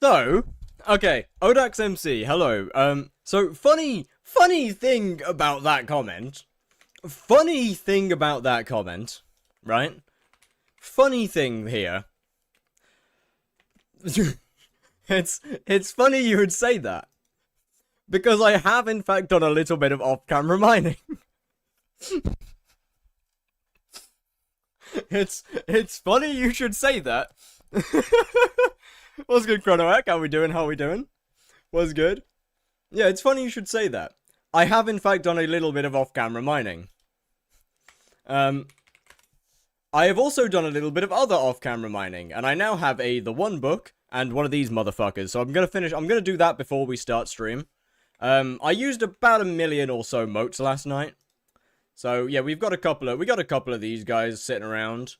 So, okay, Odax MC, hello. So funny thing about that comment. Funny thing about that comment, right? Funny thing here. it's funny you would say that. Because I have in fact done a little bit of off-camera mining. it's funny you should say that. What's good, Chronoac? How we doing? How we doing? What's good? Yeah, it's funny you should say that. I have in fact done a little bit of off-camera mining. I have also done a little bit of other off-camera mining, and I now have the one book and one of these motherfuckers. So I'm gonna do that before we start stream. I used about 1 million or so motes last night. So yeah, we got a couple of these guys sitting around.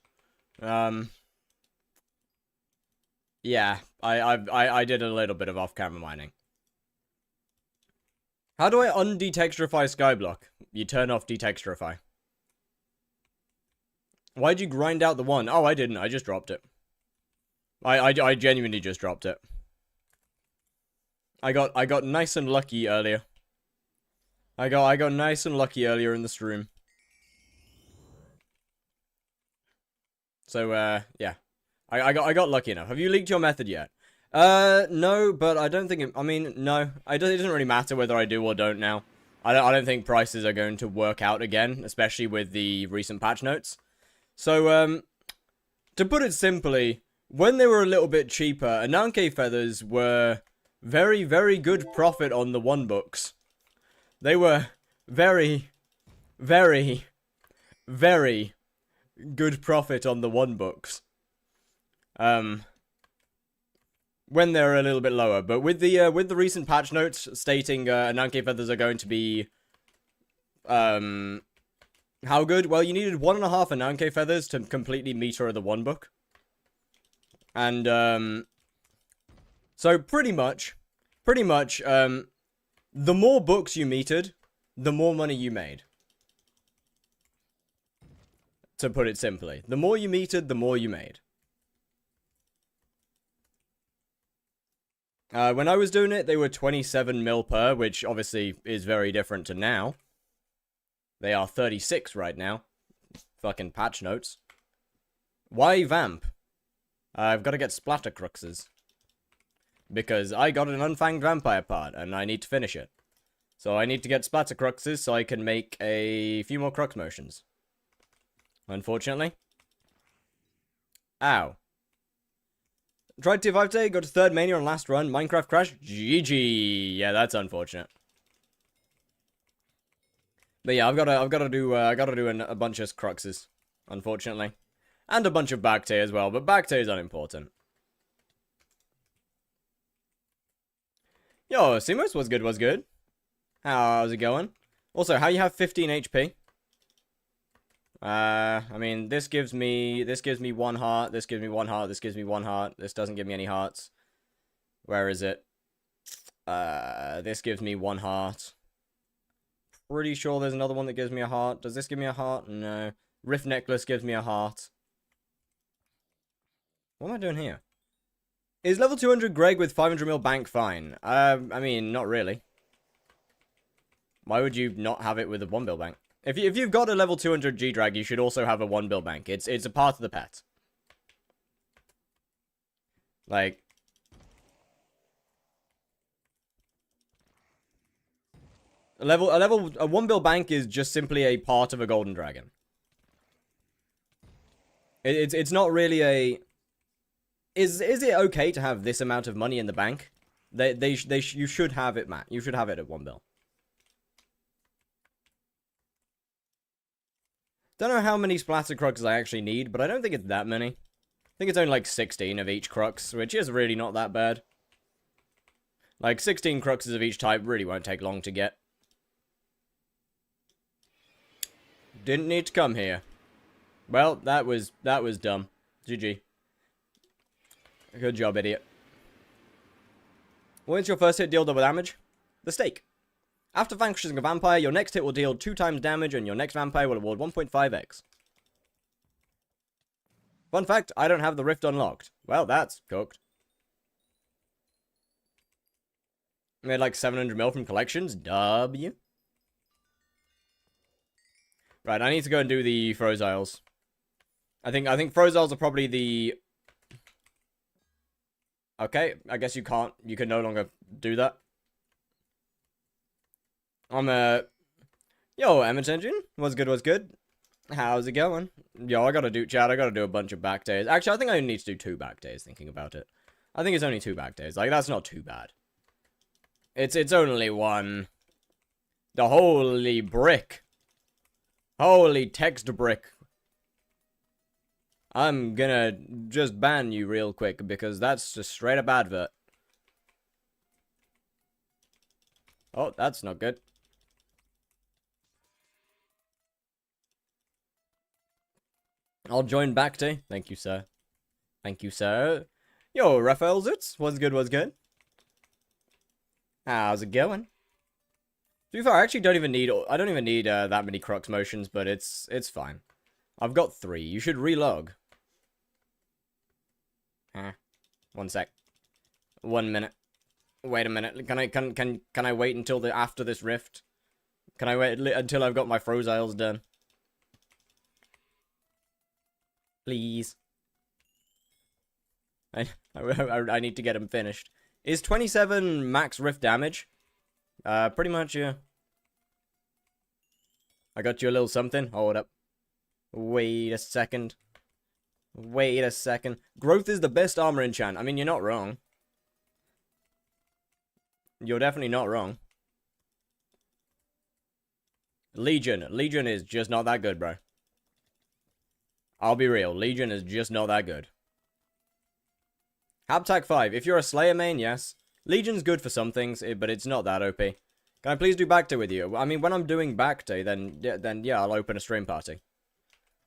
Yeah, I did a little bit of off-camera mining. How do I undetexturify Skyblock? You turn off detexturify. Why'd you grind out the one? Oh, I didn't. I just dropped it. I genuinely just dropped it. I got nice and lucky earlier. I got nice and lucky earlier in the stream. So yeah. I got lucky enough. Have you leaked your method yet? No, but I don't think I mean, no. It doesn't really matter whether I do or don't now. I don't think prices are going to work out again, especially with the recent patch notes. So, to put it simply, when they were a little bit cheaper, Ananke feathers were very, very good profit on the one books. They were very, very, very good profit on the one books. When they're a little bit lower, but with the recent patch notes stating Ananke feathers are going to be how good? Well, you needed 1.5 Ananke feathers to completely meter the one book. And so pretty much the more books you metered, the more money you made. To put it simply, the more you metered, the more you made. When I was doing it, they were 27 mil per, which obviously is very different to now. They are 36 right now. Fucking patch notes. Why vamp? I've got to get splattercruxes. Because I got an unfanged vampire part, and I need to finish it. So I need to get splattercruxes so I can make a few more crux motions. Unfortunately. Ow. Tried tier 5 today, got to 3rd mania on last run, Minecraft crash, GG. Yeah, that's unfortunate. But yeah, I've got to do a bunch of cruxes, unfortunately, and a bunch of Bacte as well. But Bacte is unimportant. Yo, Simos, what's good? What's good? How's it going? Also, how you have 15 HP? I mean, this gives me 1 heart. This gives me 1 heart. This gives me 1 heart. This doesn't give me any hearts. Where is it? This gives me 1 heart. Pretty sure there's another one that gives me a heart. Does this give me a heart? No. Rift Necklace gives me a heart. What am I doing here? Is level 200 Greg with 500 mil bank fine? I mean, not really. Why would you not have it with a 1 bill bank? If you've got a level 200 G-Drag, you should also have a 1 bill bank. It's a part of the pet. Like... A 1 bill bank is just simply a part of a golden dragon. It's not really a... Is it okay to have this amount of money in the bank? You should have it, Matt. You should have it at 1 bill. Don't know how many splatter cruxes I actually need, but I don't think it's that many. I think it's only like 16 of each crux, which is really not that bad. Like 16 cruxes of each type really won't take long to get. Didn't need to come here. Well, that was dumb. GG. Good job, idiot. When's your first hit deal double damage? The stake. After vanquishing a vampire, your next hit will deal 2 times damage, and your next vampire will award 1.5x. Fun fact, I don't have the rift unlocked. Well, that's cooked. Made like 700 mil from collections. W. Right, I need to go and do the Froze Isles. I think Froze Isles are probably the... Okay, I guess you can't. You can no longer do that. Yo, Emmett Engine. What's good, what's good? How's it going? Yo, I gotta do a bunch of back days. Actually, I think I only need to do 2 back days, thinking about it. I think it's only 2 back days. Like, that's not too bad. It's only 1. The holy brick. Holy text brick. I'm gonna just ban you real quick, because that's just straight up advert. Oh, that's not good. I'll join back day. Thank you, sir. Thank you, sir. Yo, Raphael Zutz. What's good, what's good? How's it going? To be fair, I actually don't even need that many crux motions, but it's fine. I've got 3. You should relog. 1 sec. 1 minute. Wait a minute. Can I wait until after this rift? Can I wait until I've got my Froze Isles done? Please. I need to get them finished. Is 27 max rift damage? Pretty much, yeah. I got you a little something. Hold up. Wait a second. Wait a second. Growth is the best armor enchant. I mean, you're not wrong. You're definitely not wrong. Legion. Legion is just not that good, bro. I'll be real. Legion is just not that good. Haptac 5. If you're a Slayer main, yes. Legion's good for some things, but it's not that OP. Can I please do back day with you? I mean, when I'm doing back day, then yeah, I'll open a stream party.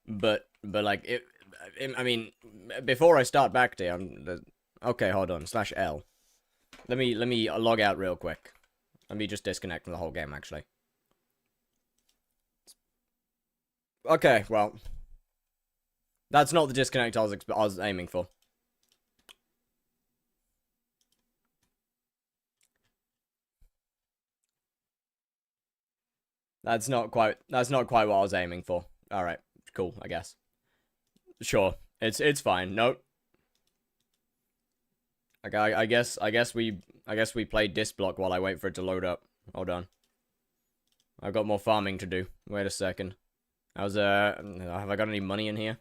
But like, I mean, before I start back day, okay, hold on. /L. Let me log out real quick. Let me just disconnect from the whole game, actually. Okay, well, that's not the disconnect I was aiming for. That's not quite what I was aiming for. All right, cool, I guess. Sure, it's fine. Nope. Okay, I guess we play disc block while I wait for it to load up. Hold on. I've got more farming to do. Wait a second. Have I got any money in here?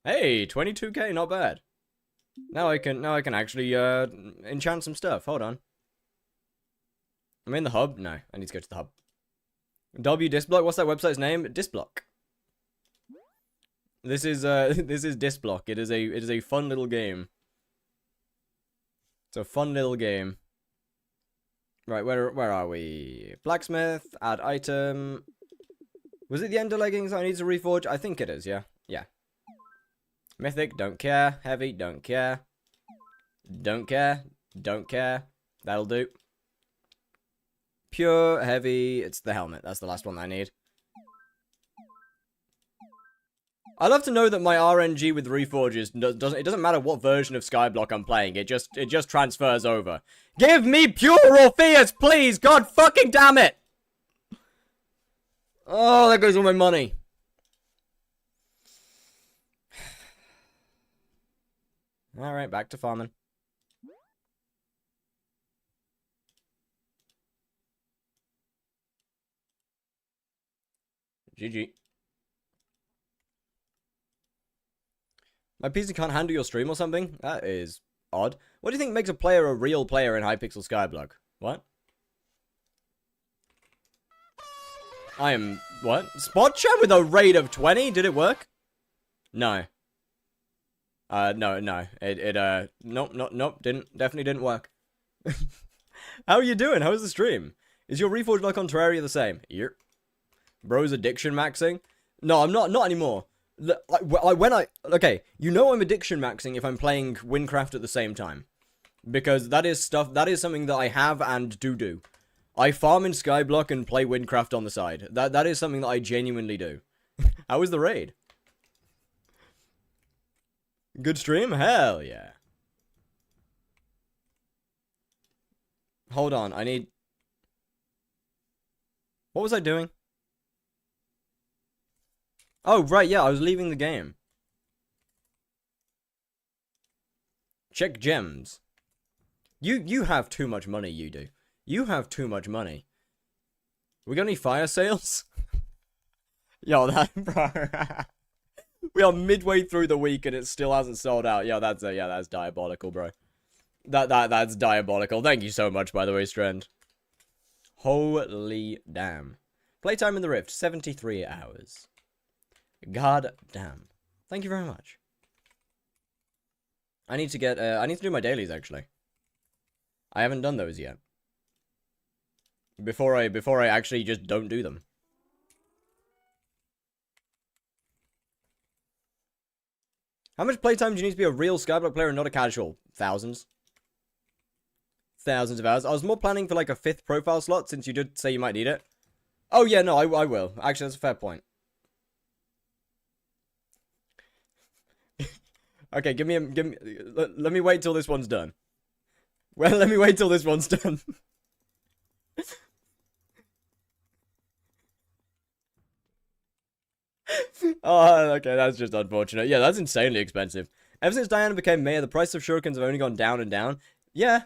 Hey, 22k, not bad. Now I can actually enchant some stuff. Hold on. I'm in the hub. No, I need to go to the hub. W Discblock. What's that website's name? Discblock. This is Discblock. It is a fun little game. It's a fun little game. Right, where are we? Blacksmith, add item. Was it the ender leggings I need to reforge? I think it is, yeah. Yeah. Mythic, don't care. Heavy, don't care. Don't care. Don't care. That'll do. Pure, heavy, it's the helmet. That's the last one I need. I love to know that my RNG with reforges it doesn't matter what version of Skyblock I'm playing. It just transfers over. Give me pure Orpheus, please! God fucking damn it! Oh, there goes all my money. Alright, back to farming. GG. My PC can't handle your stream or something? That is odd. What do you think makes a player a real player in Hypixel Skyblock? What? I am... What? Spot chat with a rate of 20? Did it work? No. No. Nope, definitely didn't work. How are you doing? How is the stream? Is your Reforged like on Terraria the same? Yep. Bro's addiction maxing? No, I'm not anymore. Okay, you know I'm addiction maxing if I'm playing Windcraft at the same time. Because that is something that I have and do. I farm in Skyblock and play Windcraft on the side. That is something that I genuinely do. How was the raid? Good stream? Hell yeah. Hold on, I need... What was I doing? Oh, right, yeah, I was leaving the game. Check gems. You have too much money, you do. You have too much money. We got any fire sales? Yo, that, bro. We are midway through the week and it still hasn't sold out. Yo, that's diabolical, bro. That's diabolical. Thank you so much, by the way, Strand. Holy damn. Playtime in the Rift, 73 hours. God damn. Thank you very much. I need to get, I need to do my dailies, actually. I haven't done those yet. Before I actually just don't do them. How much playtime do you need to be a real Skyblock player and not a casual? Thousands. Thousands of hours. I was more planning for like a 5th profile slot since you did say you might need it. Oh yeah, no, I will. Actually, that's a fair point. Okay, let me wait till this one's done. Well, let me wait till this one's done. Oh, okay, that's just unfortunate. Yeah, that's insanely expensive. Ever since Diana became mayor, the price of shurikens have only gone down and down. Yeah,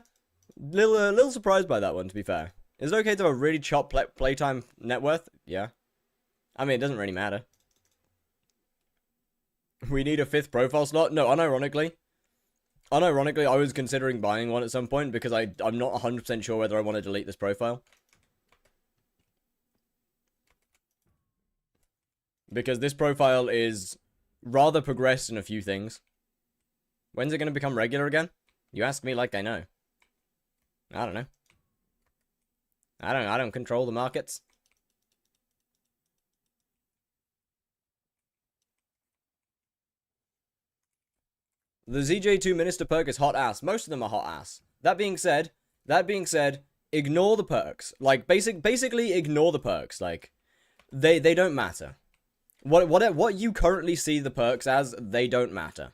little surprised by that one, to be fair. Is it okay to have a really chopped playtime net worth? Yeah. I mean, it doesn't really matter. We need a 5th profile slot? No, unironically, I was considering buying one at some point because I'm not 100% sure whether I want to delete this profile. Because this profile is rather progressed in a few things. When's it going to become regular again? You ask me like I know. I don't know. I don't control the markets. The ZJ2 Minister perk is hot ass. Most of them are hot ass. That being said, ignore the perks. Like, basically ignore the perks. Like, they don't matter. What you currently see the perks as, they don't matter.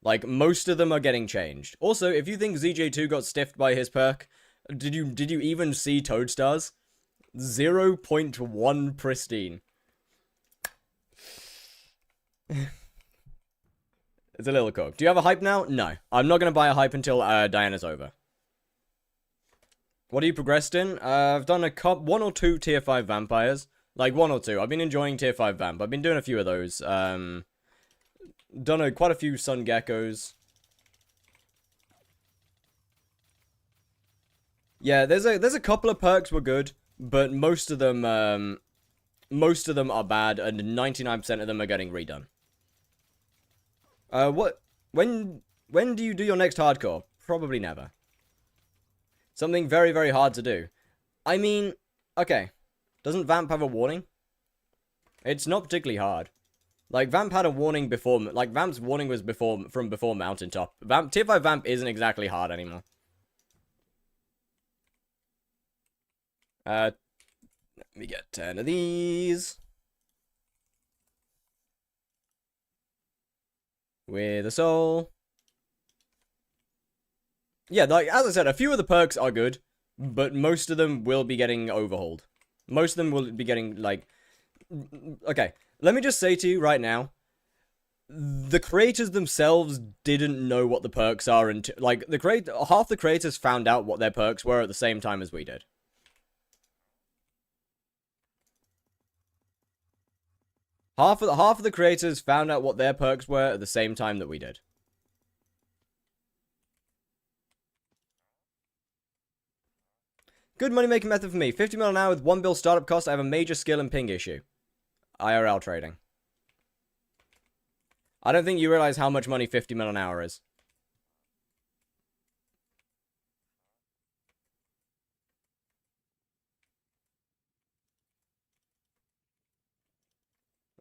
Like, most of them are getting changed. Also, if you think ZJ2 got stiffed by his perk, did you even see Toadstars? 0.1 pristine. It's a little cooked. Do you have a hype now? No. I'm not going to buy a hype until Diana's over. What have you progressed in? I've done one or two tier 5 vampires. Like, 1 or 2. I've been enjoying tier 5 vamp. I've been doing a few of those. Done quite a few sun geckos. Yeah, there's a couple of perks were good, but most of them are bad, and 99% of them are getting redone. When do you do your next hardcore? Probably never. Something very, very hard to do. I mean, okay. Doesn't Vamp have a warning? It's not particularly hard. Like, Vamp had a warning before, like, Vamp's warning was from before Mountaintop. Tier 5 Vamp isn't exactly hard anymore. Let me get 10 of these. With a soul. Yeah, like, as I said, a few of the perks are good, but most of them will be getting overhauled. Most of them will be getting, like... Okay, let me just say to you right now, the creators themselves didn't know what the perks are until... Like, half the creators found out what their perks were at the same time as we did. Half of the creators found out what their perks were at the same time that we did. Good money-making method for me. 50 mil an hour with 1 bill startup cost. I have a major skill and ping issue. IRL trading. I don't think you realize how much money 50 mil an hour is.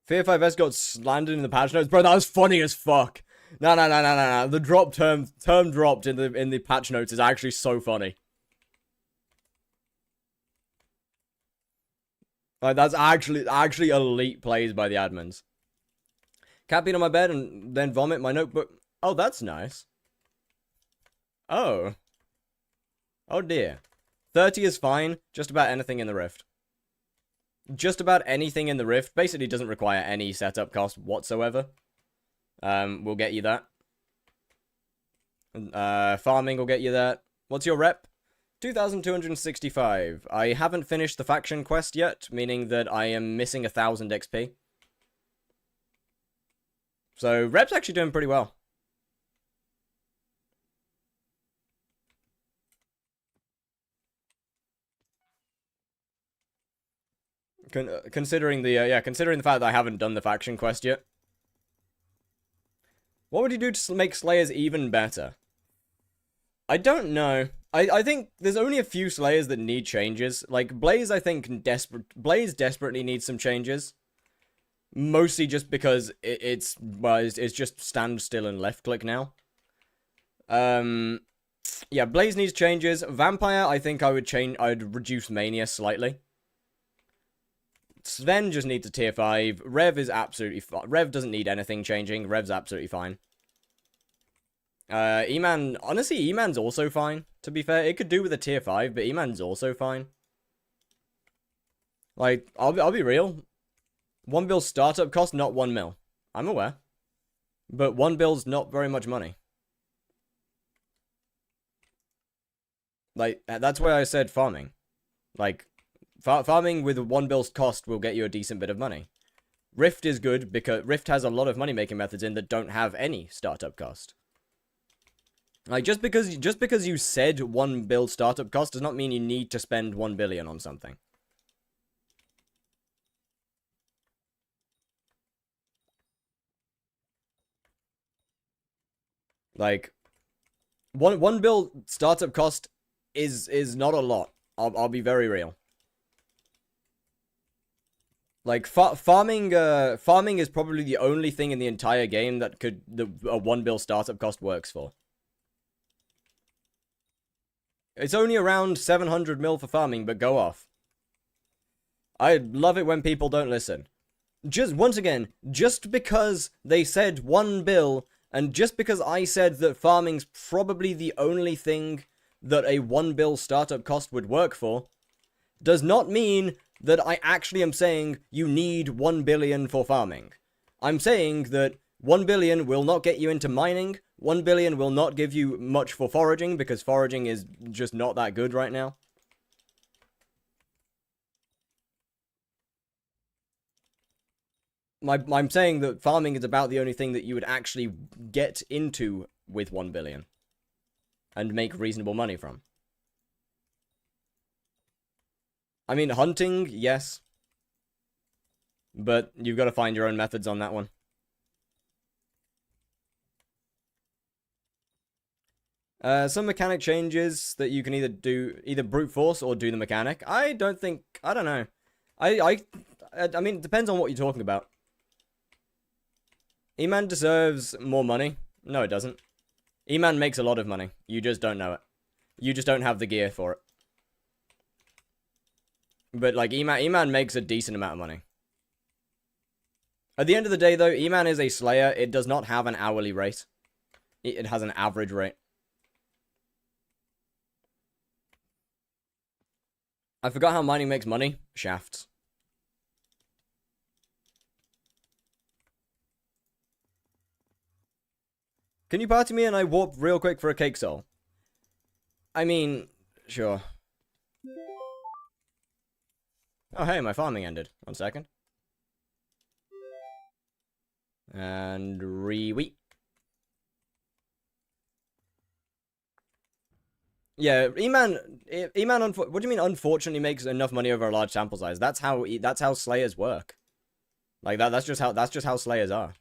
Fear 5S got slandered in the patch notes. Bro, that was funny as fuck. No. The drop term dropped in the patch notes is actually so funny. Like, that's actually elite plays by the admins. Cat beat on my bed and then vomit my notebook. Oh, that's nice. Oh. Oh dear. 30 is fine. Just about anything in the Rift. Just about anything in the Rift basically doesn't require any setup cost whatsoever. We'll get you that. Farming will get you that. What's your rep? 2,265. I haven't finished the faction quest yet, meaning that I am missing 1,000 XP. So, rep's actually doing pretty well. Considering the considering the fact that I haven't done the faction quest yet. What would you do to make Slayers even better? I don't know. I think there's only a few Slayers that need changes. Like, Blaze, I think, Blaze desperately needs some changes. Mostly just because it's just stand still and left click now. Yeah, Blaze needs changes. Vampire, I think I'd reduce Mania slightly. Sven just needs a tier 5. Rev is absolutely fine. Rev doesn't need anything changing. Rev's absolutely fine. E-Man, honestly, E-Man's also fine, to be fair. It could do with a tier 5, but E-Man's also fine. Like, I'll be real. 1 bill startup cost, not 1 mil. I'm aware. But 1 bill's not very much money. Like, that's why I said farming. Like, farming with 1 bill's cost will get you a decent bit of money. Rift is good because Rift has a lot of money-making methods in that don't have any startup cost. Like, just because you said 1 bill startup cost does not mean you need to spend 1 billion on something. Like, one bill startup cost is not a lot. I'll be very real. Like, farming is probably the only thing in the entire game that a 1 bill startup cost works for. It's only around 700 mil for farming, but go off. I love it when people don't listen. Once again, just because they said 1 bill, and just because I said that farming's probably the only thing that a 1 bill startup cost would work for, does not mean that I actually am saying you need 1 billion for farming. I'm saying that 1 billion will not get you into mining, 1 billion will not give you much for foraging, because foraging is just not that good right now. I'm saying that farming is about the only thing that you would actually get into with 1 billion. And make reasonable money from. I mean, hunting, yes. But you've got to find your own methods on that one. Some mechanic changes that you can either brute force or do the mechanic. I don't know. I mean, it depends on what you're talking about. E-Man deserves more money. No, it doesn't. E-Man makes a lot of money. You just don't know it. You just don't have the gear for it. But, like, E-Man makes a decent amount of money. At the end of the day, though, E-Man is a Slayer. It does not have an hourly rate. It has an average rate. I forgot how mining makes money. Shafts. Can you party me and I warp real quick for a cake soul? I mean, sure. Oh, hey, my farming ended. 1 second. And re-wheat. Yeah, E-Man, what do you mean unfortunately makes enough money over a large sample size? That's how Slayers work. Like, that's just how Slayers are.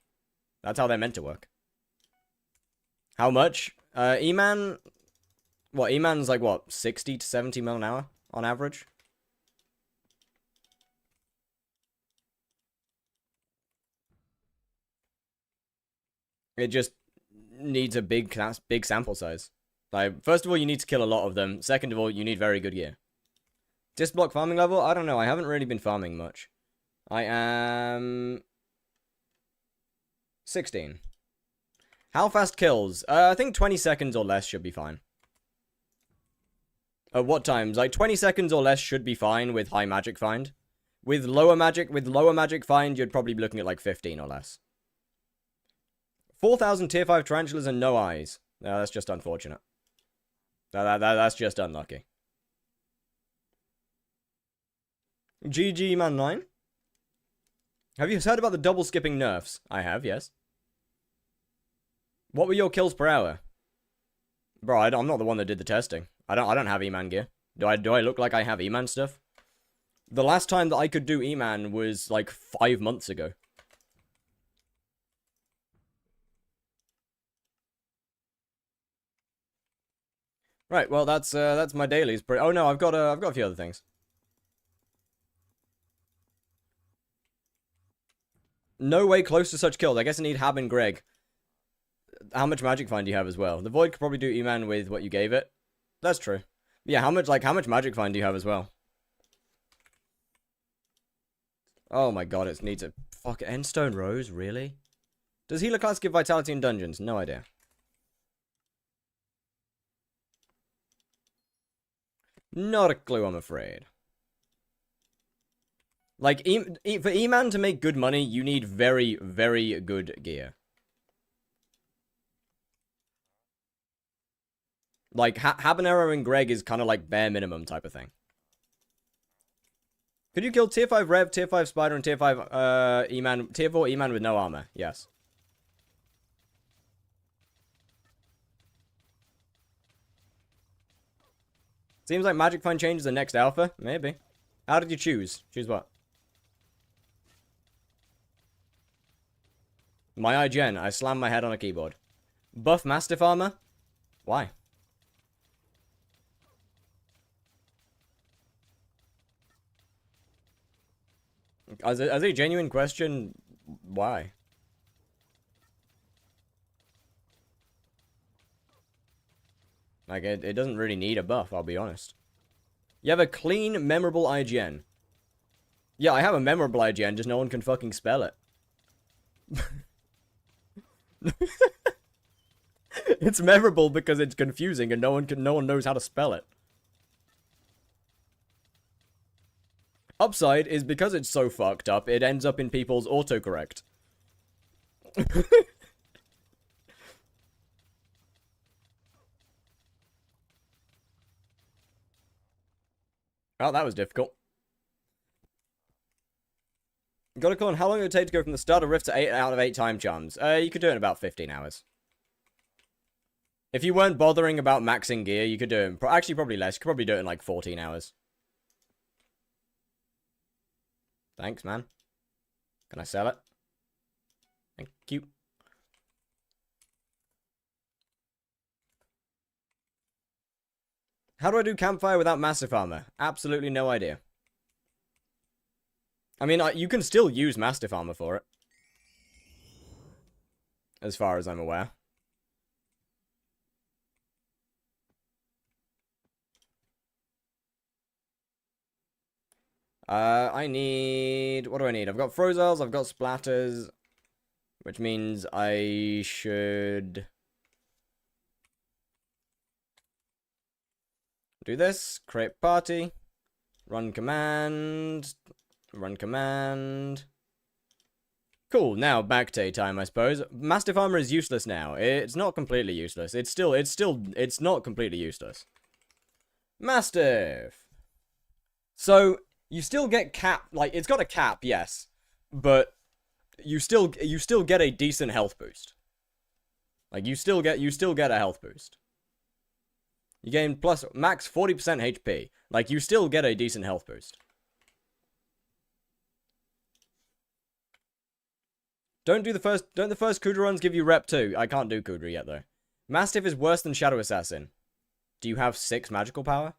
That's how they're meant to work. How much? E-Man, what, E-Man's like, what, 60 to 70 mil an hour on average? It just needs a big sample size. Like, first of all, you need to kill a lot of them. Second of all, you need very good gear. Disc block farming level? I don't know. I haven't really been farming much. I am 16. How fast kills? I think 20 seconds or less should be fine. At what times? Like 20 seconds or less should be fine with high magic find. With lower magic find, you'd probably be looking at like 15 or less. 4,000 tier 5 tarantulas and no eyes. No, that's just unfortunate. That's just unlucky. GG Man 9. Have you heard about the double skipping nerfs? I have, yes. What were your kills per hour? Bro, I'm not the one that did the testing. I don't have E-Man gear. Do I look like I have E-Man stuff? The last time that I could do E-Man was like 5 months ago. Right, well that's my dailies. Oh no, I've got a few other things. No way close to such kills. I guess I need Hab and Greg. How much magic find do you have as well? The Void could probably do E-Man with what you gave it. That's true. Yeah, how much magic find do you have as well? Oh my god, it needs a fuck Endstone Rose, really? Does Healer class give vitality in dungeons? No idea. Not a clue, I'm afraid. Like, for E-Man to make good money, you need very, very good gear. Like, Habanero and Greg is kind of like bare minimum type of thing. Could you kill tier 5 Rev, tier 5 Spider, and tier 5 E-Man, tier 4 E-Man with no armor? Yes. Seems like Magic Find changes the next alpha. Maybe. How did you choose? Choose what? My IGN. I slammed my head on a keyboard. Buff Mastiff armor? Why? As a genuine question, why? Like, it doesn't really need a buff, I'll be honest. You have a clean, memorable IGN. Yeah, I have a memorable IGN, just no one can fucking spell it. It's memorable because it's confusing and no one knows how to spell it. Upside is because it's so fucked up, it ends up in people's autocorrect. Oh, that was difficult. Gotta call on how long it would take to go from the start of Rift to 8 out of 8 time charms. You could do it in about 15 hours. If you weren't bothering about maxing gear, you could do it in, actually probably less. You could probably do it in like 14 hours. Thanks, man. Can I sell it? Thank you. How do I do campfire without massive armor? Absolutely no idea. I mean, you can still use Mastiff armor for it. As far as I'm aware. I need... What do I need? I've got Frozels, I've got Splatters. Which means I should... do this. Create party. Run command. Run command. Cool, now back day time, I suppose. Mastiff armor is useless now. It's not completely useless. It's not completely useless. Mastiff. So, you still get cap, like, it's got a cap, yes. But, you still get a decent health boost. Like, you still get a health boost. You gain plus, max 40% HP. Like, you still get a decent health boost. Don't the first KUUDRA runs give you rep 2? I can't do KUUDRA yet, though. Mastiff is worse than Shadow Assassin. Do you have 6 magical power?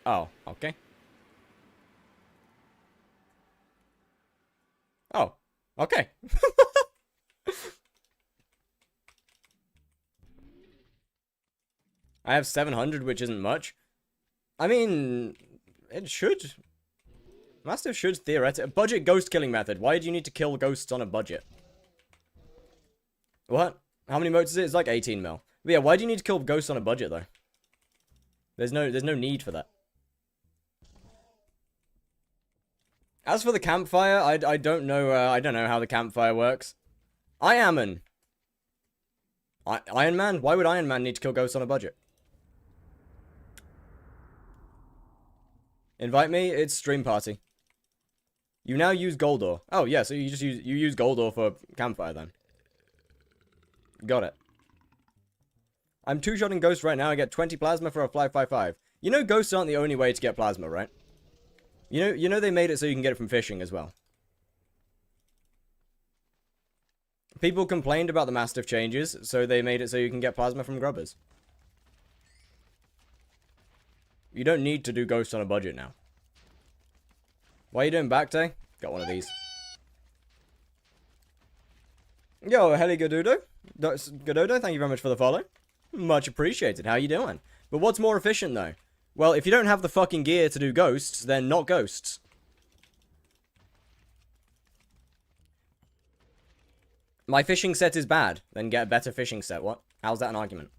Oh, okay. Oh, okay. I have 700, which isn't much. I mean, it should. Mastiff should theoretically. Budget ghost killing method. Why do you need to kill ghosts on a budget? What? How many motes is it? It's like 18 mil. But yeah, why do you need to kill ghosts on a budget, though? There's no need for that. As for the campfire, I don't know, I don't know how the campfire works. Iron Man, why would Iron Man need to kill ghosts on a budget? Invite me, it's stream party. You now use Goldor. Oh yeah, so you use Goldor for campfire then. Got it. I'm two-shotting ghosts right now, I get 20 plasma for a 555. You know ghosts aren't the only way to get plasma, right? You know they made it so you can get it from fishing as well. People complained about the Mastiff changes, so they made it so you can get plasma from grubbers. You don't need to do ghosts on a budget now. Why are you doing back day? Got one of these. Yo, Heli Gododo, thank you very much for the follow. Much appreciated. How you doing? But what's more efficient, though? Well, if you don't have the fucking gear to do ghosts, then not ghosts. My fishing set is bad. Then get a better fishing set. What? How's that an argument?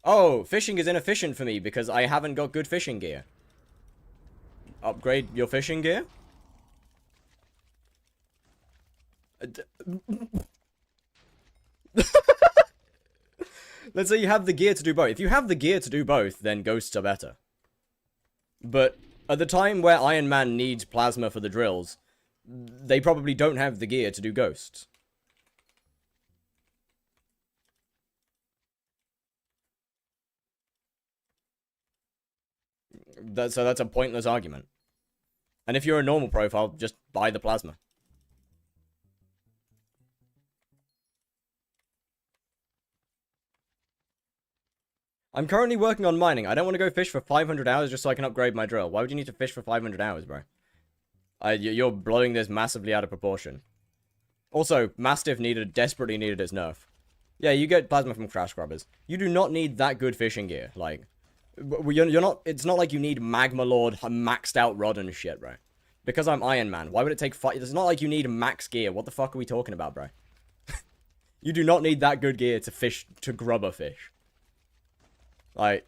Oh, fishing is inefficient for me because I haven't got good fishing gear. Upgrade your fishing gear? Let's say you have the gear to do both. If you have the gear to do both, then ghosts are better. But at the time where Iron Man needs plasma for the drills, they probably don't have the gear to do ghosts. So that's a pointless argument. And if you're a normal profile, just buy the plasma. I'm currently working on mining. I don't want to go fish for 500 hours just so I can upgrade my drill. Why would you need to fish for 500 hours, bro? You're blowing this massively out of proportion. Also, Mastiff desperately needed its nerf. Yeah, you get plasma from crash grubbers. You do not need that good fishing gear. Like, you're not. It's not like you need Magma Lord maxed out rod and shit, bro. Because I'm Iron Man. Why would it take five? It's not like you need max gear. What the fuck are we talking about, bro? You do not need that good gear to fish to grub a fish. Like,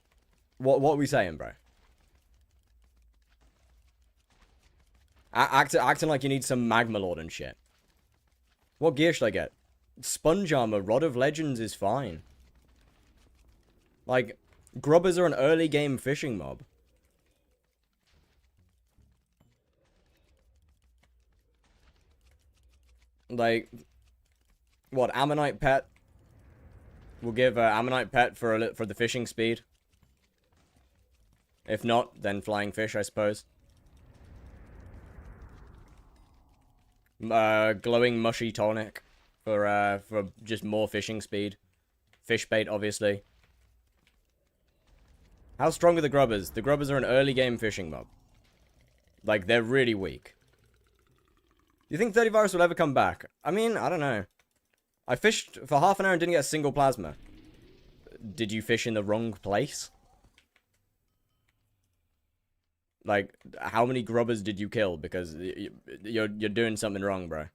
what are we saying, bro? Acting like you need some Magma Lord and shit. What gear should I get? Sponge armor, Rod of Legends is fine. Like, grubbers are an early game fishing mob. Like, what, Ammonite Pet? We'll give Ammonite Pet for the fishing speed. If not, then Flying Fish, I suppose. Glowing Mushy Tonic for just more fishing speed. Fish bait, obviously. How strong are the grubbers? The grubbers are an early game fishing mob. Like, they're really weak. Do you think 30 virus will ever come back? I mean, I don't know. I fished for half an hour and didn't get a single plasma. Did you fish in the wrong place? Like, how many grubbers did you kill? Because you're doing something wrong, bro.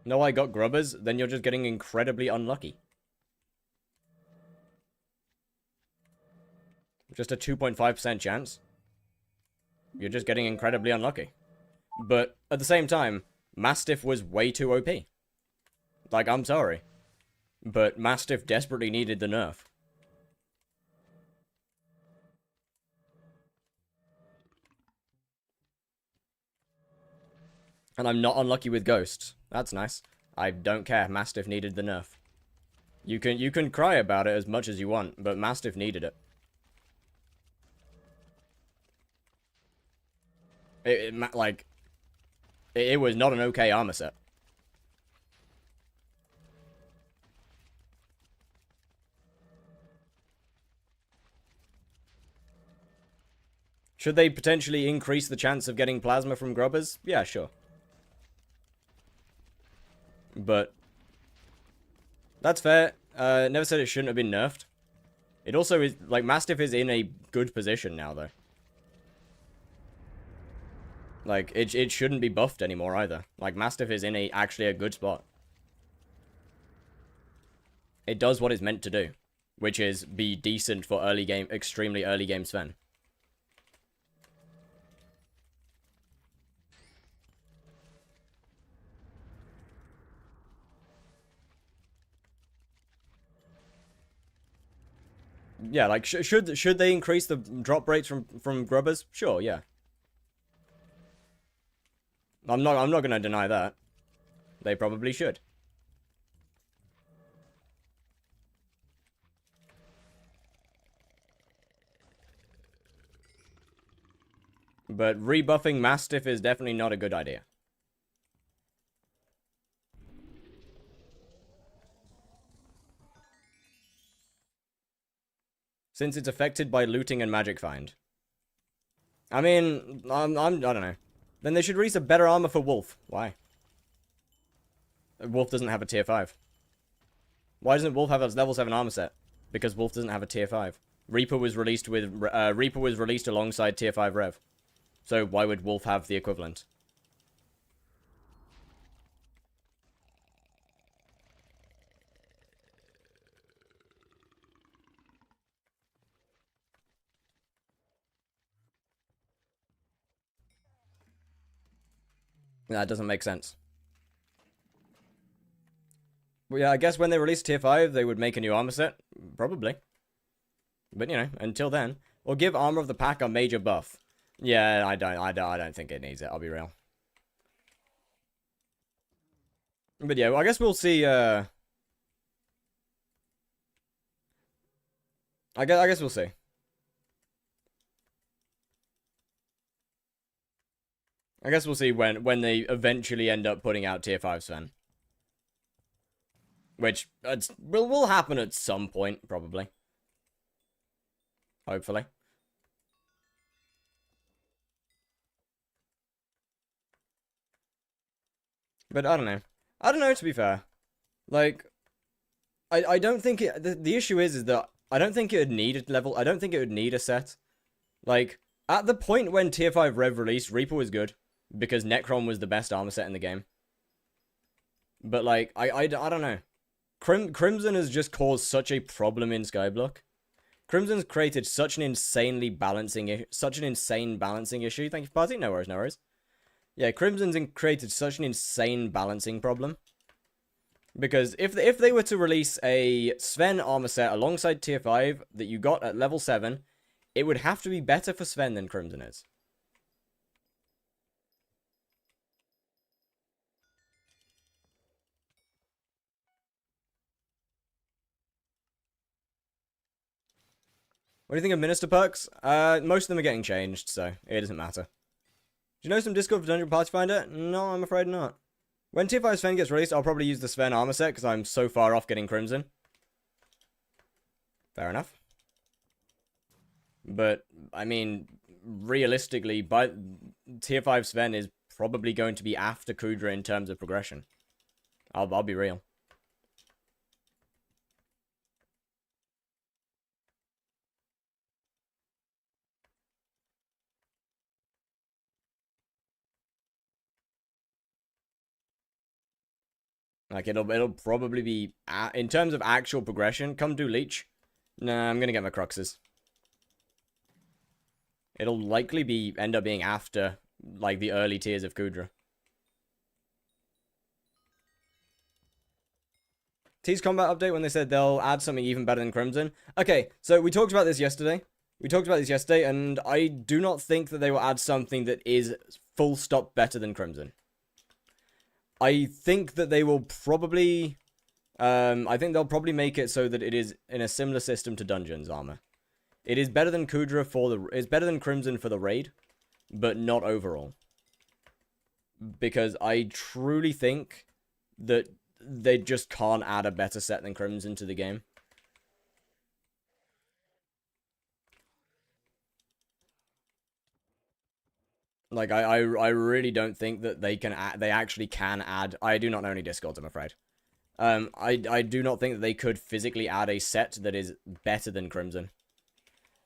No, I got grubbers, then you're just getting incredibly unlucky. Just a 2.5% chance. You're just getting incredibly unlucky. But, at the same time, Mastiff was way too OP. Like, I'm sorry. But Mastiff desperately needed the nerf. And I'm not unlucky with ghosts. That's nice. I don't care. Mastiff needed the nerf. You can cry about it as much as you want, but Mastiff needed it. It was not an okay armor set. Should they potentially increase the chance of getting plasma from grubbers? Yeah, sure. But that's fair. Never said it shouldn't have been nerfed. It also is, like, Mastiff is in a good position now, though. Like, it shouldn't be buffed anymore, either. Like, Mastiff is in actually a good spot. It does what it's meant to do, which is be decent for early game, extremely early game Sven. Yeah, like, should they increase the drop rates from grubbers? Sure, yeah. I'm not gonna deny that. They probably should. But rebuffing Mastiff is definitely not a good idea. Since it's affected by looting and magic find. I mean, I don't know. Then they should release a better armor for Wolf. Why? Wolf doesn't have a tier 5. Why doesn't Wolf have a level 7 armor set? Because Wolf doesn't have a tier 5. Reaper was released alongside tier 5 Rev. So why would Wolf have the equivalent? That doesn't make sense. Well, yeah, I guess when they release tier 5, they would make a new armor set. Probably. But, you know, until then. Or give Armor of the Pack a major buff. Yeah, I don't think it needs it, I'll be real. But yeah, I guess we'll see, I guess we'll see. I guess we'll see when they eventually end up putting out tier 5 Sven. Which will happen at some point, probably. Hopefully. But I don't know. I don't know, to be fair. Like, I don't think it... The issue is that I don't think it would need a level... I don't think it would need a set. Like, at the point when tier 5 Rev released, Reaper was good. Because Necron was the best armor set in the game. But, like, I don't know. Crimson has just caused such a problem in Skyblock. Crimson's created such an insane balancing issue. Thank you for party. No worries, no worries. Yeah, Crimson's created such an insane balancing problem. Because if they were to release a Sven armor set alongside tier 5 that you got at level 7, it would have to be better for Sven than Crimson is. What do you think of Minister perks? Most of them are getting changed, so it doesn't matter. Do you know some Discord for Dungeon Party Finder? No, I'm afraid not. When tier 5 Sven gets released, I'll probably use the Sven armor set, because I'm so far off getting Crimson. Fair enough. But, I mean, realistically, tier 5 Sven is probably going to be after KUUDRA in terms of progression. I'll be real. Like, it'll probably be... in terms of actual progression, come do Leech. Nah, I'm gonna get my Cruxes. It'll likely end up being after, like, the early tiers of KUUDRA. T's combat update when they said they'll add something even better than Crimson. Okay, so we talked about this yesterday. And I do not think that they will add something that is full stop better than Crimson. I think that they will probably... I think they'll probably make it so that it is in a similar system to Dungeons armor. It is better than KUUDRA it's better than Crimson for the raid, but not overall. Because I truly think that they just can't add a better set than Crimson to the game. Like, I really don't think that they actually can add... I do not know any Discords, I'm afraid. I do not think that they could physically add a set that is better than Crimson.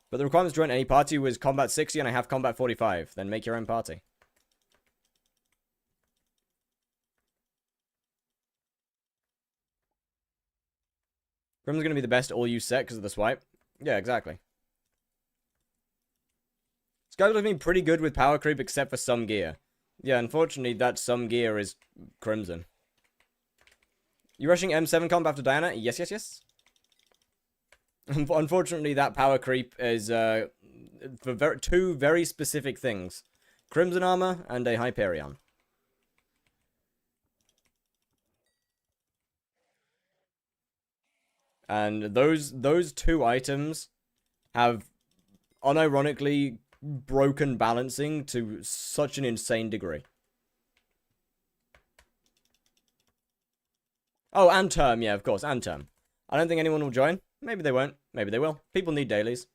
But the requirements to join any party was Combat 60 and I have Combat 45. Then make your own party. Crimson's going to be the best all-use set because of the swipe. Yeah, exactly. Skyblock's been pretty good with power creep except for some gear. Yeah, unfortunately, that some gear is Crimson. You rushing M7 comp after Diana? Yes, yes, yes. Unfortunately, that power creep is for two very specific things. Crimson armor and a Hyperion. And those two items have unironically broken balancing to such an insane degree. Oh, and Term, yeah, of course, and Term. I don't think anyone will join. Maybe they won't. Maybe they will. People need dailies.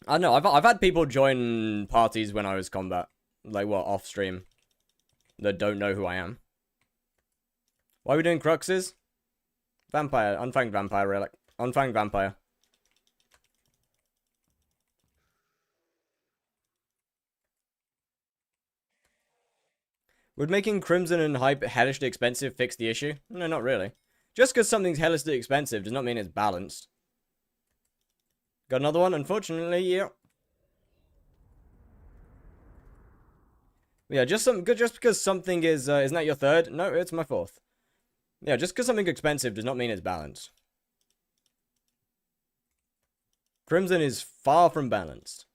I know, I've had people join parties when I was combat. Like, what, off stream. That don't know who I am. Why are we doing Cruxes? Vampire, Unfanged Vampire Relic. Unfanged Vampire. Would making Crimson and Hype hellishly expensive fix the issue? No, not really. Just because something's hellishly expensive does not mean it's balanced. Got another one? Unfortunately, yeah. Yeah, just because something is, isn't that your third? No, it's my fourth. Yeah, just because something's expensive does not mean it's balanced. Crimson is far from balanced.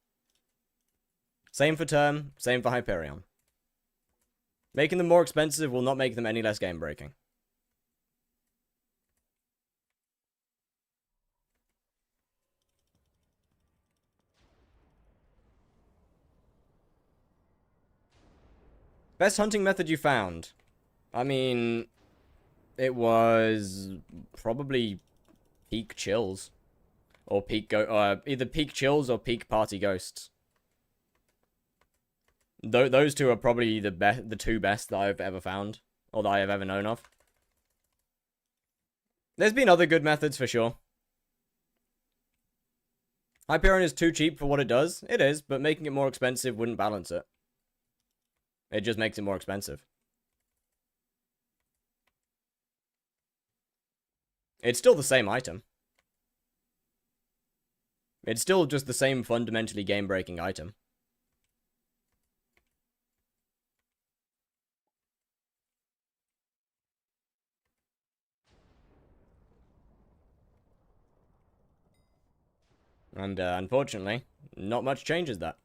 Same for Term, same for Hyperion. Making them more expensive will not make them any less game-breaking. Best hunting method you found? I mean, it was probably peak chills. Or peak either peak chills or peak party ghosts. Those two are probably the two best that I've ever found. Or that I have ever known of. There's been other good methods for sure. Hyperion is too cheap for what it does. It is, but making it more expensive wouldn't balance it. It just makes it more expensive. It's still the same item. It's still just the same fundamentally game-breaking item. And unfortunately, not much changes that.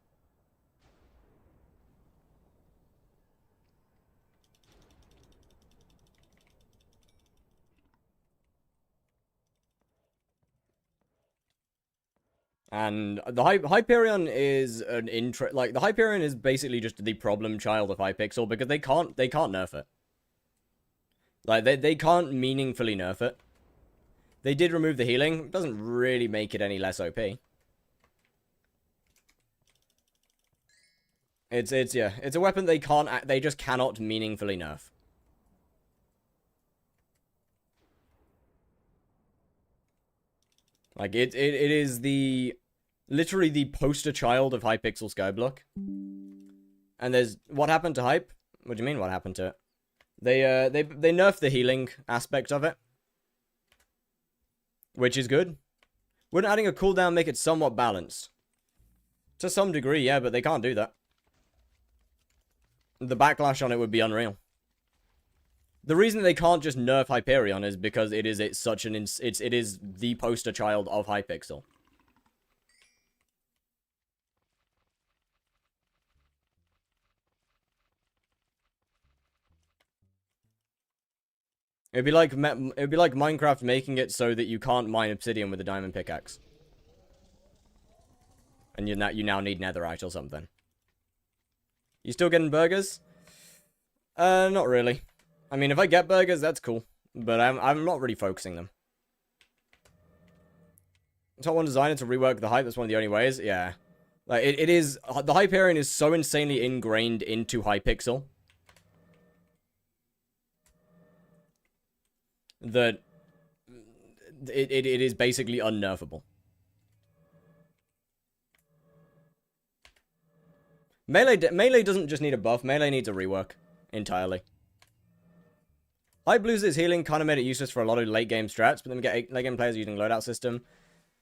And the Hyperion is an the Hyperion is basically just the problem child of Hypixel because they can't nerf it. Like they can't meaningfully nerf it. They did remove the healing. It doesn't really make it any less OP. It's a weapon they just cannot meaningfully nerf. Like it is literally the poster child of Hypixel Skyblock. And there's what happened to Hype? What do you mean what happened to it? They nerfed the healing aspect of it. Which is good. Wouldn't adding a cooldown make it somewhat balanced? To some degree, yeah, but they can't do that. The backlash on it would be unreal. The reason they can't just nerf Hyperion is because it is the poster child of Hypixel. It'd be like Minecraft making it so that you can't mine obsidian with a diamond pickaxe. And you now need netherite or something. You still getting burgers? Not really. I mean, if I get burgers, that's cool. But I'm not really focusing them. Top 1 designer to rework the hype, that's one of the only ways. Yeah. Like, it is... The Hyperion is so insanely ingrained into Hypixel that it is basically unnervable. Melee doesn't just need a buff, melee needs a rework entirely. Hype Blues' healing kind of made it useless for a lot of late game strats, but then we get late game players using loadout system.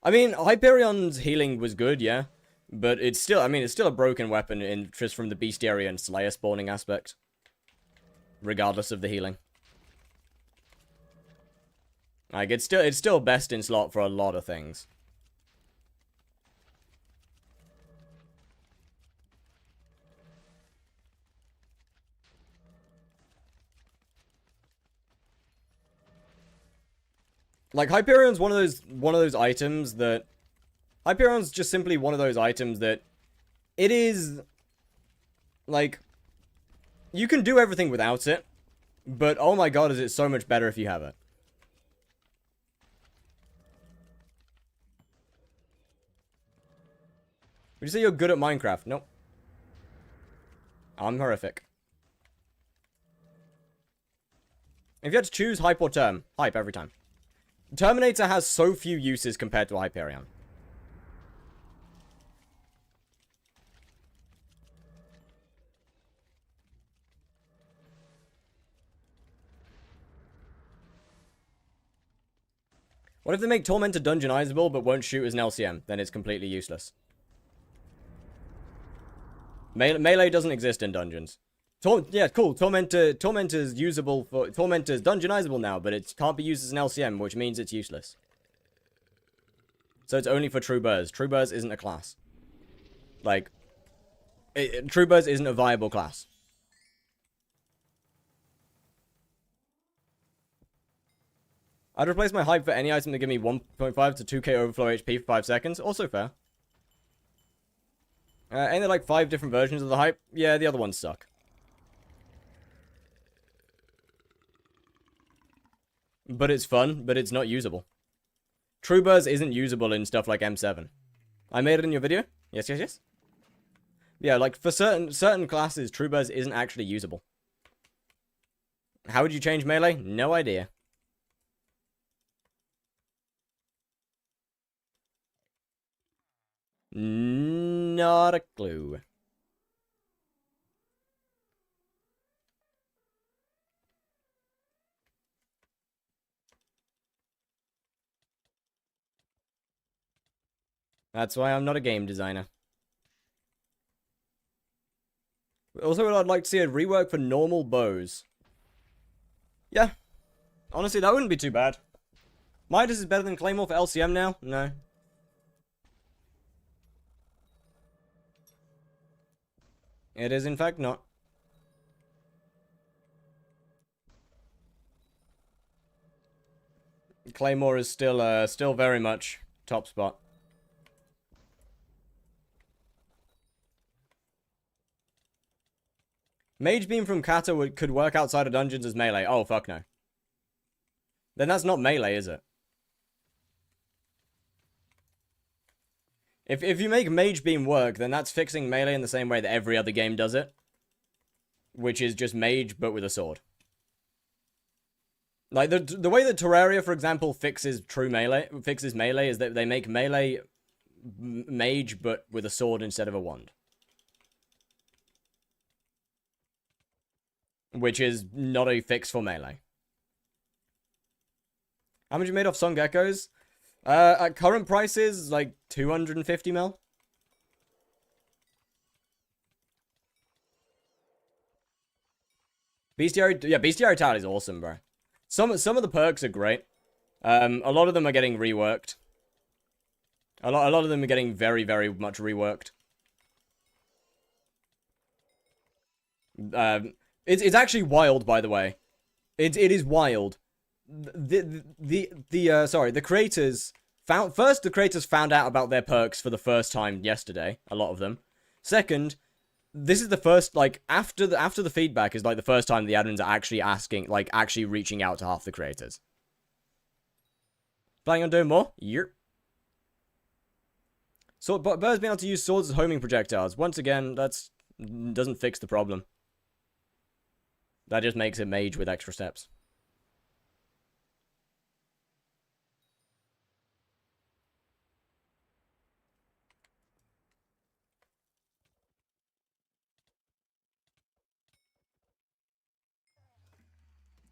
I mean, Hyperion's healing was good, yeah, but it's still, I mean, it's still a broken weapon just from the Bestiary and Slayer spawning aspect, regardless of the healing. Like, it's still best in slot for a lot of things. Like, Hyperion's one of those items that... Hyperion's just simply one of those items that... It is... Like... You can do everything without it. But, oh my god, is it so much better if you have it. Would you say you're good at Minecraft? Nope. I'm horrific. If you had to choose Hype or Term, Hype every time. Terminator has so few uses compared to Hyperion. What if they make Tormentor dungeonizable but won't shoot as an LCM? Then it's completely useless. Melee doesn't exist in dungeons. Yeah, cool. Tormentor's usable for... Tormentor's dungeonizable now, but it can't be used as an LCM, which means it's useless. So it's only for True Burrs. True Burrs isn't a class. Like... True Burrs isn't a viable class. I'd replace my hype for any item that give me 1.5 to 2k overflow HP for 5 seconds. Also fair. Ain't there like 5 different versions of the hype? Yeah, the other ones suck. But it's fun, but it's not usable. True Burrs isn't usable in stuff like M7. I made it in your video? Yes, yes, yes. Yeah, like for certain classes, True Burrs isn't actually usable. How would you change melee? No idea. Not a clue. That's why I'm not a game designer. Also, I'd like to see a rework for normal bows. Yeah. Honestly, that wouldn't be too bad. Midas is better than Claymore for LCM now? No. It is, in fact, not. Claymore is still very much top spot. Mage Beam from Kata could work outside of dungeons as melee. Oh, fuck no. Then that's not melee, is it? If you make Mage Beam work, then that's fixing melee in the same way that every other game does it. Which is just Mage, but with a sword. Like, the way that Terraria, for example, fixes melee is that they make melee Mage, but with a sword instead of a wand. Which is not a fix for melee. How much you made off Song Geckos? At current prices, like 250 mil. Bestiary, yeah, Bestiary Tower is awesome, bro. Some of the perks are great. A lot of them are getting reworked. A lot of them are getting very, very much reworked. It's actually wild, by the way. It is wild. The creators the creators found out about their perks for the first time yesterday, a lot of them. Second, this is the first, like, after the feedback is like the first time the admins are actually asking, like, actually reaching out to half the creators. Planning on doing more? Yep. So, but Burr's being able to use swords as homing projectiles. Once again, that's doesn't fix the problem. That just makes it mage with extra steps.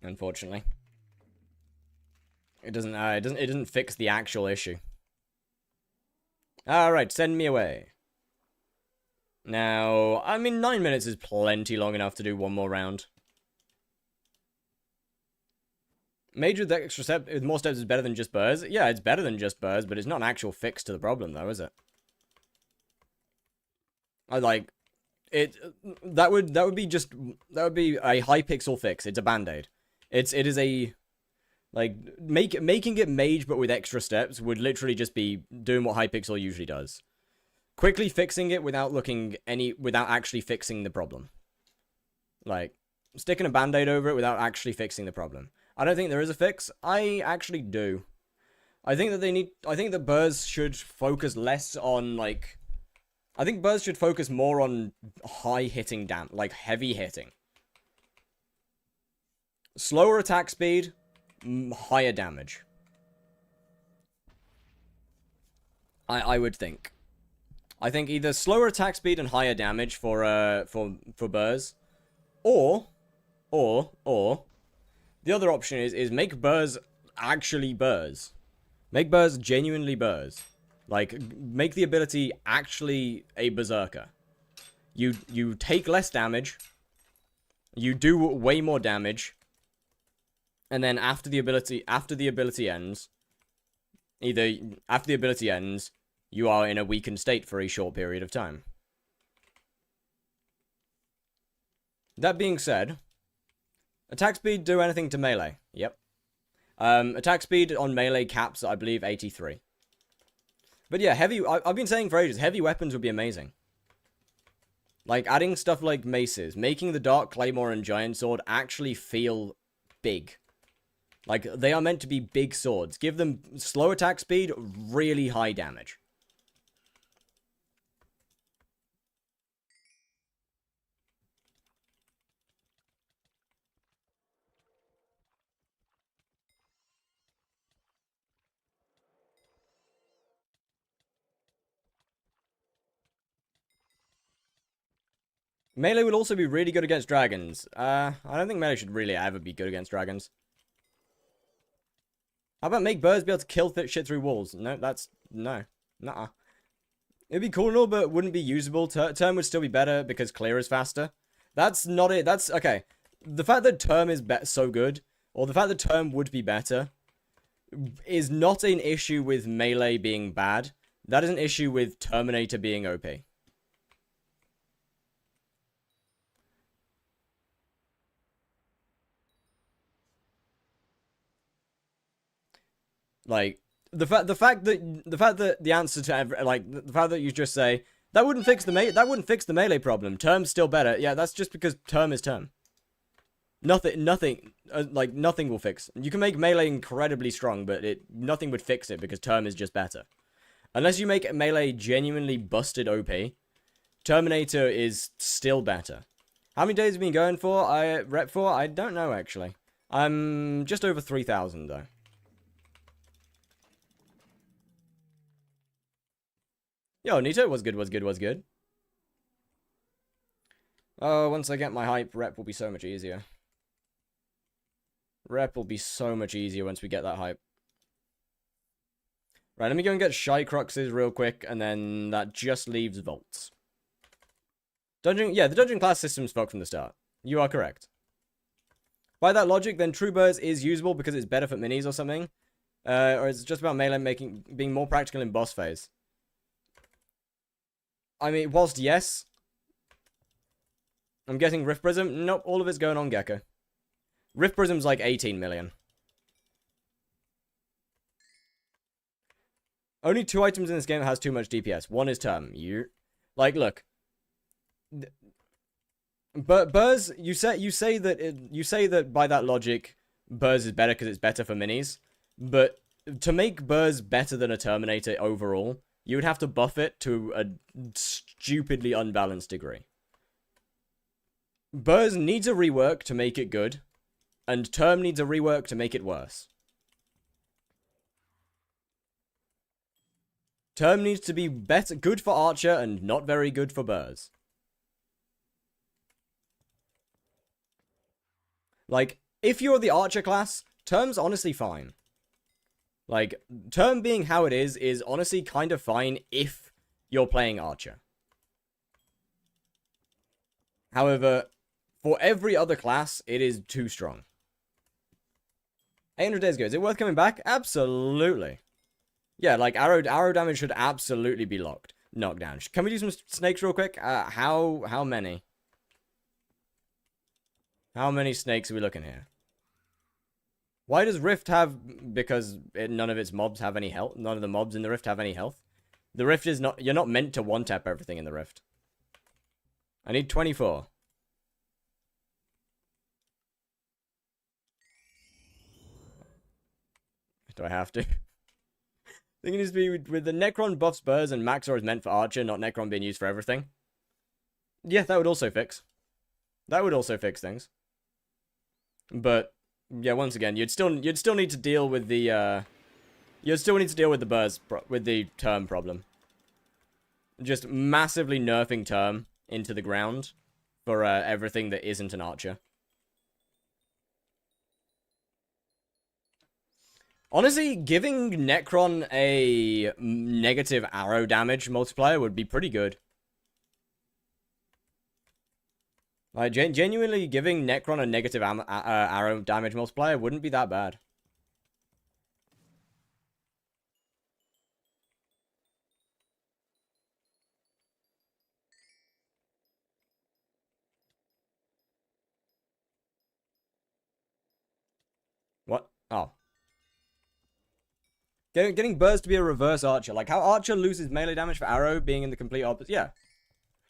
unfortunately. It doesn't fix the actual issue. Alright, send me away. Now, I mean, 9 minutes is plenty long enough to do one more round. Mage with extra step, with more steps is better than just burrs. Yeah, it's better than just burrs, but it's not an actual fix to the problem, though, is it? I like it. That would be a Hypixel fix. It's a band-aid. It is a like making it mage but with extra steps would literally just be doing what Hypixel usually does. Quickly fixing it without actually fixing the problem. Like sticking a band-aid over it without actually fixing the problem. I don't think there is a fix. I actually do. I think that burrs should focus less on like I think burrs should focus more on high hitting like heavy hitting. Slower attack speed, higher damage. I would think. I think either slower attack speed and higher damage for burrs, or the other option is make burrs actually burrs. Make burrs genuinely burrs. Like, make the ability actually a berserker. You take less damage, you do way more damage, and then after the ability ends, you are in a weakened state for a short period of time. That being said, attack speed do anything to melee. Yep. Attack speed on melee caps, I believe, 83. But yeah, I've been saying for ages, heavy weapons would be amazing. Like, adding stuff like maces, making the Dark Claymore and Giant Sword actually feel big. Like, they are meant to be big swords. Give them slow attack speed, really high damage. Melee would also be really good against dragons. I don't think melee should really ever be good against dragons. How about make birds be able to kill shit through walls? No, no. Nuh-uh. It'd be cool and all, but wouldn't be usable. Turn would still be better because clear is faster. That's not it. That's, okay. The fact that term is so good, or the fact that term would be better, is not an issue with melee being bad. That is an issue with Terminator being OP. Like, the fact that the answer to the fact that you just say that wouldn't fix the melee problem. Term's still better. Yeah, that's just because term is term. Nothing will fix. You can make melee incredibly strong, but nothing would fix it because term is just better. Unless you make melee genuinely busted OP, Terminator is still better. How many days have you been going for? I don't know actually. I'm just over 3,000 though. Yo, Nito, was good. Oh, once I get my hype, rep will be so much easier. Rep will be so much easier once we get that hype. Right, let me go and get Shy Cruxes real quick, and then that just leaves Vaults. Yeah, the dungeon class system's fucked from the start. You are correct. By that logic, then True Burst is usable because it's better for minis or something. Or it's just about melee being more practical in boss phase. I mean, whilst yes, I'm getting Rift Prism. Nope, all of it's going on Gecko. Rift Prism's like 18 million. Only 2 items in this game that has too much DPS. One is Term. Like, look. But Burrs, you say that by that logic, Burrs is better because it's better for minis. But to make Burrs better than a Terminator overall, you would have to buff it to a stupidly unbalanced degree. Burrs needs a rework to make it good, and Term needs a rework to make it worse. Term needs to be good for Archer and not very good for Burrs. Like, If you're the archer class, Term's honestly fine. Like, Term being how it is honestly kind of fine if you're playing archer. However, for every other class, it is too strong. 800 days ago, is it worth coming back? Absolutely. Yeah, like, arrow damage should absolutely be knocked down. Can we do some snakes real quick? How many? How many snakes are we looking here? Why does Rift have... Because none of its mobs have any health. None of the mobs in the Rift have any health. The Rift is not... You're not meant to one-tap everything in the Rift. I need 24. Do I have to? I think it needs to be with the Necron buff spurs and Maxor is meant for Archer, not Necron being used for everything. Yeah, that would also fix. That would also fix things. But yeah, once again, you'd still need to deal with the you'd still need to deal with the burrs with the Term problem. Just massively nerfing Term into the ground for everything that isn't an Archer. Honestly, giving Necron a negative arrow damage multiplier would be pretty good. Like, genuinely giving Necron a negative arrow damage multiplier wouldn't be that bad. What? Oh. Getting Burrs to be a reverse Archer. Like, how Archer loses melee damage for arrow being in the complete opposite. Yeah.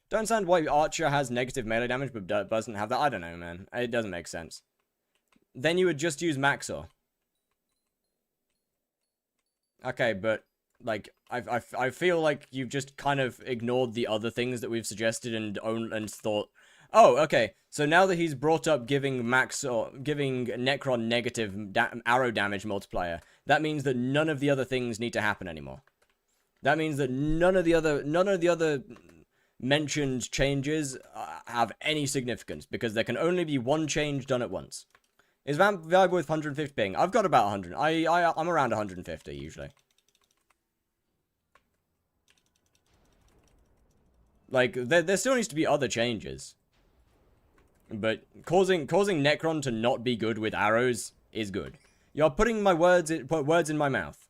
Don't understand why Archer has negative melee damage but doesn't have that. I don't know, man. It doesn't make sense. Then you would just use Maxor. Okay, but, like, I feel like you've just kind of ignored the other things that we've suggested and thought, oh, okay, so now that he's brought up giving Necron negative arrow damage multiplier, that means that none of the other things need to happen anymore. That means that none of the other mentioned changes have any significance, because there can only be one change done at once. Is Vamp viable with 150 ping? I've got about 100. I'm around 150 usually. Like, there still needs to be other changes. But causing Necron to not be good with arrows is good. You're putting my words in my mouth.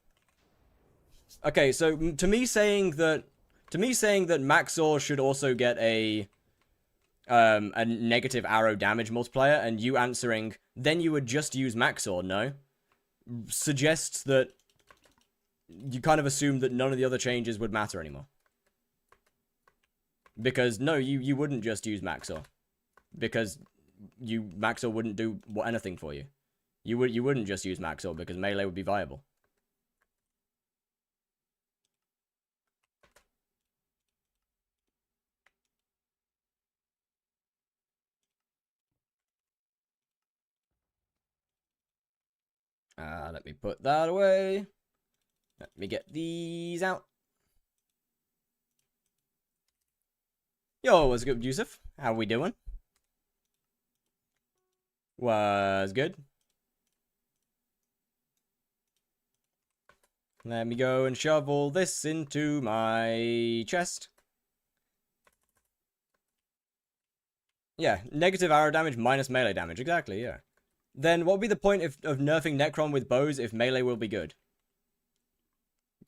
Okay, so to me saying that Maxor should also get a negative arrow damage multiplier, and you answering, then you would just use Maxor, no? Suggests that you kind of assume that none of the other changes would matter anymore. Because, no, you wouldn't just use Maxor. Because Maxor wouldn't do anything for you. You wouldn't just use Maxor because melee would be viable. Let me put that away. Let me get these out. Yo, what's good, Yusuf? How we doing? Was good. Let me go and shovel this into my chest. Yeah, negative arrow damage minus melee damage. Exactly, yeah. Then what would be the point of nerfing Necron with bows if melee will be good?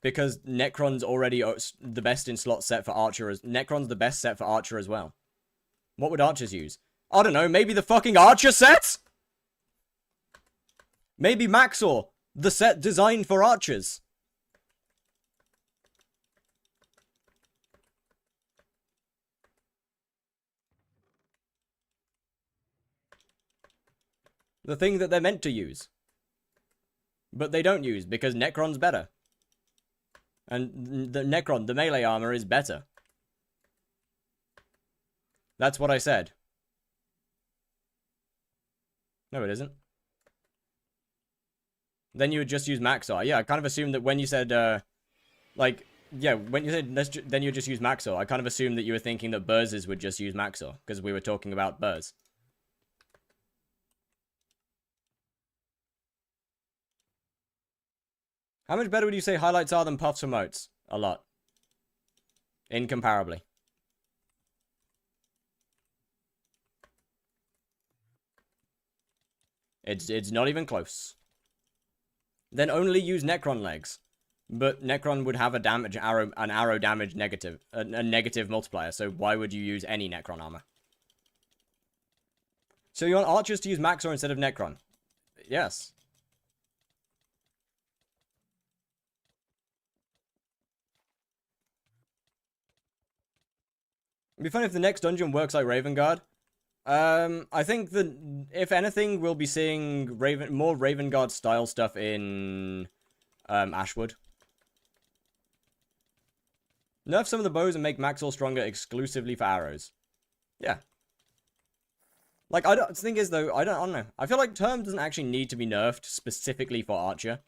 Because Necron's already the best in slot set for Archer. Necron's the best set for Archer as well. What would Archers use? I don't know, maybe the fucking Archer set? Maybe Maxor, the set designed for Archers. The thing that they're meant to use. But they don't use, because Necron's better. And the Necron, the melee armor, is better. That's what I said. No, it isn't. Then you would just use Maxor. Yeah, I kind of assumed that when you said, like, yeah, when you said, then you would just use Maxor. I kind of assumed that you were thinking that Burzes would just use Maxor, because we were talking about Burz. How much better would you say highlights are than puffs or motes? A lot. Incomparably. It's not even close. Then only use Necron legs. But Necron would have an arrow damage negative, a negative multiplier, so why would you use any Necron armor? So you want archers to use Maxor instead of Necron? Yes. It'd be funny if the next dungeon works like Raven Guard. I think that, if anything, we'll be seeing more Raven Guard style stuff in Ashwood. Nerf some of the bows and make Maxor stronger exclusively for arrows. Yeah. Like, the thing is, though, I don't know. I feel like Term doesn't actually need to be nerfed specifically for Archer.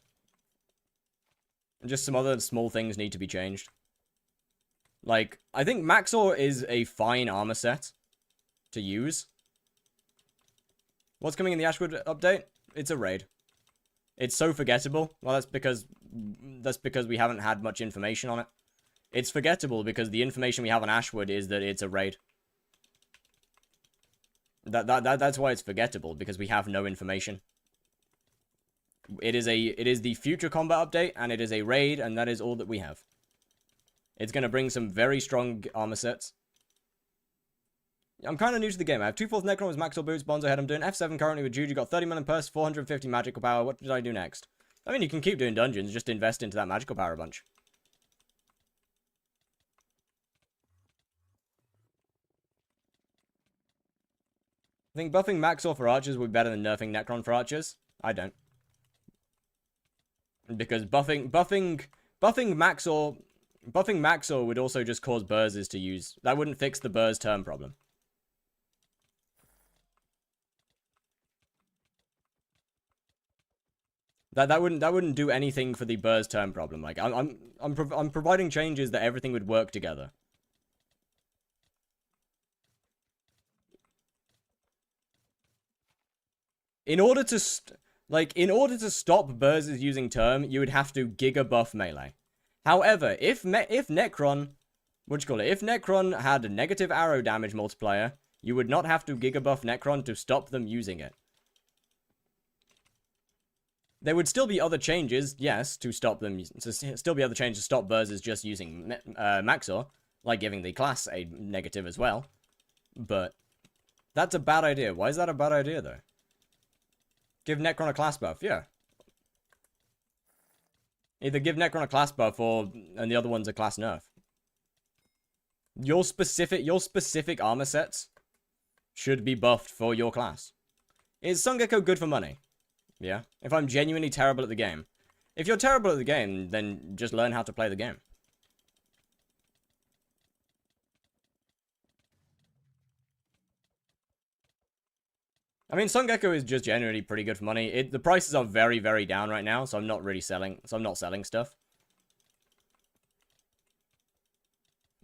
Just some other small things need to be changed. Like, I think Maxor is a fine armor set to use. What's coming in the Ashwood update? It's a raid. It's so forgettable. Well, that's because we haven't had much information on it. It's forgettable because the information we have on Ashwood is that it's a raid. That's why it's forgettable, because we have no information. It is the future combat update, and it is a raid, and that is all that we have. It's going to bring some very strong armor sets. I'm kind of new to the game. I have 2/4 Necron with Maxor boots, Bonzo head. I'm doing F7 currently with Juju. Got 30 million purse, 450 magical power. What did I do next? I mean, you can keep doing dungeons, just invest into that magical power a bunch. I think buffing Maxor for archers would be better than nerfing Necron for archers. I don't. Because buffing Maxor would also just cause Burzes to use. That wouldn't fix the Burz term problem. That wouldn't do anything for the Burz term problem. Like, I'm providing changes that everything would work together. In order to stop Burzes using term, you would have to giga buff melee. However, if Necron, if Necron had a negative arrow damage multiplier, you would not have to giga buff Necron to stop them using it. There would still be other changes, yes, to stop them. Still be other changes to stop Burzes just using Maxor, like giving the class a negative as well. But that's a bad idea. Why is that a bad idea, though? Give Necron a class buff, yeah. Either give Necron a class buff and the other one's a class nerf. Your specific armor sets should be buffed for your class. Is Sun Gecko good for money? Yeah. If I'm genuinely terrible at the game. If you're terrible at the game, then just learn how to play the game. I mean, Sun Gecko is just generally pretty good for money. The prices are very, very down right now, so I'm not really selling. So I'm not selling stuff.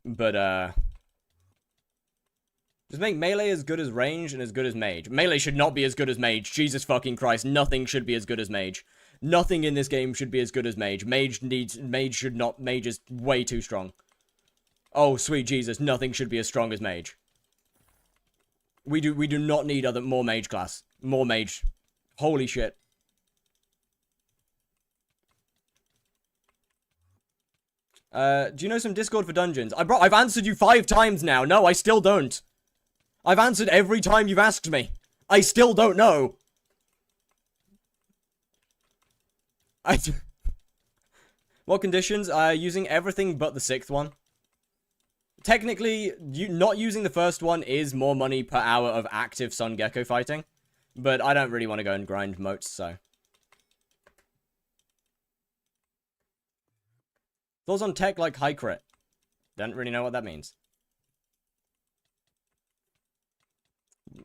But just make melee as good as range and as good as mage. Melee should not be as good as mage. Jesus fucking Christ, nothing should be as good as mage. Nothing in this game should be as good as mage. Mage is way too strong. Oh, sweet Jesus, nothing should be as strong as mage. We do not need more mage class. More mage. Holy shit. Do you know some Discord for dungeons? I've answered you 5 times now. No, I still don't. I've answered every time you've asked me. I still don't know. What conditions? Using everything but the 6th one. Technically, not using the first one is more money per hour of active Sun Gecko fighting. But I don't really want to go and grind motes, so. Thoughts on tech like high crit? Don't really know what that means.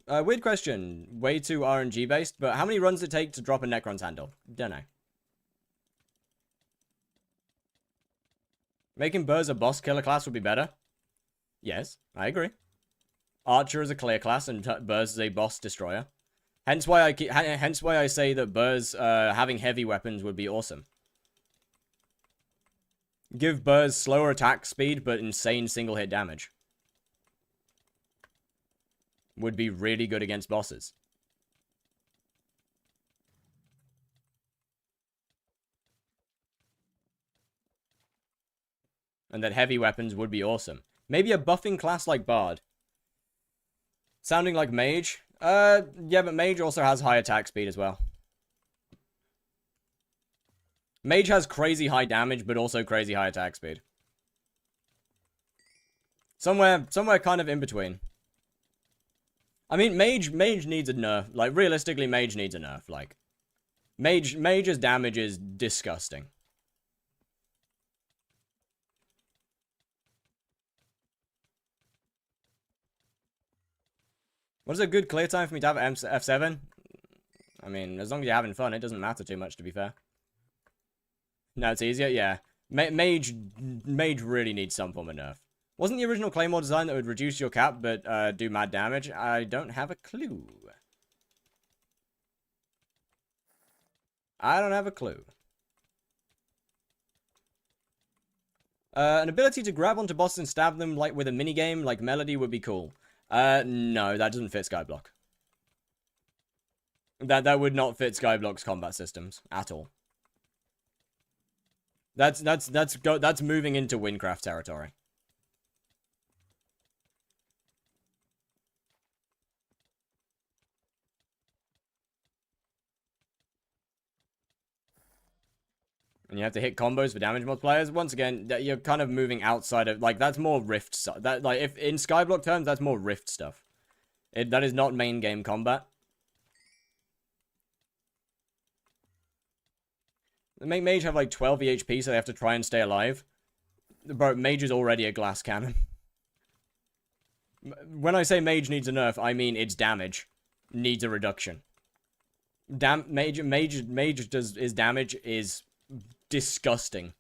Weird question. Way too RNG based, but how many runs does it take to drop a Necron's handle? Don't know. Making Burz a boss killer class would be better. Yes, I agree. Archer is a clear class and Burz is a boss destroyer. Hence why I say that Burz having heavy weapons would be awesome. Give Burrs slower attack speed, but insane single hit damage. Would be really good against bosses. And that heavy weapons would be awesome. Maybe a buffing class like Bard. Sounding like Mage. Yeah, but Mage also has high attack speed as well. Mage has crazy high damage, but also crazy high attack speed. Somewhere kind of in between. I mean, Mage needs a nerf. Like, realistically, Mage needs a nerf. Like, Mage's damage is disgusting. What is a good clear time for me to have F7? I mean, as long as you're having fun, it doesn't matter too much, to be fair. No, it's easier? Yeah. Mage really needs some form of nerf. Wasn't the original Claymore design that would reduce your cap, but do mad damage? I don't have a clue. I don't have a clue. An ability to grab onto bosses and stab them like with a minigame, like Melody, would be cool. No, that doesn't fit Skyblock. That would not fit Skyblock's combat systems at all. That's moving into Windcraft territory. And you have to hit combos for damage multipliers. Once again, you're kind of moving outside of, like, that's more Rift stuff. That, like, if in Skyblock terms, that's more Rift stuff. That is not main game combat. The Mage have like 12 HP, so they have to try and stay alive. Bro, Mage is already a glass cannon. When I say Mage needs a nerf, I mean its damage needs a reduction. His damage is disgusting.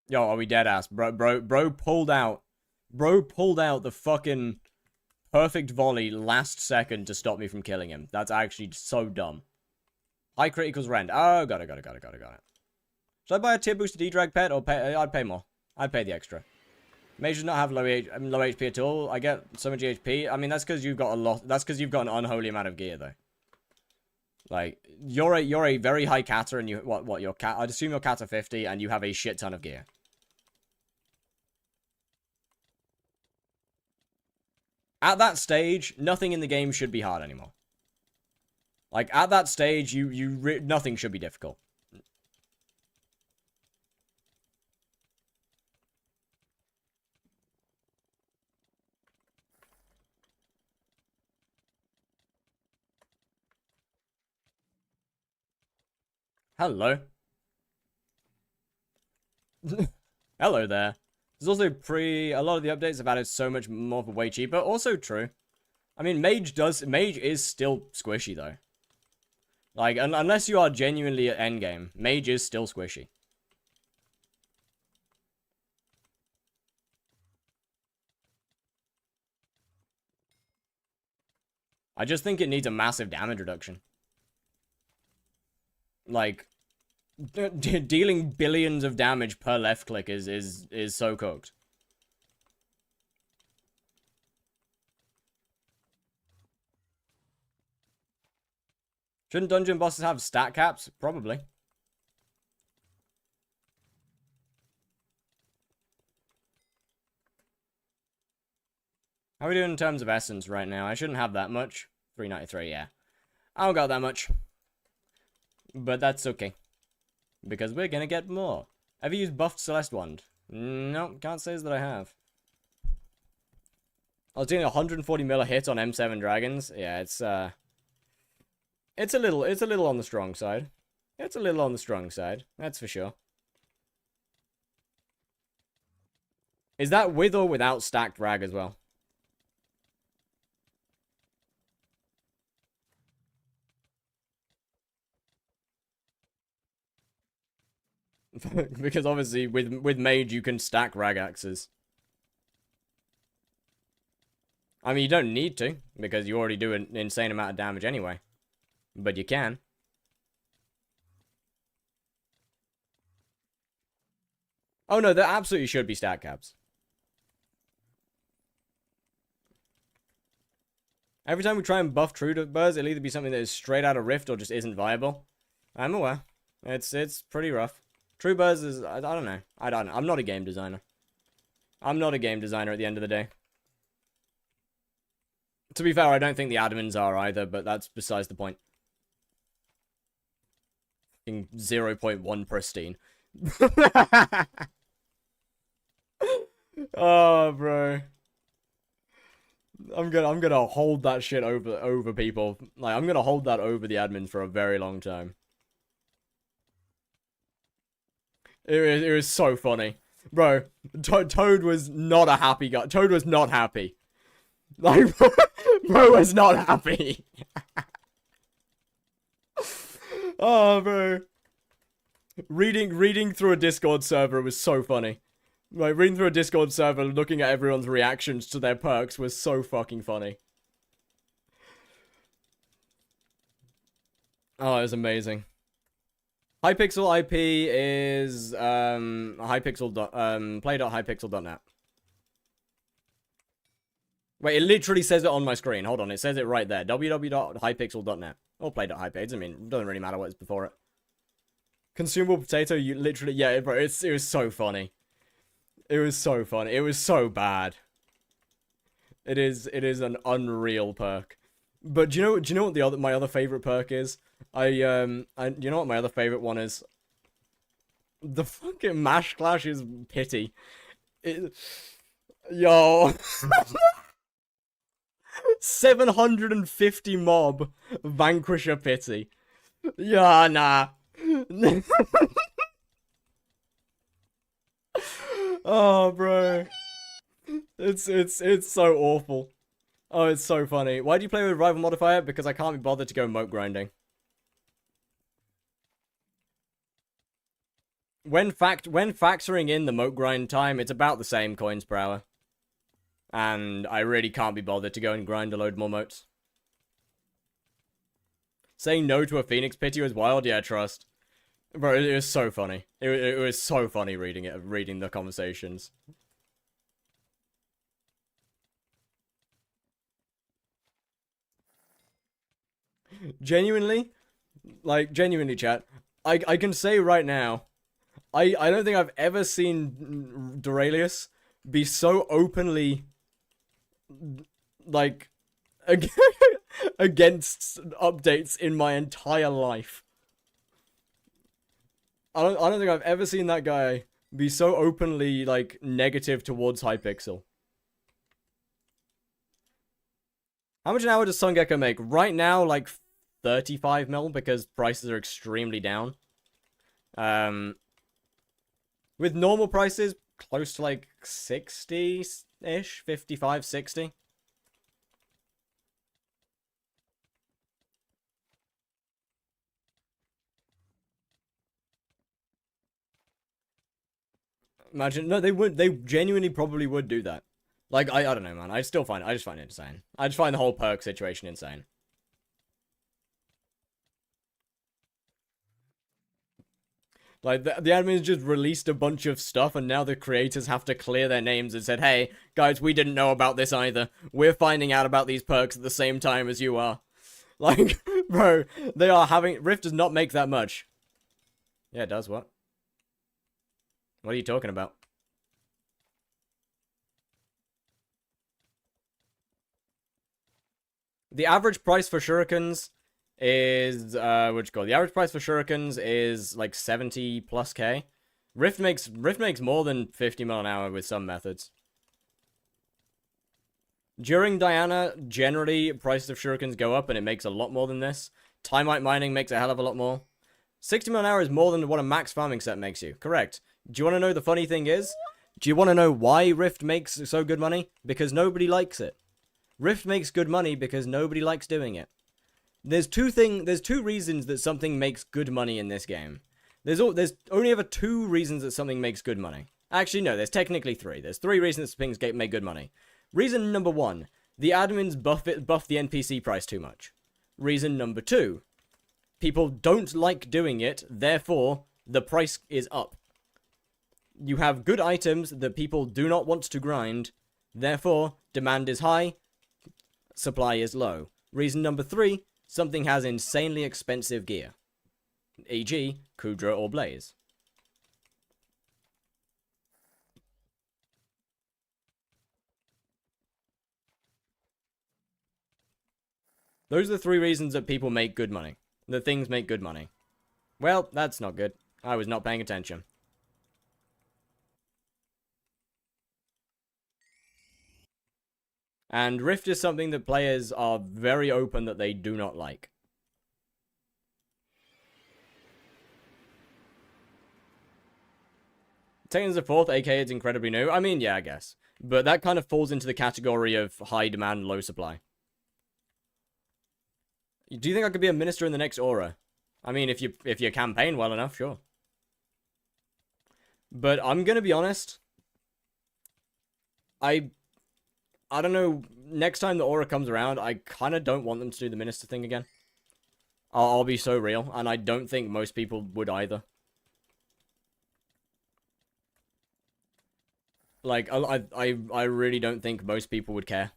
Yo, are we dead ass? Bro pulled out. Bro pulled out the fucking perfect volley last second to stop me from killing him. That's actually so dumb. High crit equals rend. Oh, got it. Should I buy a tier boosted E-Drag pet or pay? I'd pay more. I'd pay the extra. Mage does not have low HP at all. I get so much HP. I mean, that's because you've got a lot. That's because you've got an unholy amount of gear, though. Like, you're a very high catter, and you what your cat? I'd assume your cat's a 50, and you have a shit ton of gear. At that stage, nothing in the game should be hard anymore. Like, at that stage, nothing should be difficult. Hello. Hello there. There's also a lot of the updates have added so much more for way cheaper. Also true. I mean, Mage is still squishy, though. Like, unless you are genuinely at endgame, Mage is still squishy. I just think it needs a massive damage reduction. Like, dealing billions of damage per left click is so cooked. Shouldn't dungeon bosses have stat caps? Probably. How are we doing in terms of essence right now? I shouldn't have that much. 393, yeah. I don't got that much. But that's okay. Because we're gonna get more. Have you used buffed Celeste Wand? No, can't say that I have. I was doing 140 mil a hit on M7 dragons. Yeah, it's a little on the strong side. It's a little on the strong side, that's for sure. Is that with or without stacked rag as well? Because obviously with Mage you can stack rag axes. I mean, you don't need to, because you already do an insane amount of damage anyway. But you can. Oh no, there absolutely should be stat caps. Every time we try and buff True Burrs, it'll either be something that is straight out of Rift or just isn't viable. I'm aware. It's pretty rough. True Burrs is, I don't know. I don't know. I'm not a game designer. I'm not a game designer at the end of the day. To be fair, I don't think the admins are either, but that's besides the point. 0.1 pristine. Oh, bro. I'm gonna hold that shit over people. Like, I'm gonna hold that over the admins for a very long time. It was so funny. Bro, Toad was not a happy guy. Toad was not happy. Like, bro was not happy. Oh, bro. Reading through a Discord server was so funny. Like, reading through a Discord server, looking at everyone's reactions to their perks was so fucking funny. Oh, it was amazing. Hypixel IP is play.hypixel.net. Wait, it literally says it on my screen. Hold on, it says it right there. www.hypixel.net. Or play.hypixel. I mean, it doesn't really matter what it's before it. Consumable potato, you literally, yeah, bro, it was so funny. It was so funny. It was so bad. It is an unreal perk. But do you know what my other favorite perk is? You know what my other favorite one is? The fucking Mash Clash is pity. Yo. 750 mob Vanquisher pity. Yeah, nah. Oh, bro. It's so awful. Oh, it's so funny. Why do you play with rival modifier? Because I can't be bothered to go moat grinding. When factoring in the moat grind time, it's about the same coins per hour. And I really can't be bothered to go and grind a load more moats. Saying no to a Phoenix pity was wild, yeah, trust. Bro, it was so funny. It was so funny reading the conversations. Genuinely, chat, I can say right now, I don't think I've ever seen Duralius be so openly, like, against updates in my entire life. I don't think I've ever seen that guy be so openly, like, negative towards Hypixel. How much an hour does Sungecko make? Right now, like, 35 mil, because prices are extremely down. With normal prices, close to, like, 60-ish? 55, 60? Imagine, no, they genuinely probably would do that. Like, I don't know, man. I just find it insane. I just find the whole perk situation insane. Like, the admins just released a bunch of stuff, and now the creators have to clear their names and said, hey, guys, we didn't know about this either. We're finding out about these perks at the same time as you are. Like, bro, they are having... Rift does not make that much. Yeah, it does, what? What are you talking about? The average price for shurikens is, the average price for shurikens is like 70 plus K. Rift makes more than 50 mil an hour with some methods. During Diana, generally prices of shurikens go up and it makes a lot more than this. Timeite mining makes a hell of a lot more. 60 mil an hour is more than what a max farming set makes you. Correct. Do you want to know the funny thing is? Do you want to know why Rift makes so good money? Because nobody likes it. Rift makes good money because nobody likes doing it. There's two reasons that something makes good money in this game. There's only ever two reasons that something makes good money. Actually, no, there's technically three. There's three reasons things make good money. Reason number one, the admins buff the NPC price too much. Reason number 2, people don't like doing it, therefore the price is up. You have good items that people do not want to grind, therefore demand is high, supply is low. Reason number 3, something has insanely expensive gear, e.g. KUUDRA or Blaze. Those are the 3 reasons that people make good money. That things make good money. Well, that's not good. I was not paying attention. And Rift is something that players are very open that they do not like. Taking the 4th, aka it's incredibly new. I mean, yeah, I guess. But that kind of falls into the category of high demand, low supply. Do you think I could be a minister in the next aura? I mean, if you campaign well enough, sure. But I'm gonna be honest. I don't know. Next time the aura comes around, I kind of don't want them to do the minister thing again. I'll be so real, and I don't think most people would either. Like, I really don't think most people would care.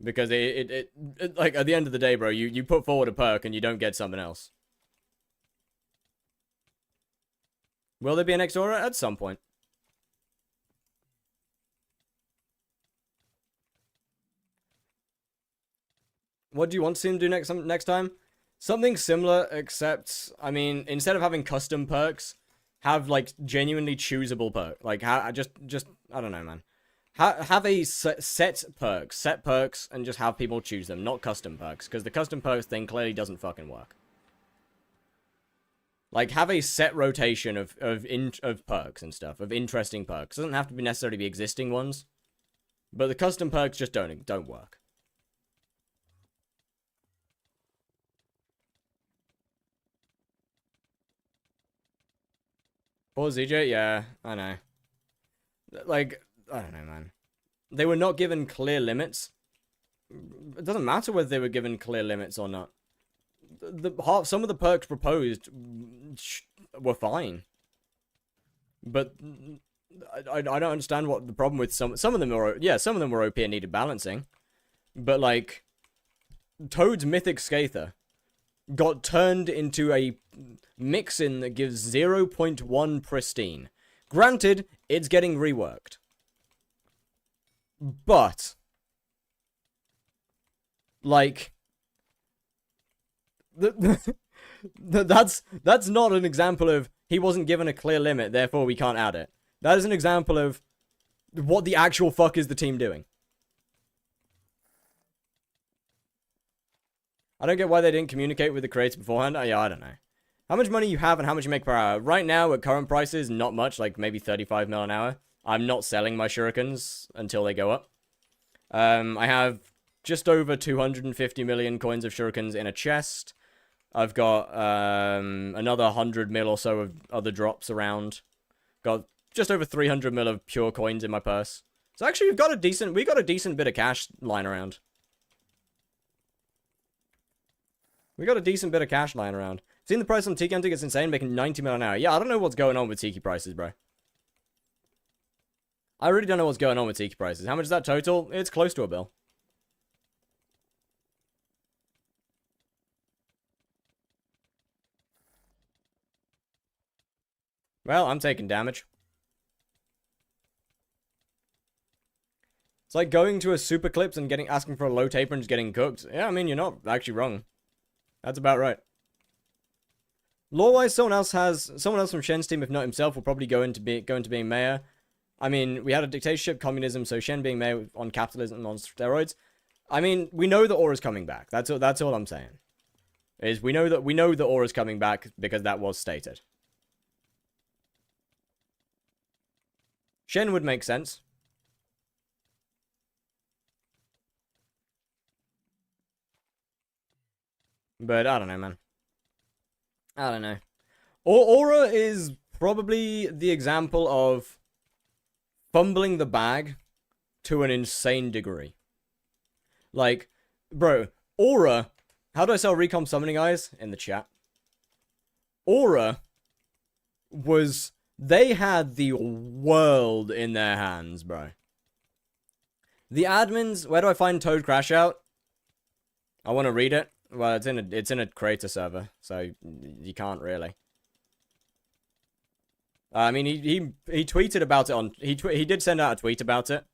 Because it like, at the end of the day, bro, you put forward a perk and you don't get something else. Will there be an next aura? At some point. What do you want to see them do next time? Something similar, except, I mean, instead of having custom perks, have, like, genuinely choosable perks. Like, just, I don't know, man. Have a set perks, and just have people choose them, not custom perks, because the custom perks thing clearly doesn't fucking work. Like, have a set rotation of perks and stuff, of interesting perks. Doesn't have to be necessarily be existing ones, but the custom perks just don't work. Poor ZJ, yeah, I know. Like, I don't know, man. They were not given clear limits. It doesn't matter whether they were given clear limits or not. Some of the perks proposed were fine. But I don't understand what the problem with some of them were. Yeah, some of them were OP and needed balancing. But, like, Toad's Mythic Scather got turned into a mix-in that gives 0.1 pristine. Granted, it's getting reworked. But, like, that's not an example of he wasn't given a clear limit, therefore we can't add it. That is an example of what the actual fuck is the team doing. I don't get why they didn't communicate with the creators beforehand. Yeah, I don't know. How much money you have and how much you make per hour. Right now, at current prices, not much, like maybe 35 mil an hour. I'm not selling my shurikens until they go up. I have just over 250 million coins of shurikens in a chest. I've got another 100 mil or so of other drops around. Got just over 300 mil of pure coins in my purse. So actually, we got a decent bit of cash lying around. We got a decent bit of cash lying around. Seeing the price on Tiki Hunting, it's insane, making 90 mil an hour. Yeah, I don't know what's going on with Tiki prices, bro. I really don't know what's going on with Tiki prices. How much is that total? It's close to a bill. Well, I'm taking damage. It's like going to a Super Clips and asking for a low taper and just getting cooked. Yeah, I mean, you're not actually wrong. That's about right. Lore-wise, someone else from Shen's team, if not himself, will probably go into being mayor. I mean, we had a dictatorship, communism, so Shen being mayor on capitalism on steroids. I mean, we know the aura's coming back. That's all I'm saying. Is we know the aura's coming back because that was stated. Shen would make sense. But I don't know, man. I don't know. Aura is probably the example of fumbling the bag to an insane degree. Like, bro, Aura, how do I sell Recom Summoning Eyes? In the chat. Aura was, they had the world in their hands, bro. The admins, where do I find Toad Crash Out? I want to read it. Well, it's in a creator server, so you can't really. I mean, he tweeted about it on, he did send out a tweet about it.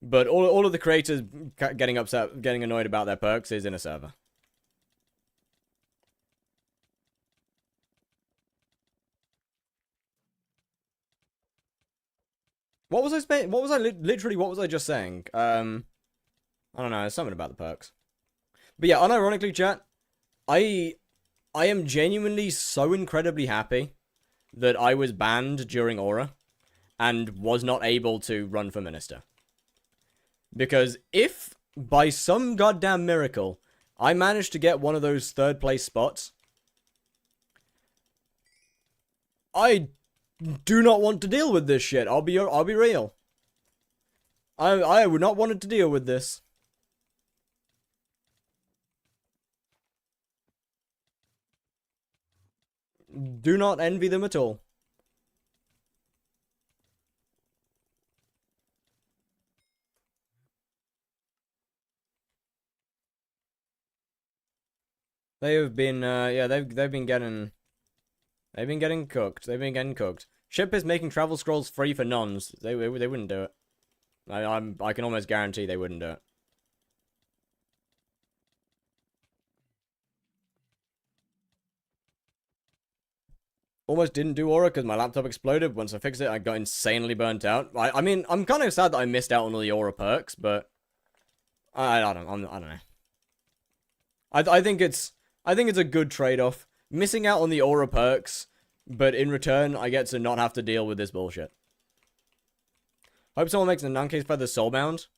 But all of the creators getting upset, getting annoyed about their perks is in a server. What was I literally, what was I just saying? I don't know, something about the perks. But yeah, unironically, chat, I am genuinely so incredibly happy that I was banned during Aura and was not able to run for minister. Because if, by some goddamn miracle, I managed to get one of those third place spots, I do not want to deal with this shit. I'll be real. I would not want to deal with this. Do not envy them at all. They have been, yeah, they've been getting cooked. They've been getting cooked. Ship is making travel scrolls free for nons. They wouldn't do it. I can almost guarantee they wouldn't do it. Almost didn't do Aura because my laptop exploded. Once I fixed it, I got insanely burnt out. I mean, I'm kind of sad that I missed out on all the Aura perks, but I don't know. I think it's a good trade-off. Missing out on the Aura perks, but in return, I get to not have to deal with this bullshit. Hope someone makes a non-case feather soulbound.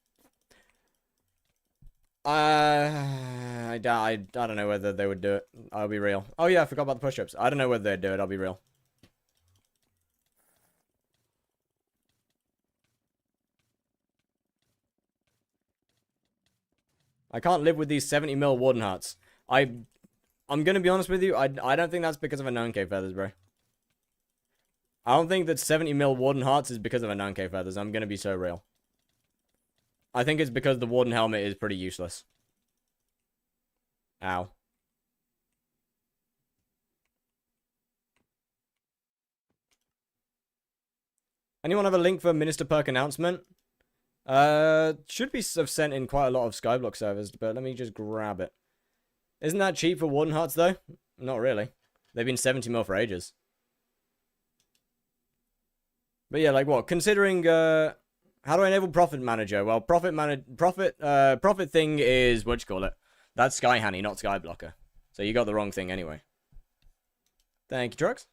I don't know whether they would do it. I'll be real. Oh yeah, I forgot about the push-ups. I don't know whether they'd do it. I'll be real. I can't live with these 70 mil Warden Hearts. I'm gonna be honest with you. I don't think that's because of a 9k feathers, bro. I don't think that 70 mil Warden Hearts is because of a 9k feathers. I'm gonna be so real. I think it's because the Warden helmet is pretty useless. Ow. Anyone have a link for Minister Perk announcement? Should be sent in quite a lot of Skyblock servers, but let me just grab it. Isn't that cheap for Warden Hearts, though? Not really. They've been 70 mil for ages. But yeah, like what? Considering, how do I enable Profit Manager? Well, Profit thing is, what'd you call it? That's Sky Hanny, not Skyblocker. So you got the wrong thing anyway. Thank you, Trucks.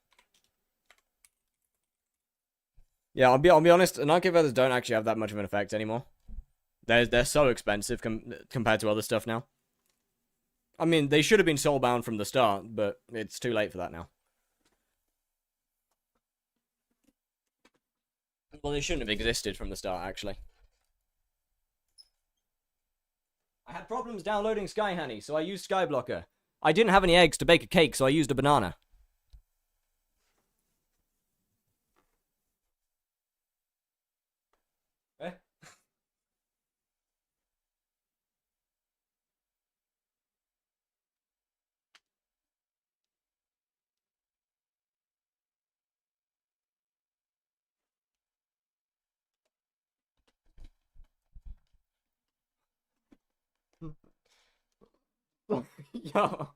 Yeah, I'll be honest, 9k feathers don't actually have that much of an effect anymore. They're so expensive compared to other stuff now. I mean, they should have been soulbound from the start, but it's too late for that now. Well, they shouldn't have existed from the start, actually. I had problems downloading Sky Honey, so I used Skyblocker. I didn't have any eggs to bake a cake, so I used a banana. Eh? Yo.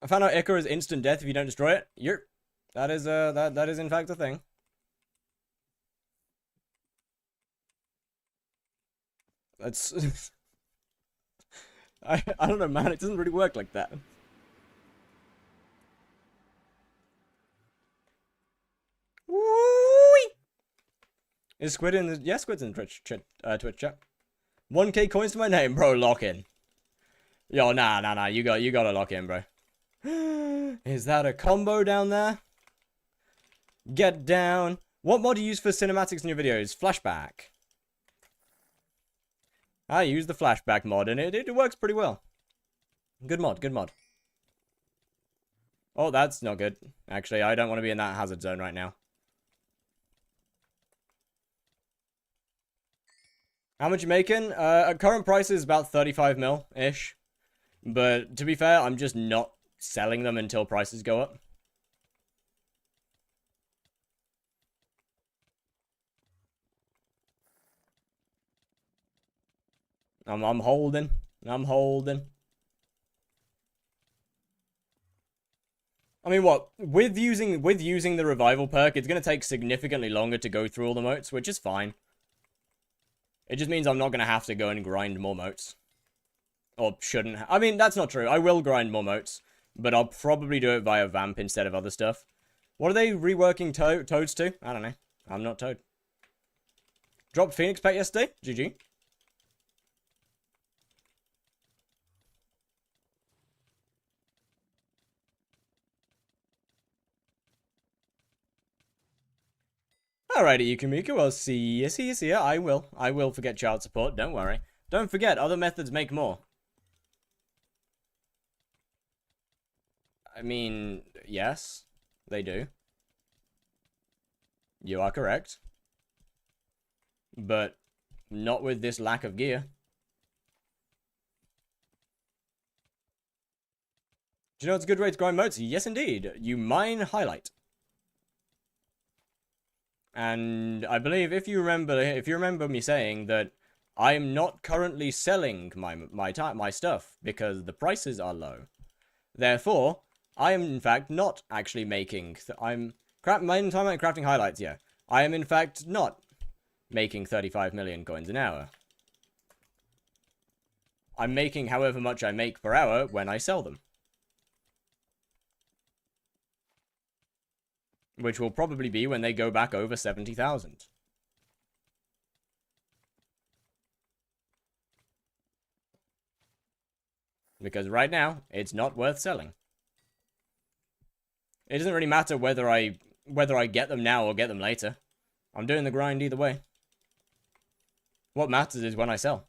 I found out Icar is instant death if you don't destroy it. That is that is in fact a thing. That's I don't know, man. It doesn't really work like that. Woo-wee! Is Squid in the... Yeah, Squid's in Twitch chat. 1k coins to my name, bro. Lock in. Yo, nah. You gotta lock in, bro. Is that a combo down there? Get down. What mod do you use for cinematics in your videos? Flashback. I use the flashback mod, and it works pretty well. Good mod, good mod. Oh, that's not good. Actually, I don't want to be in that hazard zone right now. How much you making? At current price is about 35 mil-ish. But to be fair, I'm just not selling them until prices go up. I'm holding. I'm holding. I mean, what? With using the revival perk, it's going to take significantly longer to go through all the motes, which is fine. It just means I'm not going to have to go and grind more motes. Or shouldn't. I mean, that's not true. I will grind more motes, but I'll probably do it via Vamp instead of other stuff. What are they reworking Toads to? I don't know. I'm not Toad. Dropped Phoenix Pet yesterday? GG. Alrighty, Yukimiku, I'll see you. I will forget child support, don't worry. Don't forget, other methods make more. I mean, yes, they do. You are correct. But not with this lack of gear. Do you know what's a good way to grind motes? Yes, indeed. You mine highlight. And I believe if you remember me saying that I'm not currently selling my stuff because the prices are low. Therefore, I am in fact not actually making my time at crafting highlights, yeah. I am in fact not making 35 million coins an hour. I'm making however much I make per hour when I sell them. Which will probably be when they go back over 70,000. Because right now, it's not worth selling. It doesn't really matter whether I get them now or get them later. I'm doing the grind either way. What matters is when I sell.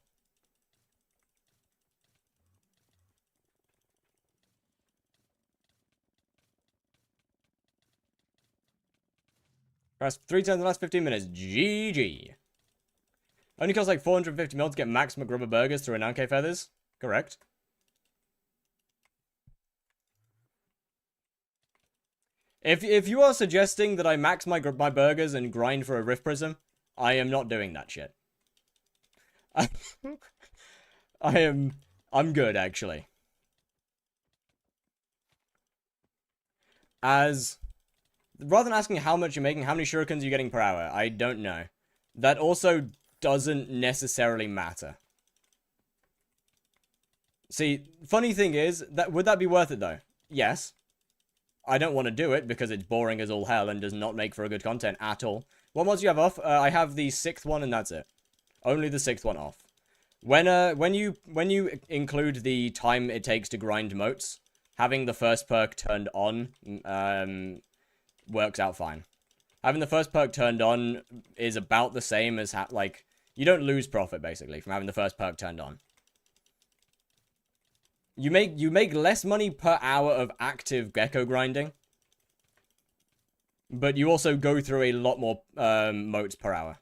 Pressed 3 times in the last 15 minutes. GG. Only costs like 450 mil to get max McGrubber burgers through Ananke feathers. Correct. If you are suggesting that I max my burgers and grind for a Rift Prism, I am not doing that shit. I'm good, actually. Rather than asking how much you're making, how many shurikens you're getting per hour, I don't know. That also doesn't necessarily matter. See, funny thing is, would that be worth it though? Yes. I don't want to do it because it's boring as all hell and does not make for a good content at all. What mods do you have off? I have the 6th one and that's it. Only the 6th one off. When you include the time it takes to grind motes, having the first perk turned on works out fine. Having the first perk turned on is about the same as like you don't lose profit basically from having the first perk turned on. You make less money per hour of active gecko grinding, but you also go through a lot more motes per hour.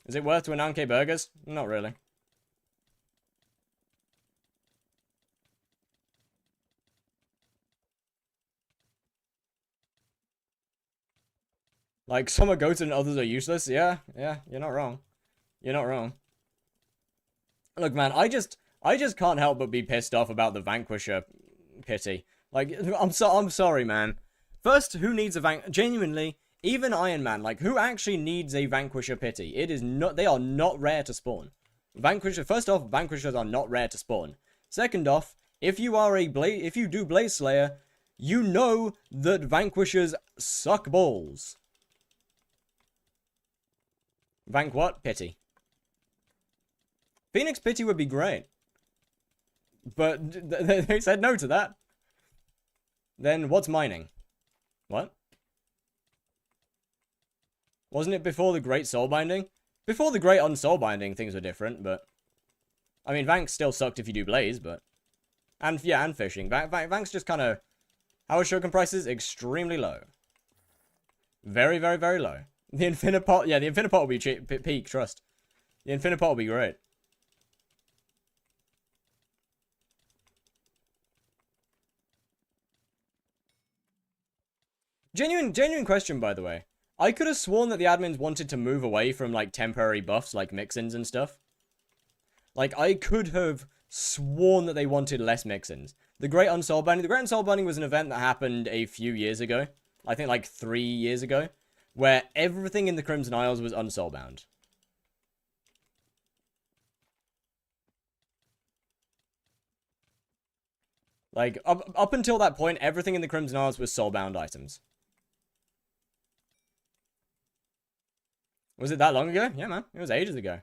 Is it worth to Ananke burgers? Not really. Like, some are goated and others are useless. Yeah, you're not wrong. You're not wrong. Look, man, I just can't help but be pissed off about the Vanquisher pity. Like, I'm sorry, man. First, who needs a genuinely, even Iron Man, like, who actually needs a Vanquisher pity? It is not, they are not rare to spawn. First off, Vanquishers are not rare to spawn. Second off, if you do Blaze Slayer, you know that Vanquishers suck balls. Vank what? Pity. Phoenix Pity would be great. But they said no to that. Then what's mining? What? Wasn't it before the Great Soulbinding? Before the Great Unsoulbinding, things were different, but... I mean, Vanks still sucked if you do Blaze, but... And, yeah, and fishing. Vanks just kind of... How are Shogun prices? Extremely low. Very, very, very low. The Infinipot... Yeah, the Infinipot will be peak, trust. The Infinipot will be great. Genuine question, by the way. I could have sworn that the admins wanted to move away from, like, temporary buffs, like mix-ins and stuff. Like, I could have sworn that they wanted less mix-ins. The Great Unsoulbinding was an event that happened a few years ago. I think, like, 3 years ago. Where everything in the Crimson Isles was unsoulbound. Like, up until that point, everything in the Crimson Isles was soulbound items. Was it that long ago? Yeah, man. It was ages ago.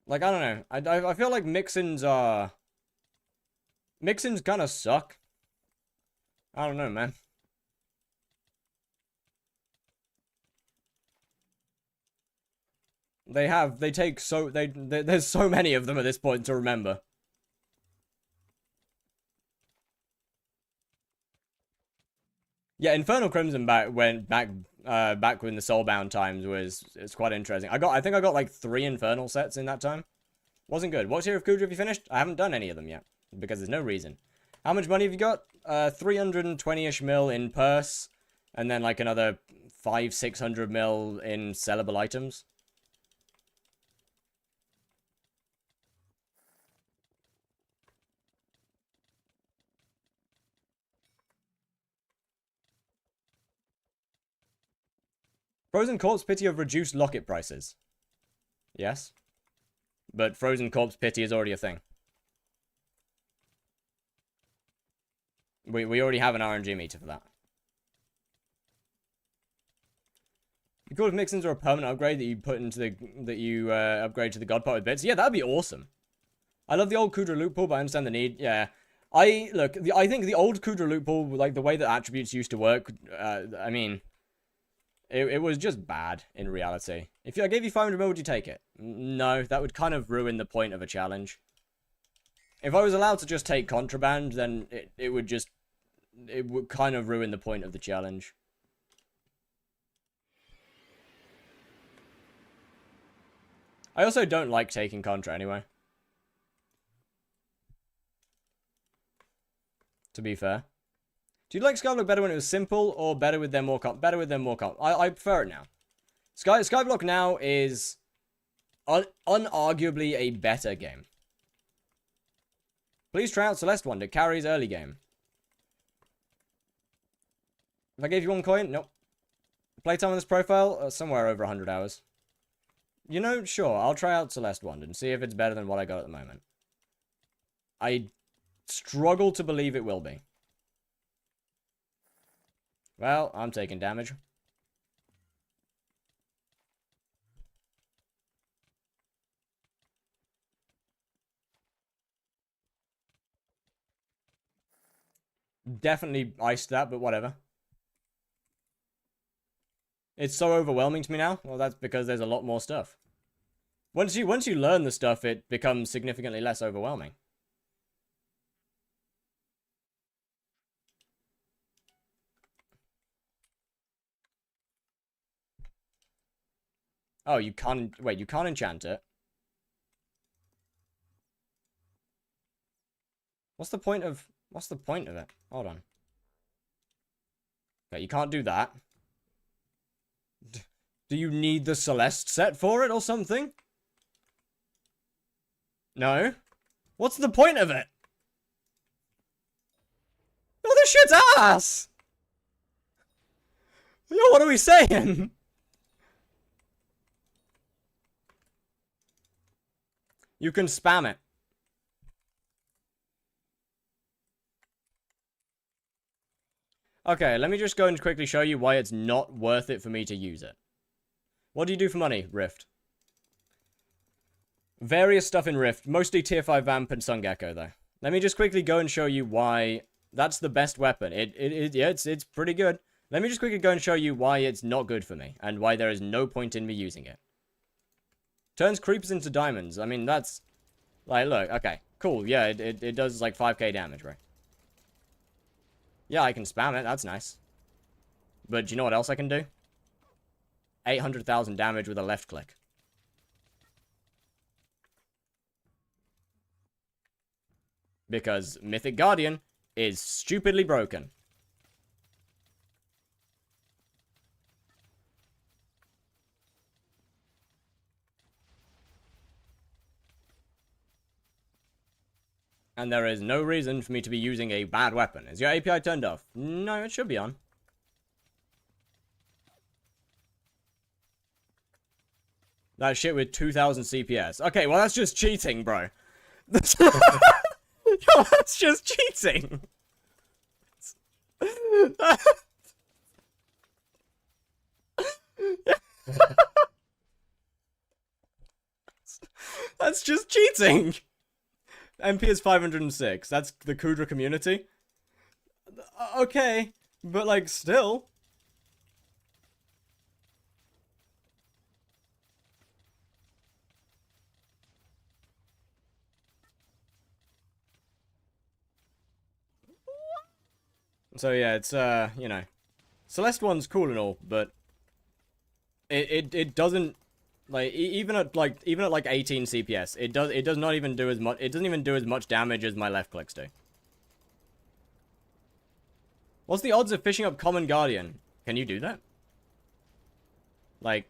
Like, I don't know. I feel like mix-ins are... Mix-ins kind of suck. I don't know, man. There's so many of them at this point to remember. Yeah, Infernal Crimson back when the Soulbound times it's quite interesting. I think I got like 3 Infernal sets in that time. Wasn't good. What tier of KUUDRA have you finished? I haven't done any of them yet because there's no reason. How much money have you got? 320-ish mil in purse, and then like another 500-600 mil in sellable items. Frozen Corpse Pity have reduced locket prices. Yes. But Frozen Corpse Pity is already a thing. We already have an RNG meter for that. The cool if mix-ins are a permanent upgrade that you put into upgrade to the God Pot with bits. Yeah, that'd be awesome. I love the old KUUDRA loot pool, but I understand the need. Yeah. I think the old KUUDRA loot pool, like the way that attributes used to work, I mean... It was just bad, in reality. If I gave you 500 mil, would you take it? No, that would kind of ruin the point of a challenge. If I was allowed to just take contraband, then it would kind of ruin the point of the challenge. I also don't like taking contra anyway. To be fair. Do you like Skyblock better when it was simple, or better with them more comp? Better with them more comp. I prefer it now. Skyblock now is unarguably a better game. Please try out Celeste Wonder. Carries early game. If I gave you 1 coin, nope. Playtime on this profile, somewhere over 100 hours. You know, sure, I'll try out Celeste Wonder and see if it's better than what I got at the moment. I struggle to believe it will be. Well, I'm taking damage. Definitely iced that, but whatever. It's so overwhelming to me now. Well, that's because there's a lot more stuff. Once you learn the stuff, it becomes significantly less overwhelming. Oh, you can't... Wait, you can't enchant it? What's the point of it? Hold on. Okay, you can't do that. Do you need the Celeste set for it or something? No? What's the point of it? Oh, this shit's ass! Yo, what are we saying? You can spam it. Okay, let me just go and quickly show you why it's not worth it for me to use it. What do you do for money, Rift? Various stuff in Rift. Mostly tier 5 Vamp and Sun Gecko, though. Let me just quickly go and show you why that's the best weapon. Yeah, it's pretty good. Let me just quickly go and show you why it's not good for me, and why there is no point in me using it. Turns creepers into diamonds. I mean, that's... Like, look, okay. Cool, yeah, it does, like, 5k damage, right? Yeah, I can spam it, that's nice. But do you know what else I can do? 800,000 damage with a left click. Because Mythic Guardian is stupidly broken. And there is no reason for me to be using a bad weapon. Is your API turned off? No, it should be on. That shit with 2000 CPS. Okay, well that's just cheating, bro. That's just cheating. That's just cheating. MP is 506. That's the KUUDRA community. Okay, but like still. So yeah, it's you know, Celeste one's cool and all, but it doesn't like even at like 18 CPS, it does not even do as much. It doesn't even do as much damage as my left clicks do. What's the odds of fishing up Common Guardian? Can you do that? Like,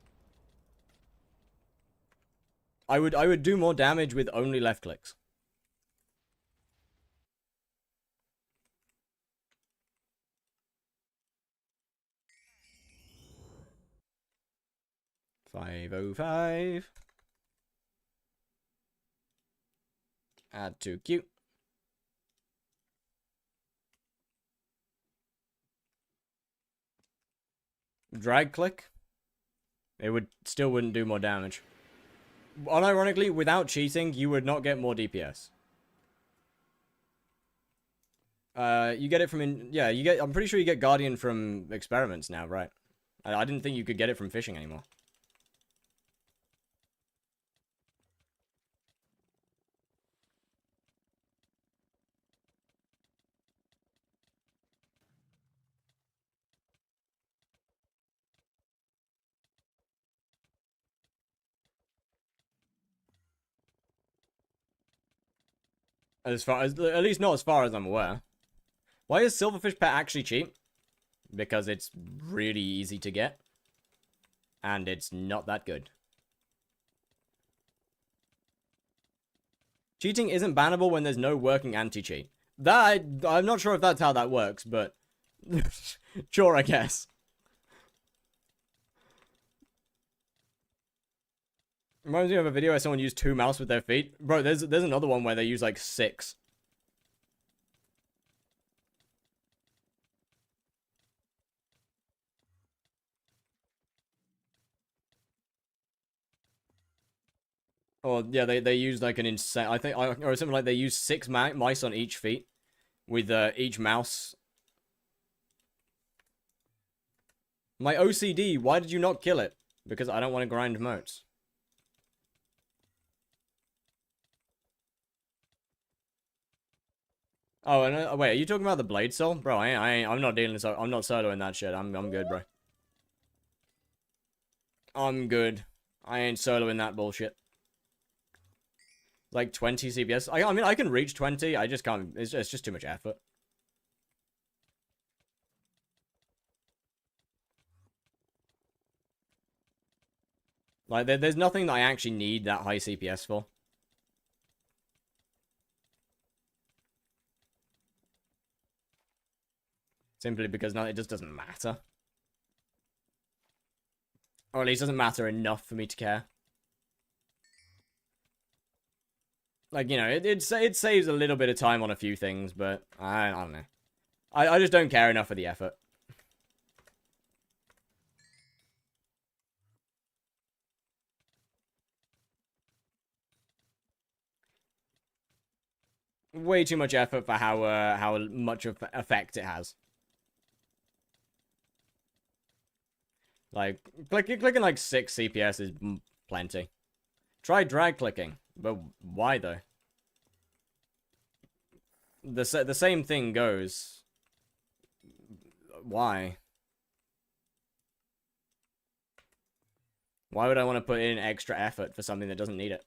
I would do more damage with only left clicks. $505. Add to queue. Drag click. It still wouldn't do more damage. Unironically, without cheating, you would not get more DPS. You get it from I'm pretty sure you get Guardian from experiments now, right? I didn't think you could get it from fishing anymore. As far as, at least not as far as I'm aware. Why is Silverfish Pet actually cheap? Because it's really easy to get. And it's not that good. Cheating isn't bannable when there's no working anti-cheat. I'm not sure if that's how that works, but... sure, I guess. Reminds me of a video where someone used 2 mouse with their feet. Bro, there's another one where they use like 6. Or yeah, they use like an insane. I think or something like they use 6 mice on each feet, with each mouse. My OCD. Why did you not kill it? Because I don't want to grind motes. Oh, and wait, are you talking about the blade soul, bro? I'm not dealing. I'm not soloing that shit. I'm good, bro. I'm good. I ain't soloing that bullshit. Like 20 CPS. I mean, I can reach 20. I just can't. It's just too much effort. Like, there's nothing that I actually need that high CPS for. Simply because it just doesn't matter. Or at least doesn't matter enough for me to care. Like, you know, it saves a little bit of time on a few things, but I don't know. I just don't care enough for the effort. Way too much effort for how much of effect it has. Like, clicking like 6 CPS is plenty. Try drag clicking. But why, though? The same thing goes. Why? Why would I want to put in extra effort for something that doesn't need it?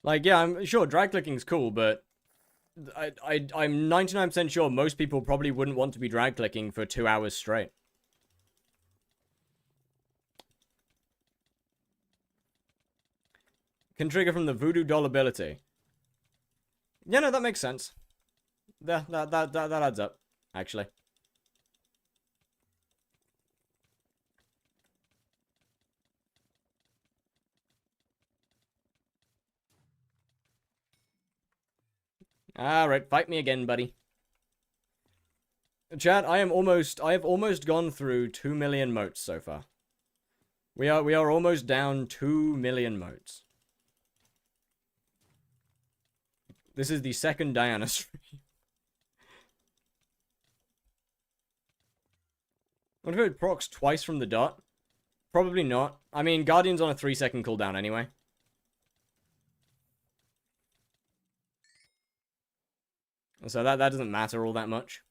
Like, yeah, I'm sure drag clicking's cool, but I'm 99% sure most people probably wouldn't want to be drag clicking for 2 hours straight. Can trigger from the voodoo doll ability. Yeah, no, that makes sense. That adds up, actually. Alright, fight me again, buddy. Chat, I have almost gone through 2 million motes so far. We are almost down 2 million motes. This is the second Diana stream. What if it procs twice from the dot? Probably not. I mean, Guardian's on a 3-second cooldown anyway. So that doesn't matter all that much.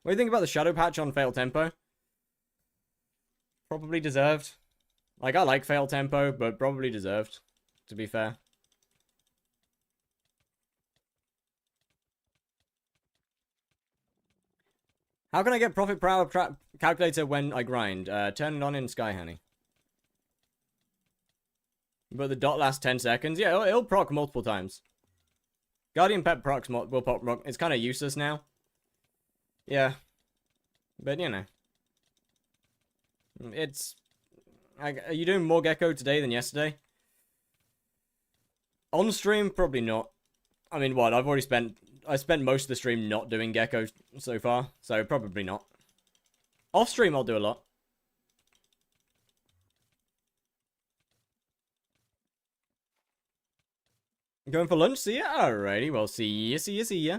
What do you think about the shadow patch on Fail Tempo? Probably deserved. Like, I like Fail Tempo, but probably deserved, to be fair. How can I get profit per hour calculator when I grind? Turn it on in Sky Honey. But the dot lasts 10 seconds? Yeah, it'll proc multiple times. Guardian Pet procs will proc. It's kind of useless now. Yeah. But, you know. It's... Are you doing more Gecko today than yesterday? On stream, probably not. I mean, what? I spent most of the stream not doing Gecko so far, so probably not. Off stream, I'll do a lot. Going for lunch? See ya? Alrighty, well, see ya.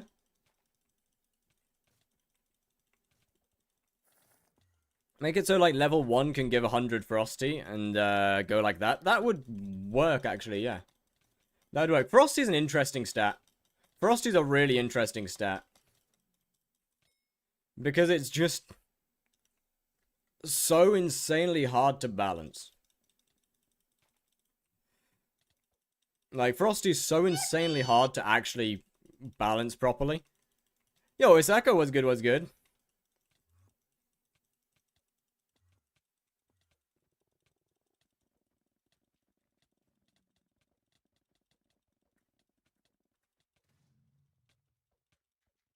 Make it so, like, level 1 can give 100 Frosty and go like that. That would work, actually, yeah. That would work. Frosty's an interesting stat. Frosty's a really interesting stat. Because it's just so insanely hard to balance. Like, Frosty's so insanely hard to actually balance properly. Yo, Isako was good.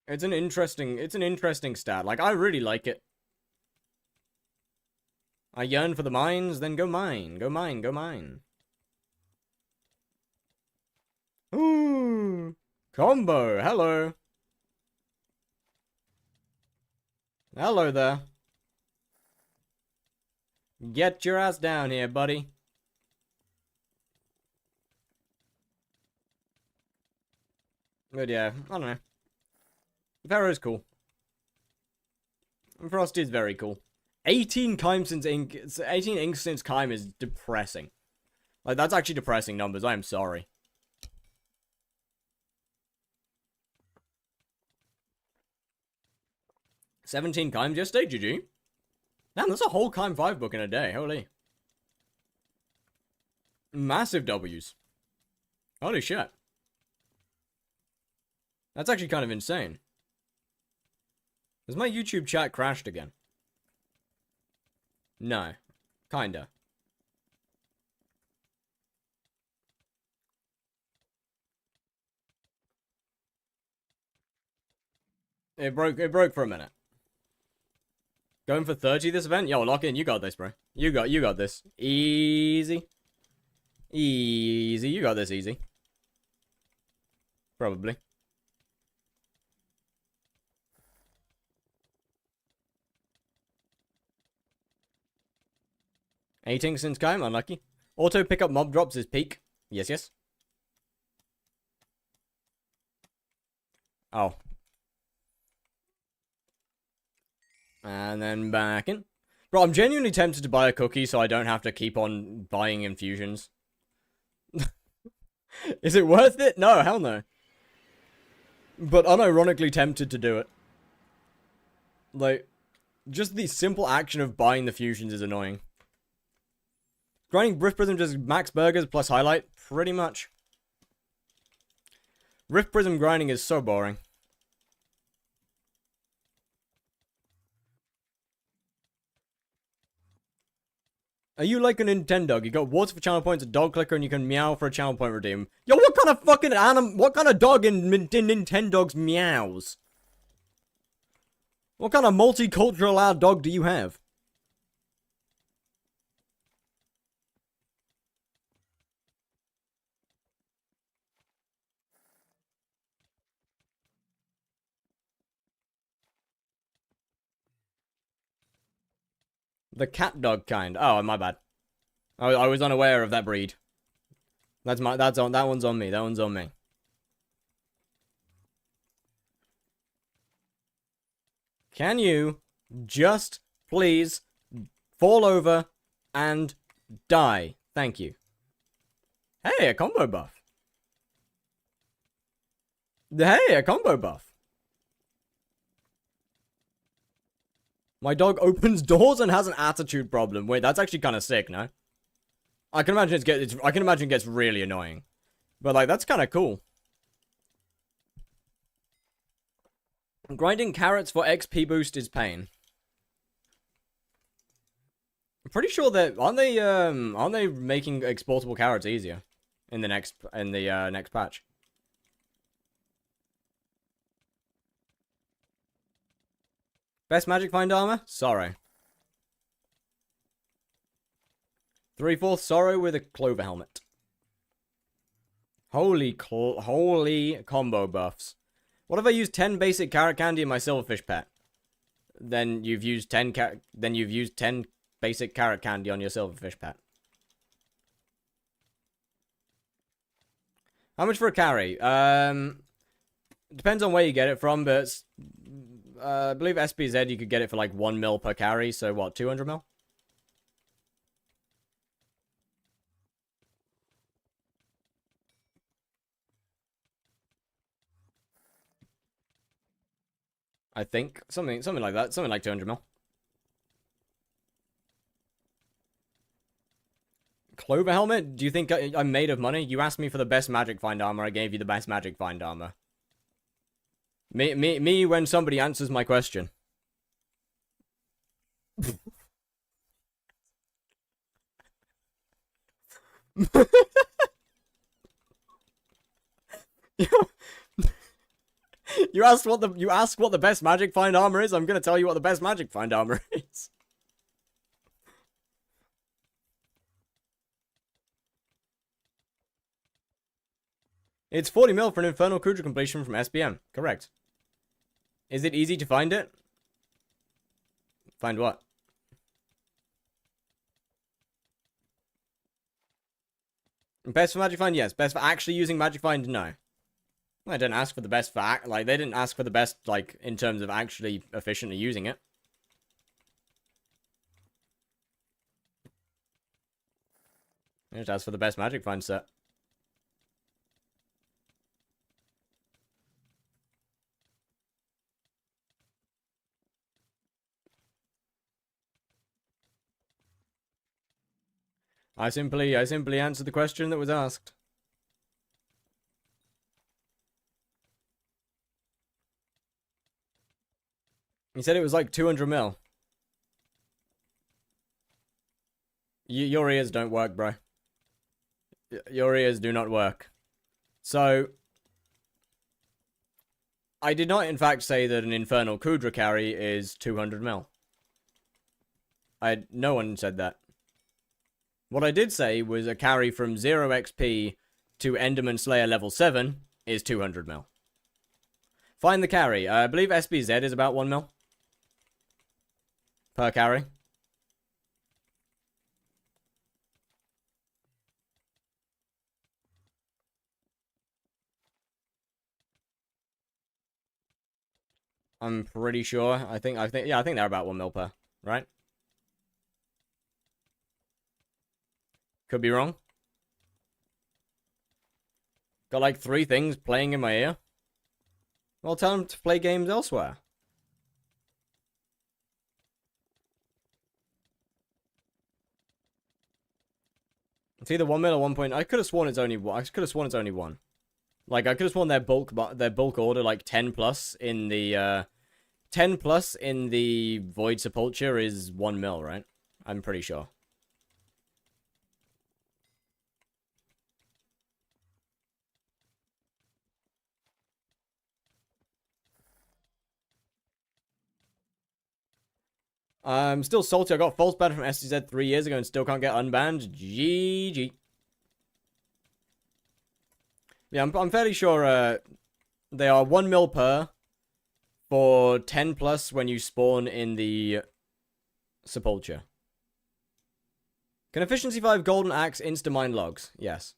It's an interesting stat. Like, I really like it. I yearn for the mines, then go mine. Go mine. Ooh. Combo, hello. Hello there. Get your ass down here, buddy. But yeah, I don't know. Pharaoh's cool. Frosty's very cool. 18 Kime since Ink. 18 Ink since Kime is depressing. Like, that's actually depressing numbers. I am sorry. $17 Kimes yesterday, GG. Damn, that's a whole Kime 5 book in a day. Holy. Massive W's. Holy shit. That's actually kind of insane. Has my YouTube chat crashed again? No. Kinda. It broke for a minute. Going for 30 this event? Yo, lock in. You got this, bro. You got this. Easy. Easy, you got this easy. Probably. 18 since Skyrim, unlucky. Auto pick up mob drops is peak. Yes, yes. Oh. And then back in. Bro, I'm genuinely tempted to buy a cookie so I don't have to keep on buying infusions. Is it worth it? No, hell no. But unironically tempted to do it. Like, just the simple action of buying the fusions is annoying. Grinding Rift Prism just max burgers plus highlight? Pretty much. Rift Prism grinding is so boring. Are you like a Nintendo? You got water for channel points, a dog clicker, and you can meow for a channel point redeem. Yo, what kind of fucking what kind of dog in Nintendo's meows? What kind of multicultural loud dog do you have? The cat dog kind. Oh, my bad. I was unaware of that breed. That one's on me. That one's on me. Can you just please fall over and die? Thank you. Hey, a combo buff. Hey, a combo buff. My dog opens doors and has an attitude problem. Wait, that's actually kind of sick, no? I can imagine it gets really annoying. But like that's kind of cool. Grinding carrots for XP boost is pain. I'm pretty sure that aren't they making exportable carrots easier in the next patch. Best magic find armor? Sorrow. 3/4 Sorrow with a clover helmet. Holy combo buffs. What if I use 10 basic carrot candy in my silverfish pet? Then you've used 10 basic carrot candy on your silverfish pet. How much for a carry? Depends on where you get it from, but I believe SPZ you could get it for like 1 mil per carry, so what, 200 mil? I think something like that, something like 200 mil. Clover helmet? Do you think I'm made of money? You asked me for the best magic find armor, I gave you the best magic find armor. Me when somebody answers my question. You asked what the best magic find armor is. I'm gonna tell you what the best magic find armor is. It's 40 mil for an Infernal KUUDRA completion from SBM. Correct. Is it easy to find it? Find what? Best for magic find? Yes. Best for actually using magic find? No. I didn't ask for the best for they didn't ask for the best like in terms of actually efficiently using it. They just asked for the best magic find set. I simply answered the question that was asked. He said it was like 200 mil. Your ears don't work, bro. Your ears do not work. So, I did not in fact say that an Infernal KUUDRA carry is 200 mil. No one said that. What I did say was a carry from 0 XP to Enderman Slayer level 7 is 200 mil. Find the carry. I believe SBZ is about 1 mil per carry. I'm pretty sure. I think they're about 1 mil per, right? Could be wrong. Got like 3 things playing in my ear. Well, tell them to play games elsewhere. It's either 1 mil or 1 point. I could have sworn it's only 1. I could have sworn it's only 1. Like I could have sworn their bulk order like 10 plus in the 10 plus in the Void Sepulture is 1 mil, right? I'm pretty sure. I'm still salty. I got false ban from STZ 3 years ago and still can't get unbanned. GG. Yeah, I'm fairly sure they are 1 mil per for 10 plus when you spawn in the Sepulture. Can Efficiency 5 Golden Axe insta-mine logs? Yes.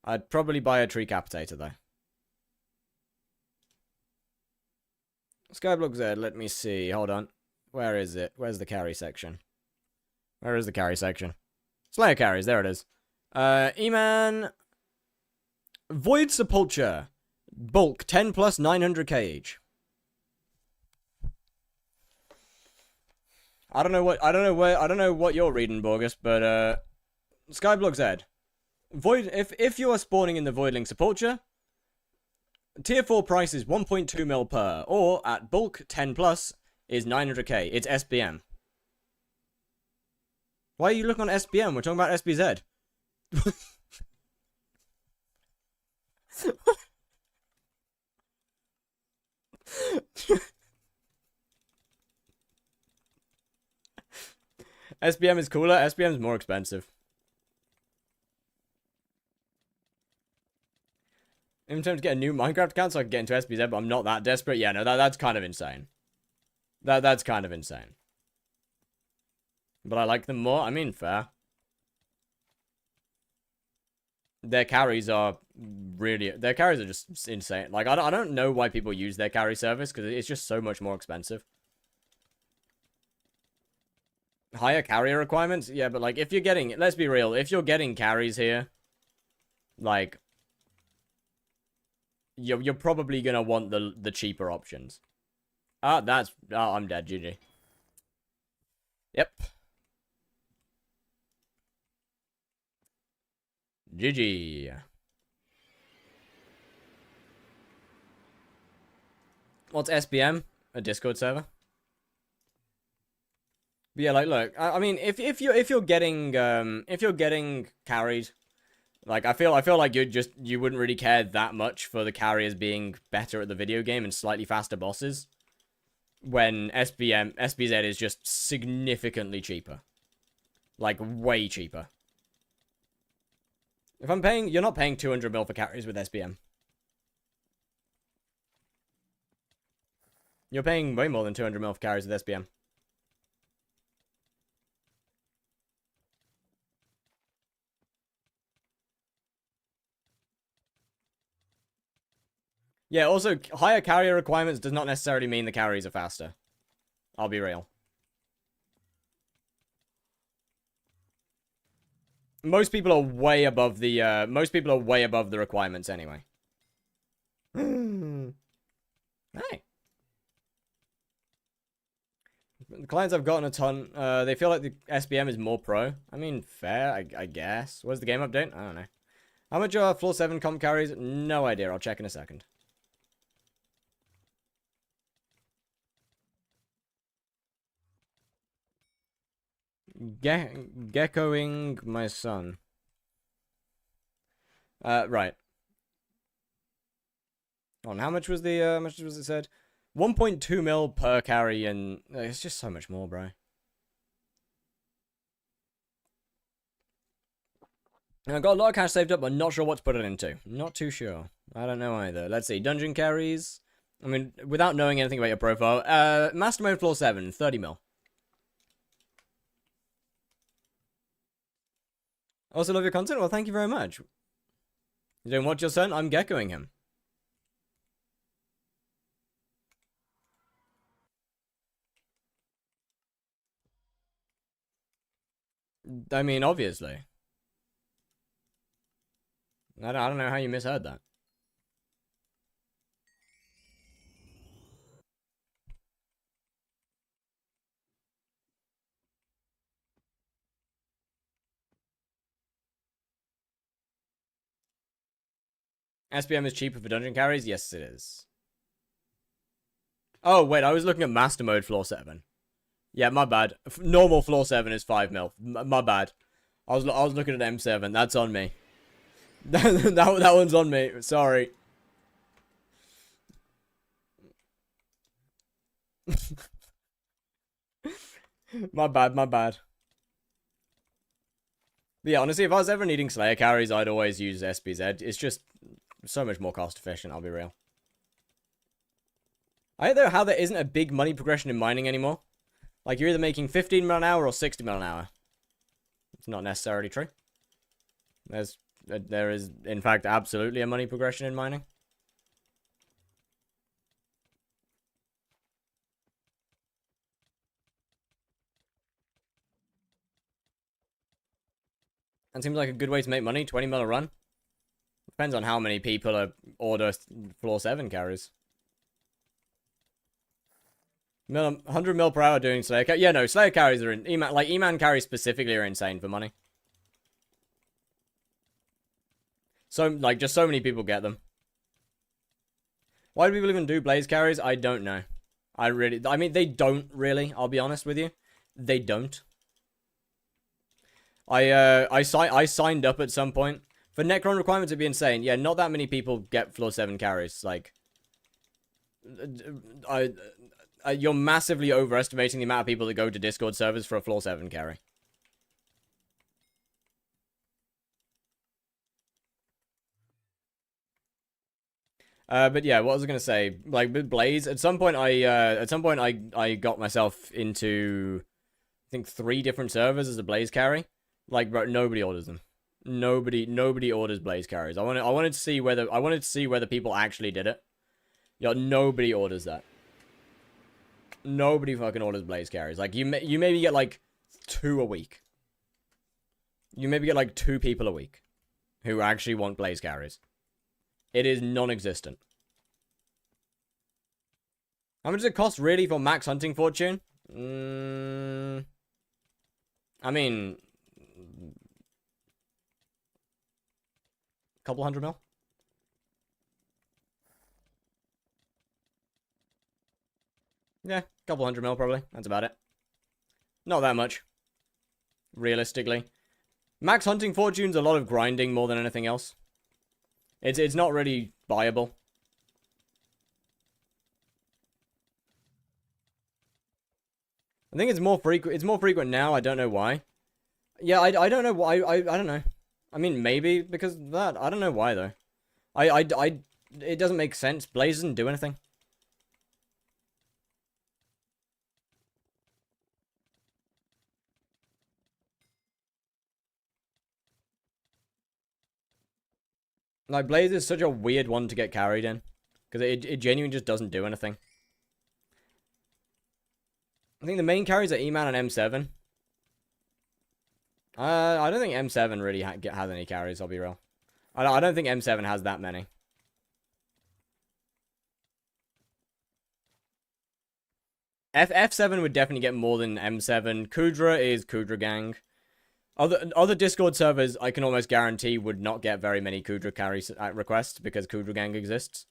I'd probably buy a tree capitator though. Skyblock Z, let me see. Hold on. Where is it? Where's the carry section? Where is the carry section? Slayer carries, there it is. E-Man. Void Sepulture. Bulk 10 plus 900k each. I don't know what you're reading, Borgus, but Skyblock Z. Void if you are spawning in the Voidling Sepulture, Tier 4 price is 1.2 mil per, or at bulk 10 plus is 900k. It's SBM. Why are you looking on SBM? We're talking about SBZ. SBM is cooler. SBM is more expensive. In terms to get a new Minecraft account so I can get into SBZ, but I'm not that desperate. Yeah, no, that's kind of insane. That's kind of insane. But I like them more. I mean, fair. Their carries are just insane. Like, I don't know why people use their carry service, because it's just so much more expensive. Higher carrier requirements? Yeah, but like, if you're getting, let's be real, if you're getting carries here, like, you're probably gonna want the cheaper options. I'm dead, GG. Yep. GG. What's SBM? A Discord server? But yeah, like, look, I mean, if you're getting carried, like, I feel like you wouldn't really care that much for the carriers being better at the video game and slightly faster bosses, when SBZ is just significantly cheaper, like way cheaper. If I'm paying, you're not paying 200 mil for carries with SBM. You're paying way more than 200 mil for carries with SBM. Yeah, also, higher carrier requirements does not necessarily mean the carries are faster. I'll be real. Most people are way above the requirements anyway. Hey. The clients I've gotten a ton, they feel like the SBM is more pro. I mean, fair, I guess. What's the game update? I don't know. How much are floor 7 comp carries? No idea, I'll check in a second. Geckoing my son. Right. On how much was the, how much was it said? 1.2 mil per carry, and it's just so much more, bro. And I've got a lot of cash saved up, but not sure what to put it into. Not too sure. I don't know either. Let's see. Dungeon carries. I mean, without knowing anything about your profile. Master Mode Floor 7, 30 mil. Also love your content? Well, thank you very much. You doing what, your son? I'm geckoing him. I mean, obviously. I don't know how you misheard that. SPM is cheaper for dungeon carries? Yes, it is. Oh, wait, I was looking at Master Mode Floor 7. Yeah, my bad. Normal Floor 7 is 5 mil. My bad. I was looking at M7. That's on me. that one's on me. Sorry. My bad. But yeah, honestly, if I was ever needing Slayer carries, I'd always use SPZ. It's just so much more cost efficient, I'll be real. I don't know how there isn't a big money progression in mining anymore. Like, you're either making 15 mil an hour or 60 mil an hour. It's not necessarily true. There is, in fact, absolutely a money progression in mining. And seems like a good way to make money, 20 mil a run. Depends on how many people order Floor 7 carries. 100 mil per hour doing Slayer carries. Yeah, no, Slayer carries are E-Man carries specifically are insane for money. So, like, just so many people get them. Why do people even do Blaze carries? I don't know. I mean, they don't really, I'll be honest with you. They don't. I signed up at some point. For Necron requirements, it'd be insane. Yeah, not that many people get Floor 7 carries. Like, you're massively overestimating the amount of people that go to Discord servers for a Floor 7 carry. But yeah, what was I gonna say? Like with Blaze, at some point I got myself into, I think, 3 different servers as a Blaze carry. Like, bro, nobody orders them. Nobody orders Blaze carries. I wanted to see whether people actually did it. Yo, nobody orders that. Nobody fucking orders Blaze carries. Like, you maybe get like 2 a week. You maybe get like 2 people a week who actually want Blaze carries. It is non-existent. How much does it cost really for max hunting fortune? I mean, a couple hundred mil. Yeah, a couple hundred mil probably. That's about it. Not that much. Realistically. Max hunting fortune's a lot of grinding more than anything else. It's not really viable. I think it's more frequent. It's more frequent now. I don't know why. Yeah, I don't know why. I don't know. I mean, maybe because of that. I don't know why though. It doesn't make sense. Blaze doesn't do anything. Like, Blaze is such a weird one to get carried in. Because it genuinely just doesn't do anything. I think the main carries are E-Man and M7. I don't think M7 really has any carries, I'll be real. I don't think M7 has that many. F7 would definitely get more than M7. KUUDRA is KUUDRA Gang. Other Discord servers, I can almost guarantee, would not get very many KUUDRA carry requests because KUUDRA Gang exists.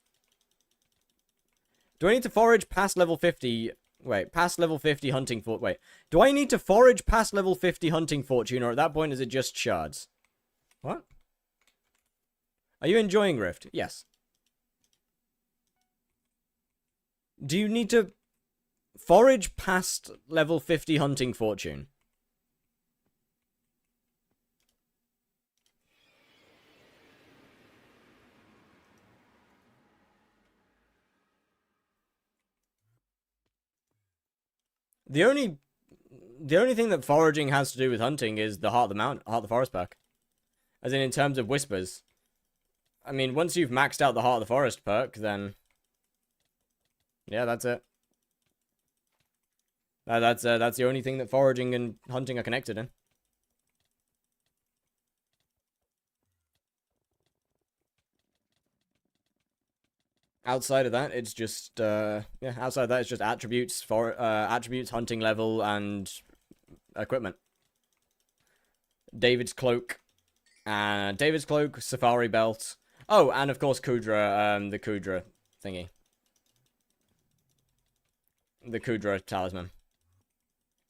Do I need to forage past level 50? Wait, past level 50 hunting fort. Wait, do I need to forage past level 50 hunting fortune, or at that point is it just shards? What? Are you enjoying Rift? Yes. Do you need to forage past level 50 hunting fortune? The only thing that foraging has to do with hunting is the Heart of the Forest perk. As in terms of whispers. I mean, once you've maxed out the Heart of the Forest perk, then yeah, that's it. That's the only thing that foraging and hunting are connected in. Outside of that, it's just yeah. Outside of that, it's just attributes for attributes, hunting level, and equipment. David's cloak, Safari belt. Oh, and of course KUUDRA, the KUUDRA thingy, the KUUDRA talisman,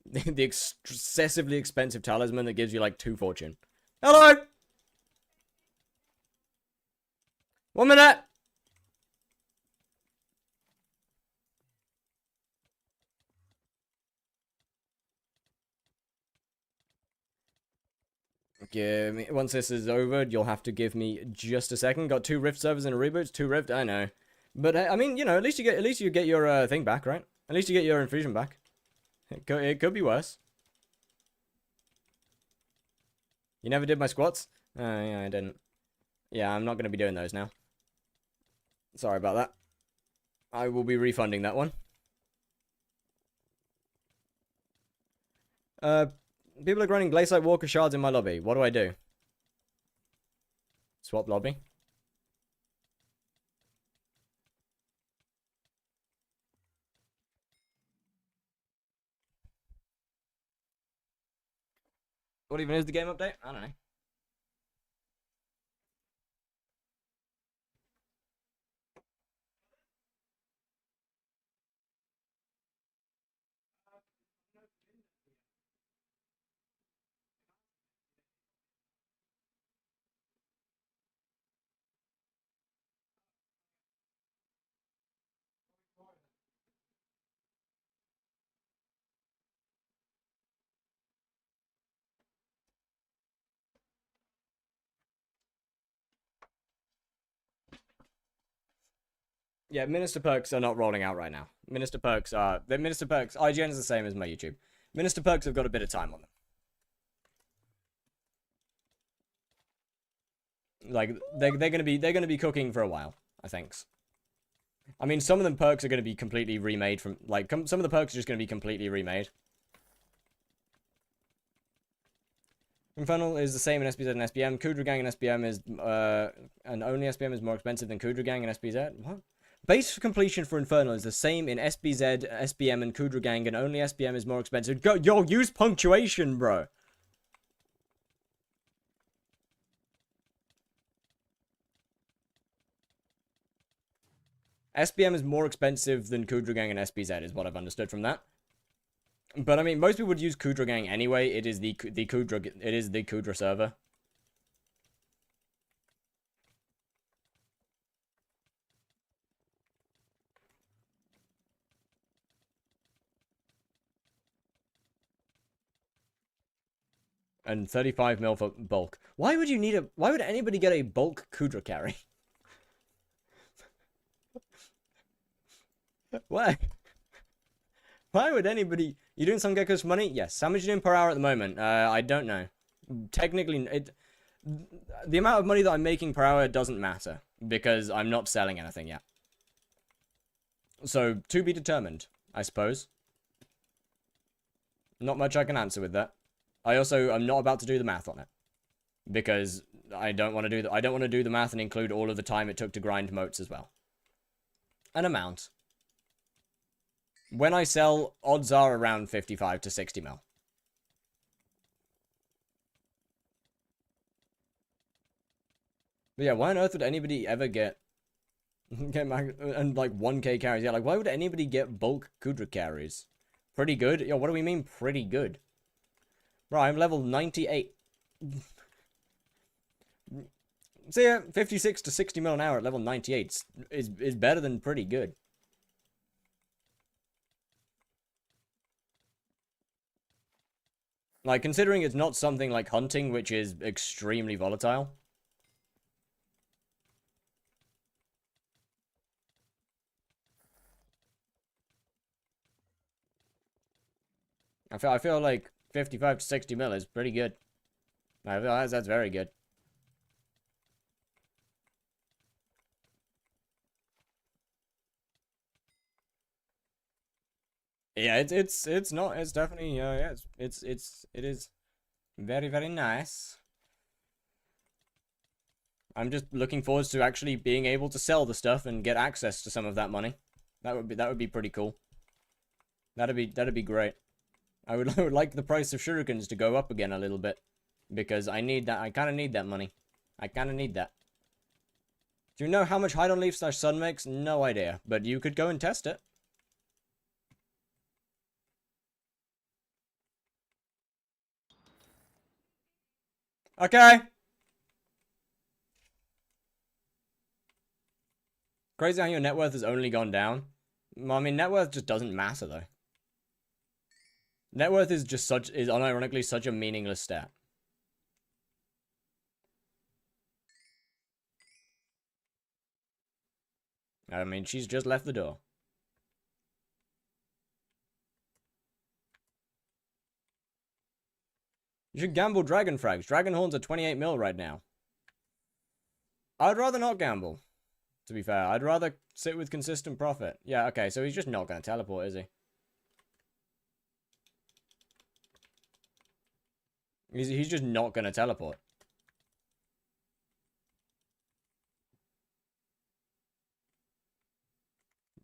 the excessively expensive talisman that gives you like 2 fortune. Hello. 1 minute. Give me, once this is over, you'll have to give me just a second. Got 2 Rift servers and a reboot. 2 Rift, I know, but I mean, you know, at least you get your thing back, right? At least you get your infusion back. It could be worse. You never did my squats? Yeah, I didn't. Yeah, I'm not going to be doing those now. Sorry about that. I will be refunding that one. People are grinding Glacial Walker shards in my lobby. What do I do? Swap lobby. What even is the game update? I don't know. Yeah, Minister perks are not rolling out right now. Minister perks are... The Minister perks... IGN is the same as my YouTube. Minister perks have got a bit of time on them. Like, they're gonna be cooking for a while, I think. I mean, some of them perks are gonna be completely remade from... Like, some of the perks are just gonna be completely remade. Infernal is the same in SPZ and SPM. KUUDRA Gang and SPM is... and only SPM is more expensive than KUUDRA Gang and SPZ? What? Base completion for Infernal is the same in SPZ, SPM, and KUUDRA Gang, and only SPM is more expensive. Go, yo, use punctuation, bro. SPM is more expensive than KUUDRA Gang and SPZ, is what I've understood from that. But I mean, most people would use KUUDRA Gang anyway. It is the KUUDRA server. And 35 mil for bulk. Why would you need a... Why would anybody get a bulk KUUDRA carry? Why? Why would anybody... You doing some geckos for money? Yes. How much are you doing per hour at the moment? I don't know. Technically, the amount of money that I'm making per hour doesn't matter. Because I'm not selling anything yet. So, to be determined, I suppose. Not much I can answer with that. I also am not about to do the math on it. Because I don't want to do the math and include all of the time it took to grind moats as well. An amount. When I sell, odds are around 55 to 60 mil. But yeah, why on earth would anybody ever get and like 1k carries? Yeah, like why would anybody get bulk KUUDRA carries? Pretty good? Yo, what do we mean pretty good? Bro, I'm level 98. So yeah, 56 to 60 mil an hour at level 98 is better than pretty good. Like, considering it's not something like hunting, which is extremely volatile. I feel like 55 to 60 mil is pretty good. I feel that's very good. Yeah, it's not, it's definitely yeah, it is very, very nice. I'm just looking forward to actually being able to sell the stuff and get access to some of that money. That would be pretty cool. That'd be great. I would like the price of shurikens to go up again a little bit, because I need that. I kind of need that money. I kind of need that. Do you know how much hide on leaf / sun makes? No idea, but you could go and test it. Okay. Crazy how your net worth has only gone down. I mean, net worth just doesn't matter though. Net worth is just is unironically such a meaningless stat. I mean, she's just left the door. You should gamble dragon frags. Dragon horns are 28 mil right now. I'd rather not gamble, to be fair. I'd rather sit with consistent profit. Yeah, okay, so he's just not going to teleport, is he? He's just not going to teleport.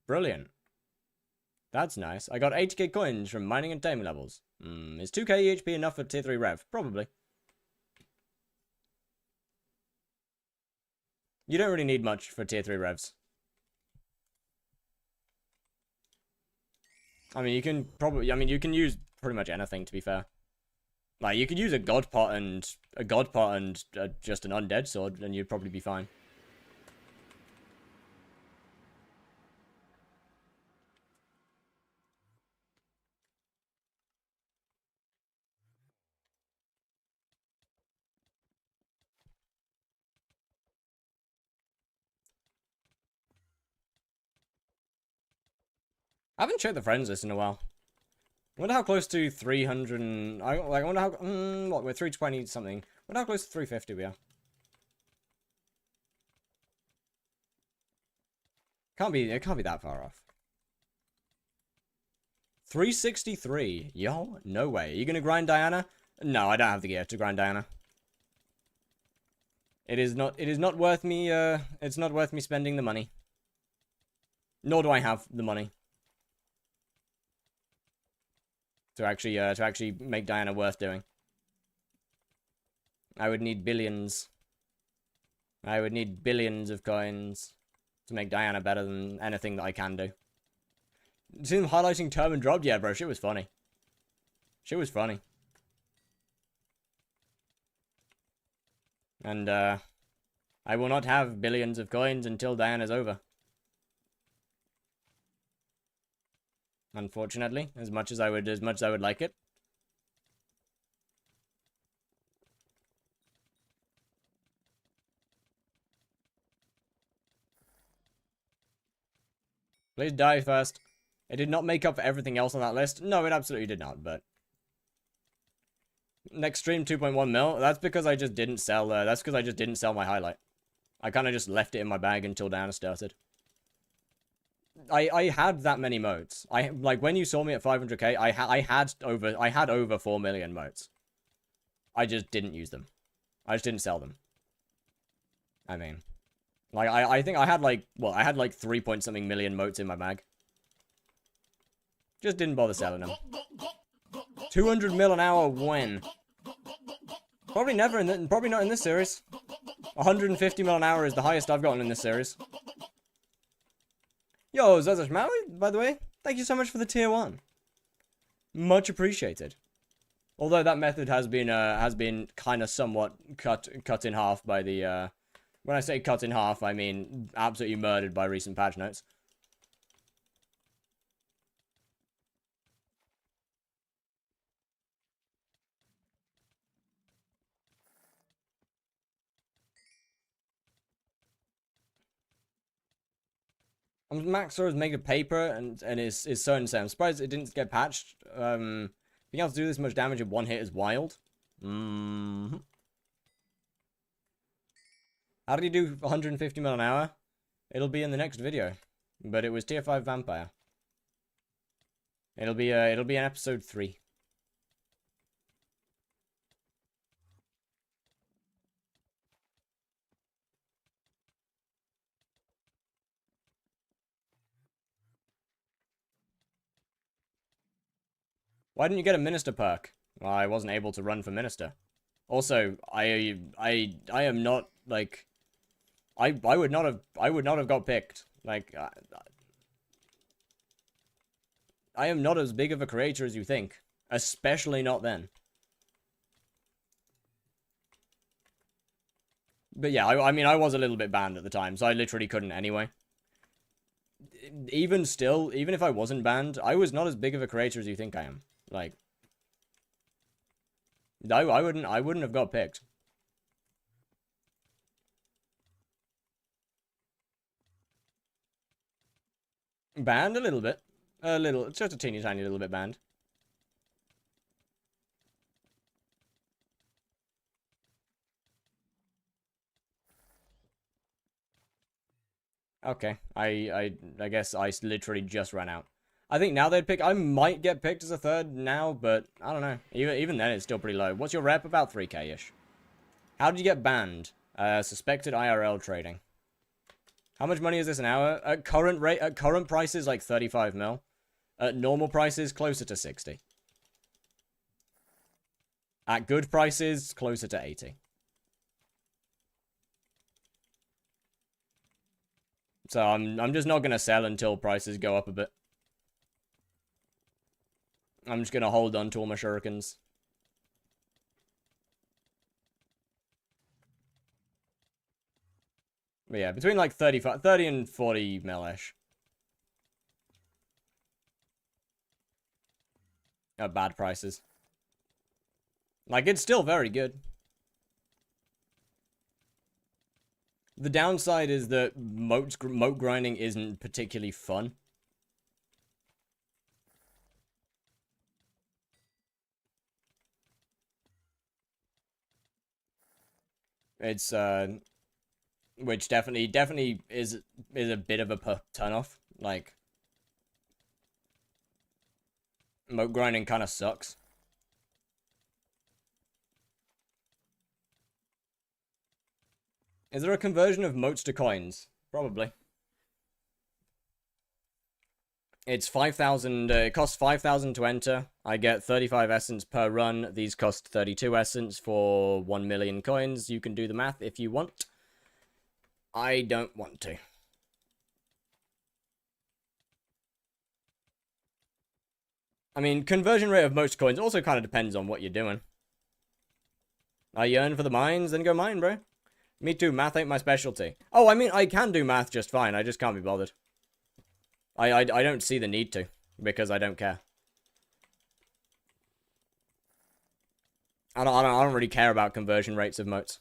Brilliant. That's nice. I got 80k coins from mining and taming levels. Is 2k EHP enough for tier 3 rev? Probably. You don't really need much for tier 3 revs. I mean, you can probably, I mean, you can use pretty much anything, to be fair. Like, you could use a god pot and just an undead sword, and you'd probably be fine. I haven't checked the friends list in a while. I wonder how close to 300 and... I wonder how... what, we're 320 something. I wonder how close to 350 we are. It can't be that far off. 363. Yo, no way. Are you gonna grind Diana? No, I don't have the gear to grind Diana. It is not worth me, it's not worth me spending the money. Nor do I have the money. To actually make Diana worth doing. I would need billions. I would need billions of coins to make Diana better than anything that I can do. See them highlighting term and dropped? Yeah, bro, shit was funny. Shit was funny. And, I will not have billions of coins until Diana's over. Unfortunately, as much as I would like it. Please die first. It did not make up for everything else on that list. No, it absolutely did not, but... Next stream, 2.1 mil. That's because I just didn't sell, that's because I just didn't sell my highlight. I kind of just left it in my bag until Diana started. I had that many modes. Like, when you saw me at 500k, I had over 4 million modes. I just didn't use them. I just didn't sell them. I mean... Like, I think I had, like, well, I had, like, 3 point something million motes in my bag. Just didn't bother selling them. 200 mil an hour when? Probably never, probably not in this series. 150 mil an hour is the highest I've gotten in this series. Yo, Zazash Maui, by the way, thank you so much for the tier 1. Much appreciated. Although that method has been kind of somewhat cut in half by the, when I say cut in half, I mean absolutely murdered by recent patch notes. Max Soros made a paper and is so insane. I'm surprised it didn't get patched. Being able to do this much damage in one hit is wild. Mm-hmm. How did he do 150 mil an hour? It'll be in the next video. But it was tier 5 vampire. It'll be in episode 3. Why didn't you get a minister perk? Well, I wasn't able to run for minister. Also, I am not like I would not have got picked. Like I am not as big of a creator as you think, especially not then. But yeah, I mean I was a little bit banned at the time, so I literally couldn't anyway. Even still, even if I wasn't banned, I was not as big of a creator as you think I am. Like I wouldn't have got picked. Banned a little bit. A little, just a teeny tiny little bit banned. Okay, I guess I literally just ran out. I think now they'd pick. I might get picked as a third now, but I don't know. Even then, it's still pretty low. What's your rep? About 3k-ish. How did you get banned? Suspected IRL trading. How much money is this an hour? At current rate, at current prices, like 35 mil. At normal prices, closer to 60. At good prices, closer to 80. So I'm just not gonna sell until prices go up a bit. I'm just gonna hold on to all my shurikens. But yeah, between like 30 and 40 mil-ish. At bad prices. Like, it's still very good. The downside is that moat grinding isn't particularly fun. It's, which definitely is a bit of a turn-off. Like, moat grinding kind of sucks. Is there a conversion of moats to coins? Probably. It's 5,000, it costs 5,000 to enter. I get 35 essence per run. These cost 32 essence for 1 million coins. You can do the math if you want. I don't want to. I mean, conversion rate of most coins also kind of depends on what you're doing. I yearn for the mines, then go mine, bro. Me too, math ain't my specialty. Oh, I mean, I can do math just fine. I just can't be bothered. I don't see the need to, because I don't care. I don't really care about conversion rates of moats.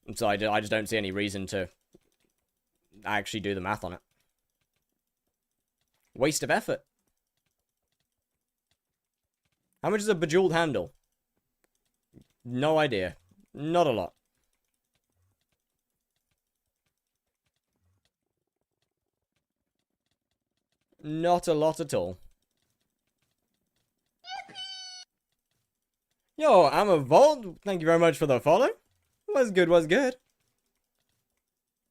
And so I just don't see any reason to actually do the math on it. Waste of effort. How much is a bejeweled handle? No idea. Not a lot. Not a lot at all. Yo, I'm a Vault. Thank you very much for the follow. Was good, was good.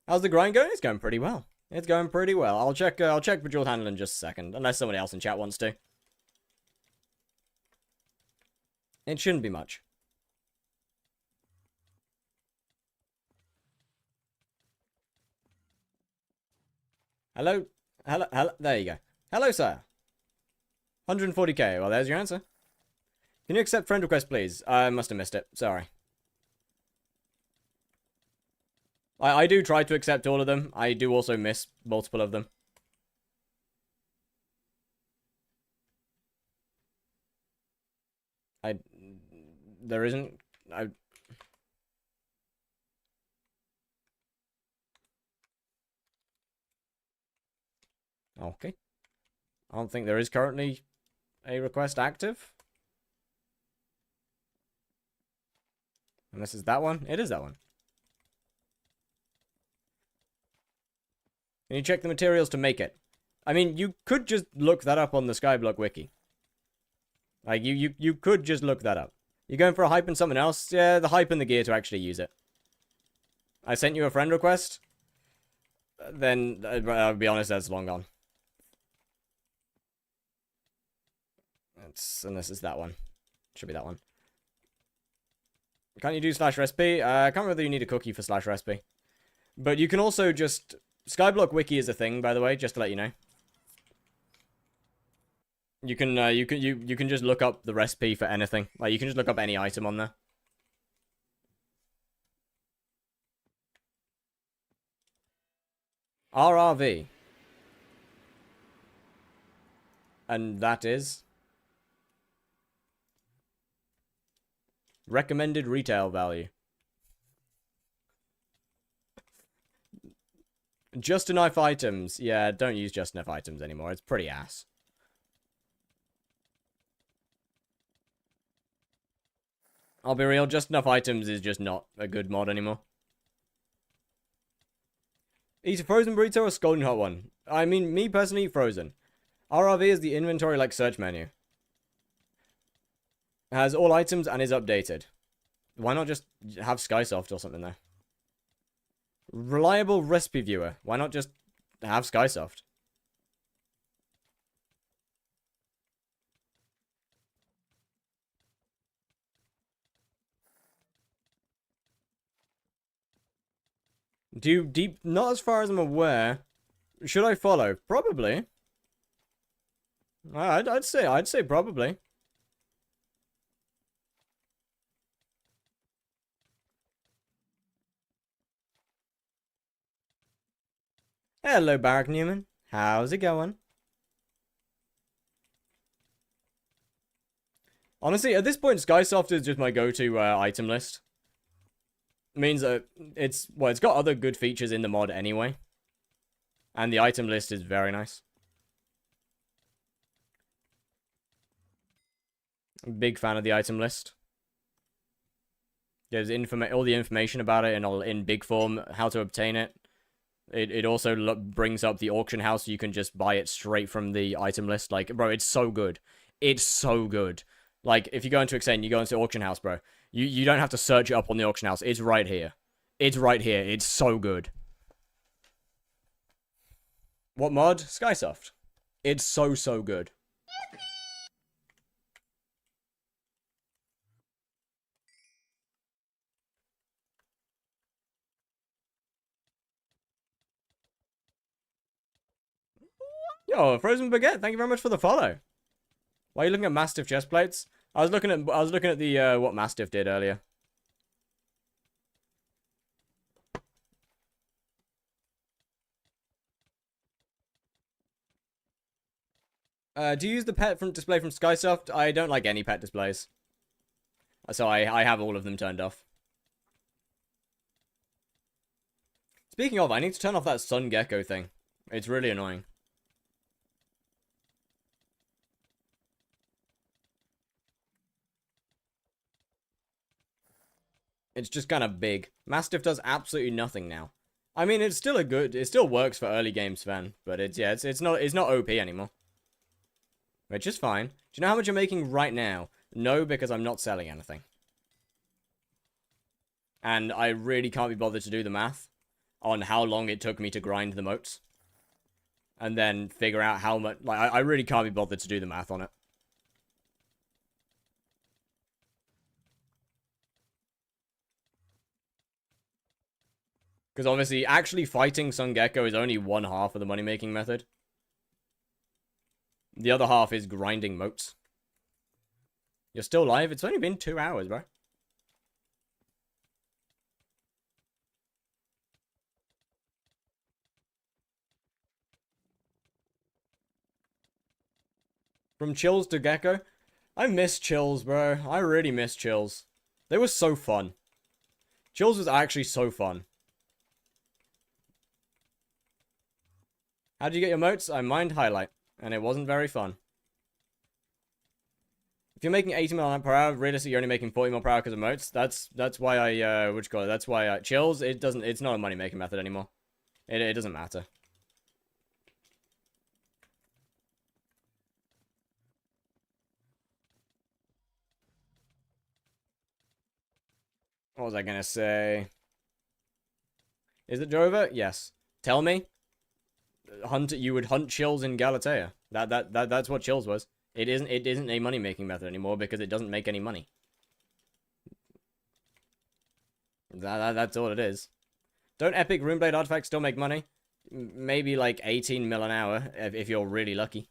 How's the grind going? It's going pretty well. It's going pretty well. I'll check Bejeweled Handle in just a second, unless somebody else in chat wants to. It shouldn't be much. Hello? Hello? There you go. Hello, sir. 140k. Well, there's your answer. Can you accept friend request, please? I must have missed it. Sorry. I do try to accept all of them. I do also miss multiple of them. There isn't... Okay. I don't think there is currently a request active. Unless it's that one. It is that one. Can you check the materials to make it? I mean, you could just look that up on the Skyblock wiki. Like, you could just look that up. You going for a hype and something else? Yeah, the hype and the gear to actually use it. I sent you a friend request? Then, I'll be honest, that's long gone. Unless it's that one. Should be that one. Can't you do /recipe? I can't remember whether you need a cookie for /recipe. But you can also just... Skyblock wiki is a thing, by the way, just to let you know. You can just look up the recipe for anything. Like, you can just look up any item on there. RRV. And that is... recommended retail value. Just enough items. Yeah, don't use just enough items anymore. It's pretty ass. I'll be real, just enough items is just not a good mod anymore. Eat a frozen burrito or scalding hot one? I mean, me personally, frozen. RRV is the inventory like search menu. It has all items and is updated. Why not just have Skysoft or something there? Reliable recipe viewer. Why not just have Skysoft? Do deep... Not as far as I'm aware. Should I follow? Probably. I'd say probably. Hello, Barack Newman. How's it going? Honestly, at this point, Skysoft is just my go-to item list. Means that it's got other good features in the mod anyway. And the item list is very nice. Big fan of the item list. There's all the information about it in big form, how to obtain it. It also brings up the auction house, so you can just buy it straight from the item list. Like, bro, it's so good. It's so good. Like, if you go into Extend, you go into auction house, bro. You don't have to search it up on the auction house. It's right here. It's right here. It's so good. What mod? Skysoft. It's so good. Yo, Frozen Baguette, thank you very much for the follow. Why are you looking at Mastiff chest plates? I was looking at the what Mastiff did earlier. Do you use the pet display from Skysoft? I don't like any pet displays. So I have all of them turned off. Speaking of, I need to turn off that sun gecko thing. It's really annoying. It's just kind of big. Mastiff does absolutely nothing now. I mean, it still works for early game Sven, but it's not OP anymore. Which is fine. Do you know how much I'm making right now? No, because I'm not selling anything. And I really can't be bothered to do the math on how long it took me to grind the moats. And then figure out how much... Like, I really can't be bothered to do the math on it. Because obviously, actually fighting Sun Gecko is only one half of the money-making method. The other half is grinding moats. You're still live? It's only been 2 hours, bro. From Chills to Gecko? I miss Chills, bro. I really miss Chills. They were so fun. Chills was actually so fun. How did you get your moats? I mined Highlight, and it wasn't very fun. If you're making 80 mil per hour, realistically you're only making 40 mil per hour because of moats. That's why I what you call it? That's why chills. It's not a money making method anymore. It doesn't matter. What was I gonna say? Is it Jova? Yes. Tell me. You would hunt chills in Galatea. That's what chills was. It isn't a money making method anymore because it doesn't make any money. That's all it is. Don't epic Runeblade artifacts still make money? Maybe like 18 mil an hour if you're really lucky.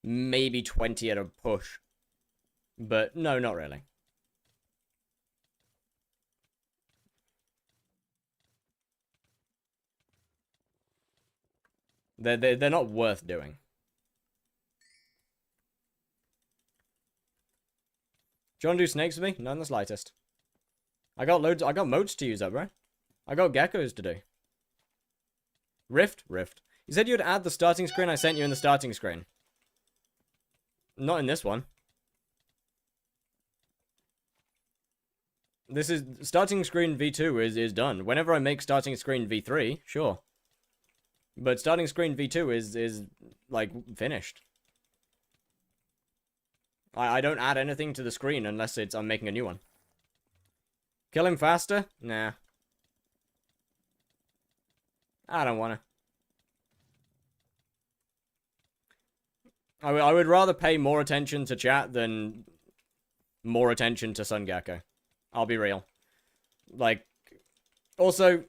Maybe 20 at a push. But no, not really. They're not worth doing. Do you want to do snakes with me? None the slightest. I got moats to use up, bro. I got geckos to do. Rift? Rift. You said you'd add the starting screen I sent you in the starting screen. Not in this one. This is starting screen V2 is done. Whenever I make starting screen V3, sure. But starting screen V2 is like finished. I don't add anything to the screen unless I'm making a new one. Kill him faster? Nah. I don't wanna. I would rather pay more attention to chat than more attention to Sun Gecko. I'll be real. Like, also,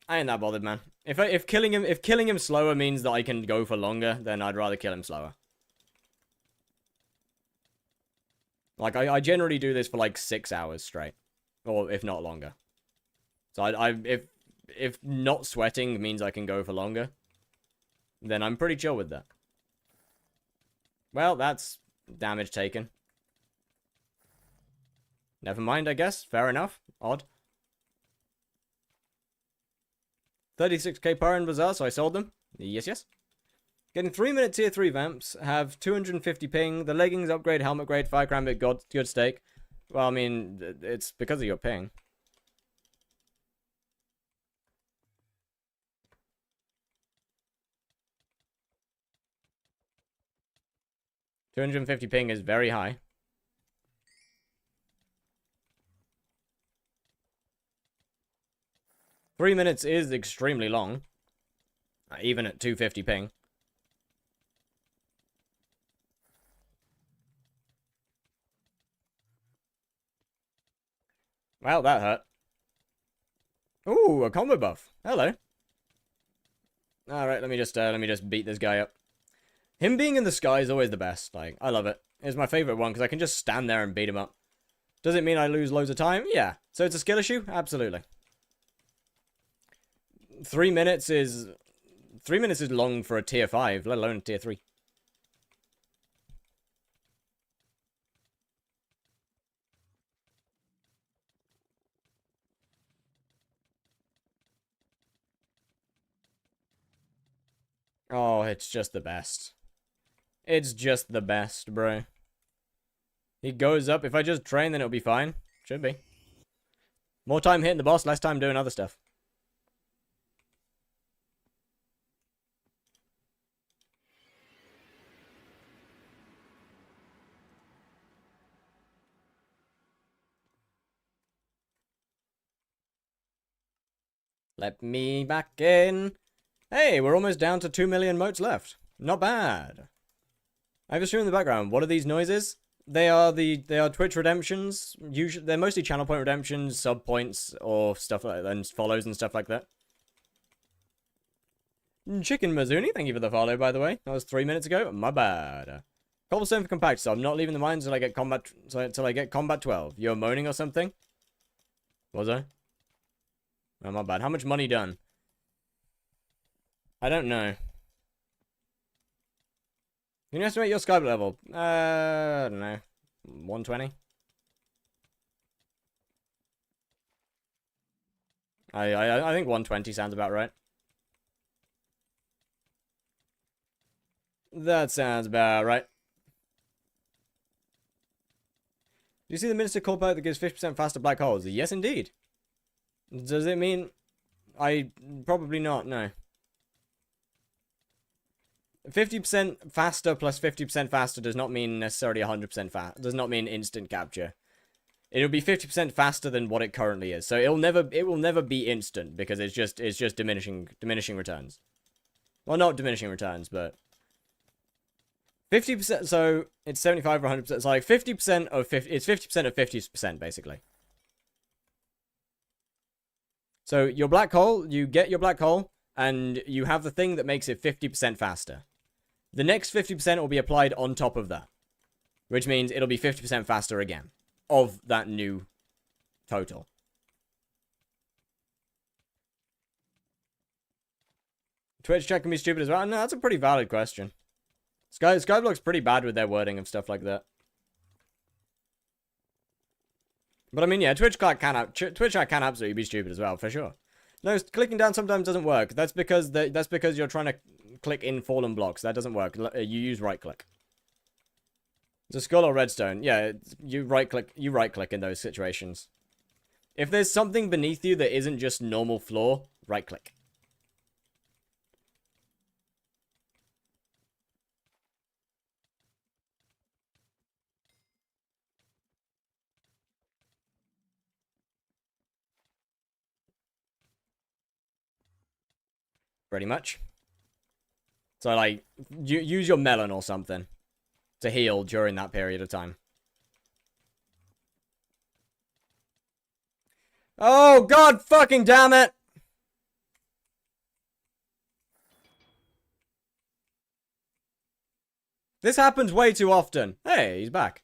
I ain't that bothered, man. If killing him slower means that I can go for longer, then I'd rather kill him slower. Like, I generally do this for like 6 hours straight. Or if not longer. So if not sweating means I can go for longer, then I'm pretty chill with that. Well, that's damage taken. Never mind, I guess. Fair enough. Odd. 36k per in Bazaar, so I sold them. Yes. Getting 3-minute tier 3 vamps, have 250 ping, the leggings upgrade, helmet grade, fire cranbit, good stake. Well, I mean, it's because of your ping. $250 ping is very high. Three minutes is extremely long. Even at 250 ping. Well, that hurt. Ooh, a combo buff. Hello. Alright, let me just beat this guy up. Him being in the sky is always the best. Like, I love it. It's my favorite one because I can just stand there and beat him up. Does it mean I lose loads of time? Yeah. So it's a skill issue? Absolutely. 3 minutes is... 3 minutes is long for a tier 5, let alone a tier 3. Oh, it's just the best. It's just the best, bro. He goes up. If I just train, then it'll be fine. Should be. More time hitting the boss, less time doing other stuff. Let me back in. Hey, we're almost down to 2 million motes left. Not bad. I have a stream in the background. What are these noises? They are Twitch redemptions. Usually, they're mostly channel point redemptions, sub points, or stuff like that, and follows and stuff like that. Chicken Mazuni, thank you for the follow, by the way. That was 3 minutes ago. My bad. Cobblestone for compact, so I'm not leaving the mines until I get combat 12. You're moaning or something? Was I? Oh, my bad. How much money done? I don't know. Can you estimate your Skyblock level? I don't know. 120? I think 120 sounds about right. That sounds about right. Do you see the Minister call perk that gives 50% faster black holes? Yes, indeed. Does it mean... Probably not, no. 50% faster plus 50% faster does not mean necessarily 100% fast. Does not mean instant capture. It'll be 50% faster than what it currently is. So it will never be instant because it's just diminishing returns. Well, not diminishing returns, but 50%. So it's 75 or 100%. It's like 50% of 50. It's 50% of 50% basically. So your black hole, you get your black hole, and you have the thing that makes it 50% faster. The next 50% will be applied on top of that, which means it'll be 50% faster again of that new total. Twitch chat can be stupid as well. No, that's a pretty valid question. Skyblock's pretty bad with their wording of stuff like that. But I mean, yeah, Twitch chat can absolutely be stupid as well, for sure. No, clicking down sometimes doesn't work. That's because you're trying to click in fallen blocks. That doesn't work. You use right click. It's a skull or redstone. Yeah, you right click in those situations. If there's something beneath you that isn't just normal floor, right click. Pretty much. So, like, use your melon or something to heal during that period of time. Oh, God fucking damn it! This happens way too often. Hey, he's back.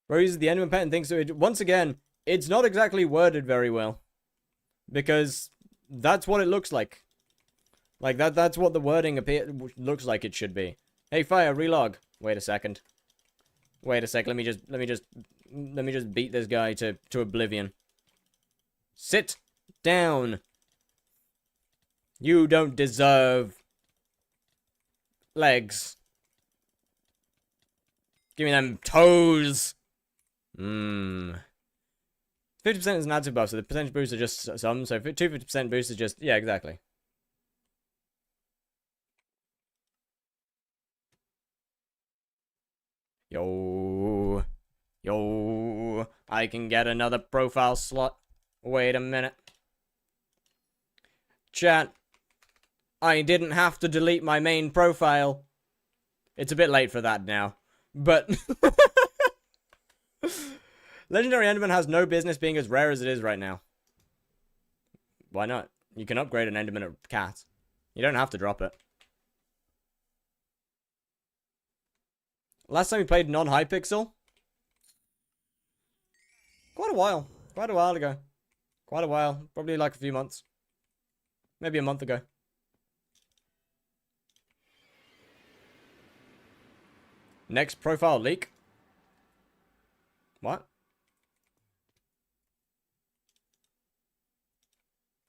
Bro uses the Enderman pet and thinks so. Once again, it's not exactly worded very well. Because that's what it looks like. Like, that's what the wording looks like it should be. Hey, Fire, relog. Wait a second. Wait a sec, let me just beat this guy to oblivion. Sit down. You don't deserve legs. Give me them toes. 50% is an additive buff, so the percentage boosts are just some. So 250% boost is just, yeah, exactly. Yo, I can get another profile slot. Wait a minute. Chat, I didn't have to delete my main profile. It's a bit late for that now, but Legendary Enderman has no business being as rare as it is right now. Why not? You can upgrade an Enderman or cat. You don't have to drop it. Last time we played non-Hypixel? Quite a while. Quite a while ago. Quite a while. Probably like a few months. Maybe a month ago. Next profile leak. What?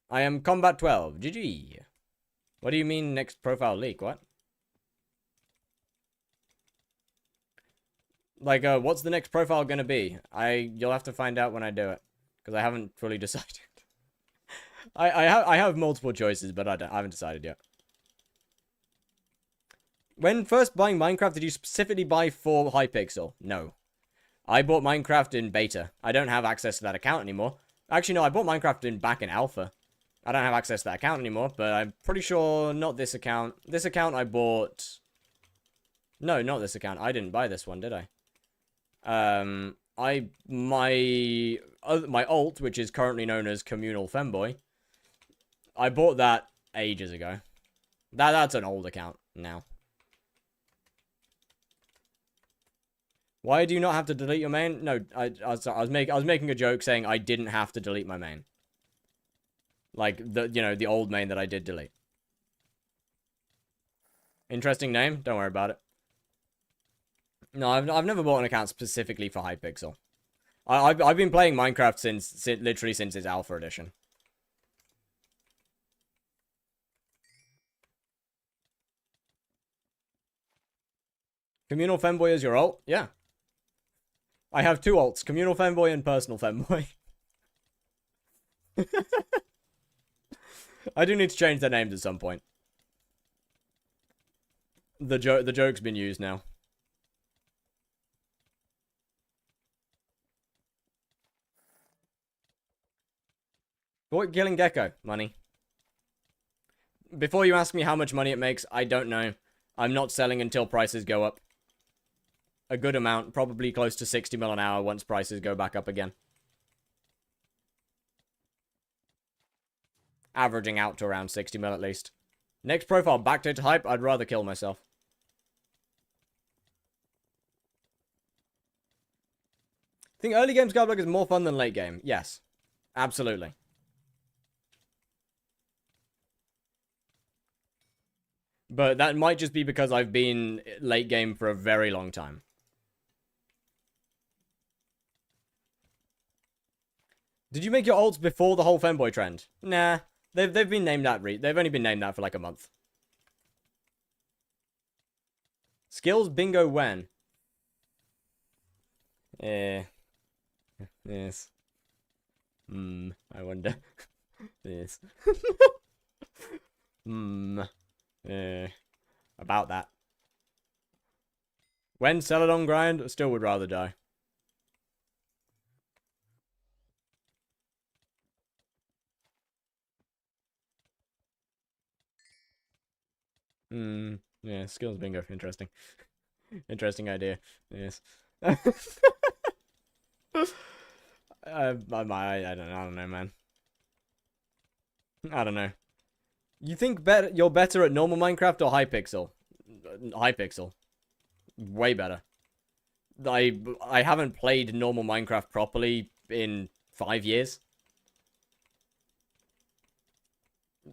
I am Combat 12. GG. What do you mean next profile leak? What? Like, what's the next profile gonna be? You'll have to find out when I do it. Because I haven't fully decided. I have multiple choices, but I haven't decided yet. When first buying Minecraft, did you specifically buy for Hypixel? No. I bought Minecraft in beta. I don't have access to that account anymore. Actually, no, I bought Minecraft back in alpha. I don't have access to that account anymore, but I'm pretty sure not this account. This account I bought... No, not this account. I didn't buy this one, did I? My alt, which is currently known as Communal Femboy, I bought that ages ago. That's an old account now. Why do you not have to delete your main? No, I was making a joke saying I didn't have to delete my main. Like the old main that I did delete. Interesting name. Don't worry about it. No, I've never bought an account specifically for Hypixel. I've been playing Minecraft literally since its alpha edition. Communal Femboy is your alt? Yeah. I have two alts, Communal Femboy and Personal Femboy. I do need to change their names at some point. The joke's been used now. What killing Gecko? Money. Before you ask me how much money it makes, I don't know. I'm not selling until prices go up. A good amount, probably close to 60 mil an hour once prices go back up again. Averaging out to around 60 mil at least. Next profile, backdate hype, I'd rather kill myself. I think early game Skyblock is more fun than late game. Yes. Absolutely. But that might just be because I've been late game for a very long time. Did you make your ults before the whole femboy trend? Nah. They've been named that they've only been named that for like a month. Skills bingo when? Yes. I wonder. Yes. About that. When Celadon grind, still would rather die. Yeah, skills bingo. Interesting. Interesting idea. Yes. I don't know, man. I don't know. You think you're better at normal Minecraft or Hypixel? Hypixel. Way better. I haven't played normal Minecraft properly in 5 years.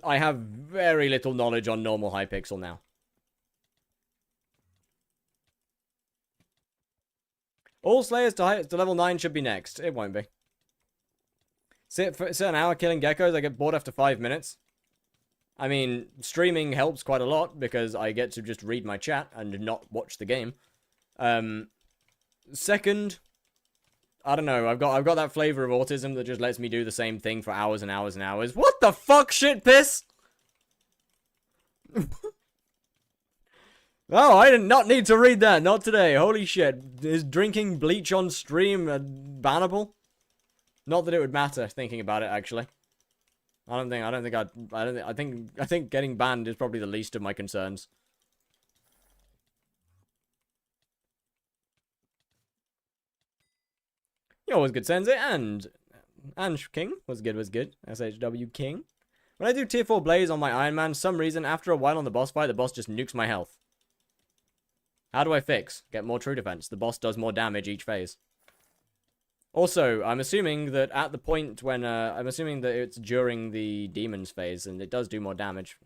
I have very little knowledge on normal Hypixel now. All Slayers to level 9 should be next. It won't be. Sit an hour killing geckos, I get bored after 5 minutes. I mean, streaming helps quite a lot because I get to just read my chat and not watch the game. Second, I don't know. I've got that flavor of autism that just lets me do the same thing for hours and hours and hours. What the fuck, shit piss? Oh, I did not need to read that. Not today. Holy shit. Is drinking bleach on stream bannable? Not that it would matter, thinking about it, actually. I think getting banned is probably the least of my concerns. Yo, was good, Sensei, and King was good. SHW King. When I do tier 4 Blaze on my Iron Man, some reason, after a while on the boss fight, the boss just nukes my health. How do I fix? Get more true defense. The boss does more damage each phase. Also, I'm assuming that at the point when, I'm assuming that it's during the demons phase, and it does do more damage,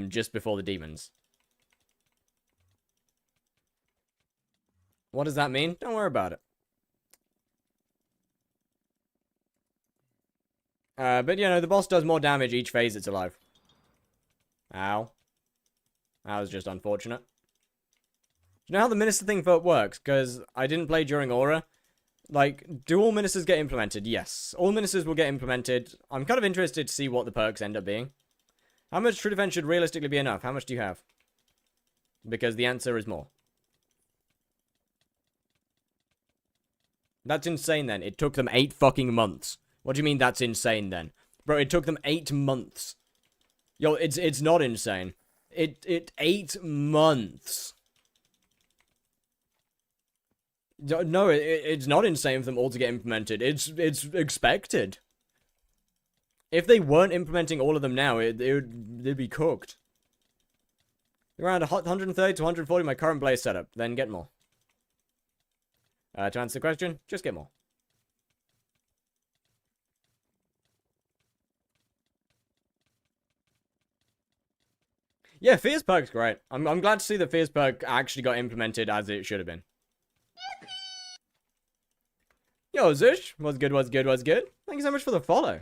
just before the demons. What does that mean? Don't worry about it. But, you know, the boss does more damage each phase it's alive. Ow. That was just unfortunate. Do you know how the minister thing works? Because I didn't play during Aura. Like, do all ministers get implemented? Yes. All ministers will get implemented. I'm kind of interested to see what the perks end up being. How much true defense should realistically be enough? How much do you have? Because the answer is more. That's insane then. It took them 8 fucking months. What do you mean that's insane then? Bro, it took them 8 months. Yo, it's not insane. It 8 months. No, it's not insane for them all to get implemented. It's expected. If they weren't implementing all of them now, they'd be cooked. Around 130 to 140 my current Blaze setup. Then get more. To answer the question, just get more. Yeah, Fierce perk's great. I'm glad to see that Fierce perk actually got implemented as it should have been. Yo, Zish, what's good? Thank you so much for the follow.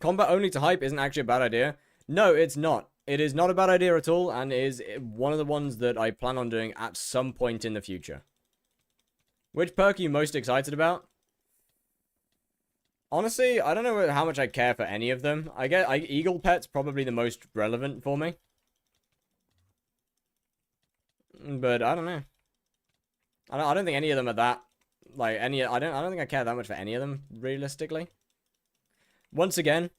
Combat only to hype isn't actually a bad idea. No, it's not. It is not a bad idea at all, and it is one of the ones that I plan on doing at some point in the future. Which perk are you most excited about? Honestly, I don't know how much I care for any of them. Eagle Pet's probably the most relevant for me. But I don't know. I don't think any of them are that like I don't think I care that much for any of them realistically. Once again,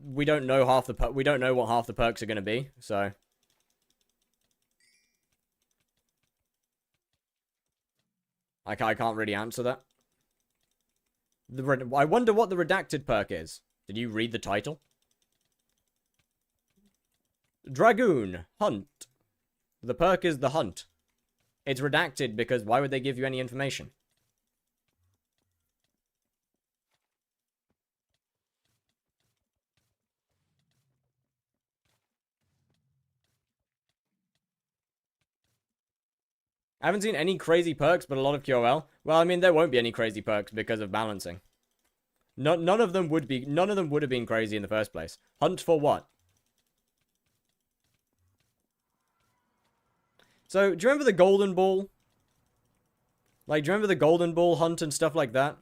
we don't know we don't know what half the perks are going to be, so I can't really answer that. I wonder what the redacted perk is. Did you read the title? Dragoon Hunt. The perk is the hunt. It's redacted because why would they give you any information? I haven't seen any crazy perks, but a lot of QOL. Well, I mean, there won't be any crazy perks because of balancing. None of them would have been crazy in the first place. Hunt for what? So, do you remember the golden ball? Like, do you remember the golden ball hunt and stuff like that?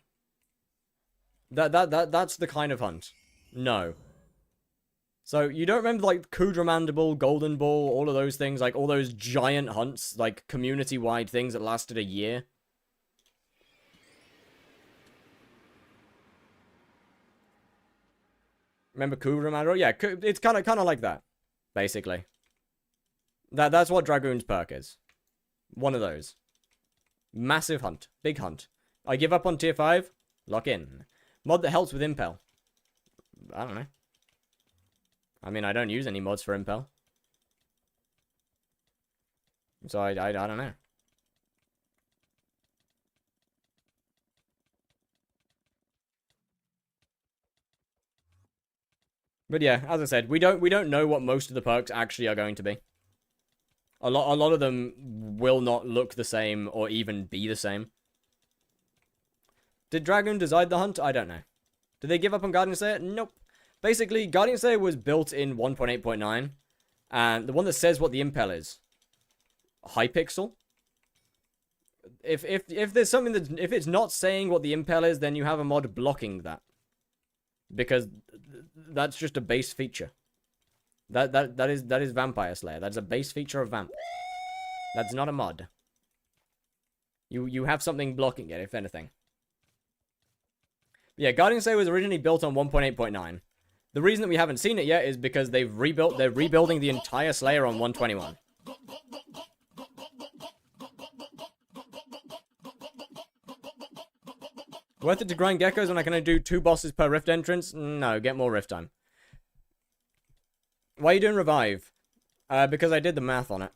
That's the kind of hunt. No. So, you don't remember, like, KUUDRA Mandible, Golden Ball, all of those things? Like, all those giant hunts, like, community-wide things that lasted a year? Remember KUUDRA Mandible? Yeah, it's kind of like that, basically. That's what Dragoon's perk is. One of those. Massive hunt. Big hunt. I give up on tier 5. Lock in. Mod that helps with Impel. I don't know. I mean, I don't use any mods for Impel. So I don't know. But yeah, as I said, we don't know what most of the perks actually are going to be. A lot of them will not look the same or even be the same. Did Dragoon decide the hunt? I don't know. Did they give up on Guardian Slayer? Nope. Basically, Guardian Slayer was built in 1.8.9, and the one that says what the Impel is. Hypixel? If there's something that if it's not saying what the Impel is, then you have a mod blocking that. Because that's just a base feature. That is Vampire Slayer. That's a base feature of Vamp. That's not a mod. You have something blocking it, if anything. Yeah, Guardian Slayer was originally built on 1.8.9. The reason that we haven't seen it yet is because they're rebuilding the entire Slayer on 121. Worth it to grind geckos when I can only do 2 bosses per rift entrance? No, get more rift time. Why are you doing revive? Because I did the math on it.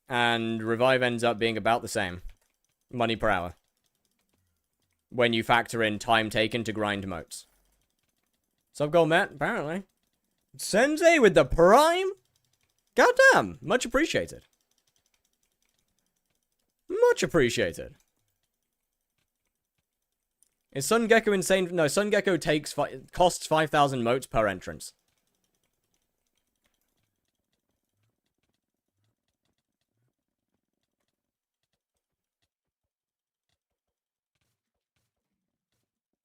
And revive ends up being about the same. Money per hour. When you factor in time taken to grind moats. Sub-goal met, apparently. Sensei with the prime? Goddamn, much appreciated. Much appreciated. Is Sun Gecko insane? No, Sun Gecko costs 5,000 moats per entrance.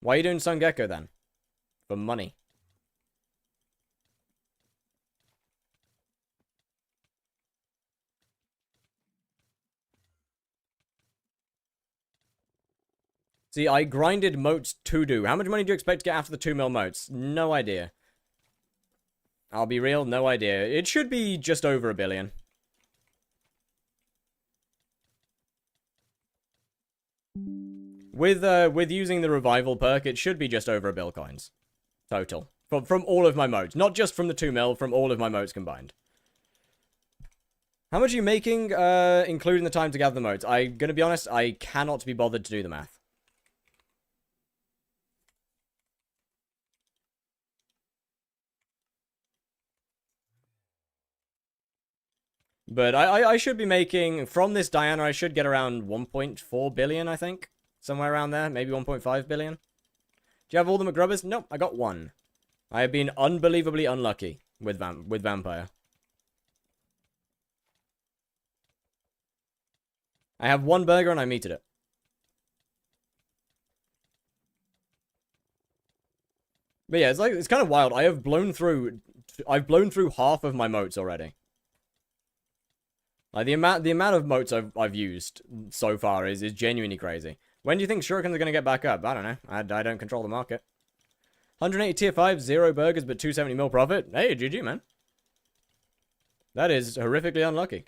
Why are you doing Sun Gecko then? For money. See, I grinded moats to do. How much money do you expect to get after the 2 mil moats? No idea. I'll be real, no idea. It should be just over 1 billion. With using the revival perk, it should be just over 1 bill coins. Total. From all of my modes. Not just from the 2 mil, from all of my modes combined. How much are you making, including the time to gather the modes? I'm gonna be honest, I cannot be bothered to do the math. But I should be making, from this Diana, I should get around 1.4 billion, I think. Somewhere around there, maybe 1.5 billion. Do you have all the McGrubbers? Nope, I got 1. I have been unbelievably unlucky with Vampire. I have one burger and I metered it. But yeah, it's kind of wild. I've blown through half of my moats already. Like the amount of moats I've used so far is genuinely crazy. When do you think shurikens are gonna get back up? I don't know. I don't control the market. 180 tier 5, 0 burgers, but 270 mil profit. Hey, GG, man. That is horrifically unlucky.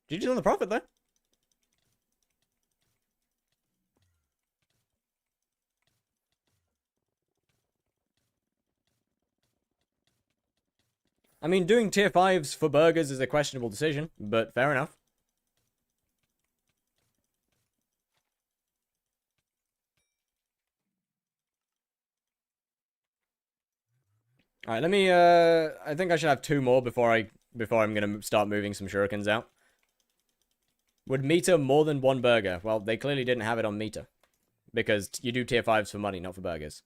GG's on the profit, though. I mean, doing tier 5s for burgers is a questionable decision, but fair enough. Alright, let me, I think I should have 2 more before I'm gonna start moving some shurikens out. Would meter more than 1 burger? Well, they clearly didn't have it on meter. Because you do tier 5s for money, not for burgers.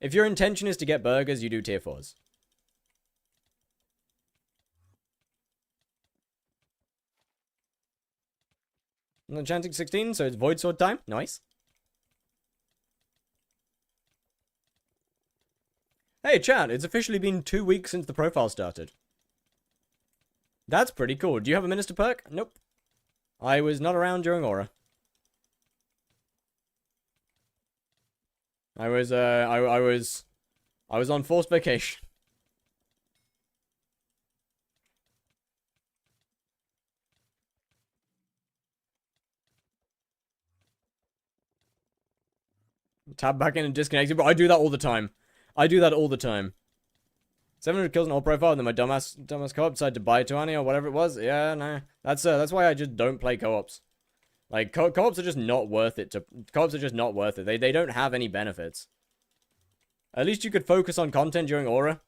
If your intention is to get burgers, you do tier 4s. Enchanting 16, so it's Void Sword time. Nice. Hey, chat, it's officially been 2 weeks since the profile started. That's pretty cool. Do you have a minister perk? Nope. I was not around during Aura. I was on forced vacation. Tab back in and disconnected, but I do that all the time. 700 kills in all profile, and then my dumbass co-op decided to buy Tuani or whatever it was. Yeah, no. That's why I just don't play co-ops. Like, co-ops are just not worth it. Co-ops are just not worth it. They don't have any benefits. At least you could focus on content during Aura.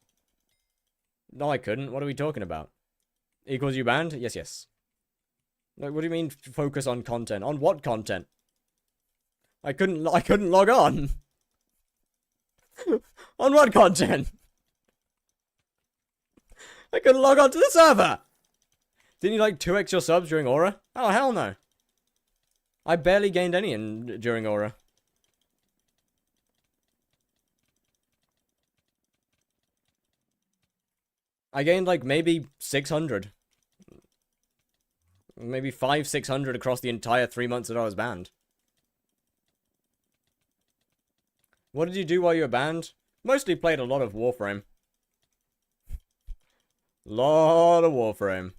No, I couldn't. What are we talking about? Equals you banned? Yes, yes. Like, what do you mean focus on content? On what content? I couldn't log on. On what content? I couldn't log on to the server. Didn't you like 2x your subs during Aura? Oh, hell no. I barely gained any during Aura. I gained like maybe 600. Maybe 500-600 across the entire 3 months that I was banned. What did you do while you were banned? Mostly played a lot of Warframe. Lot of Warframe.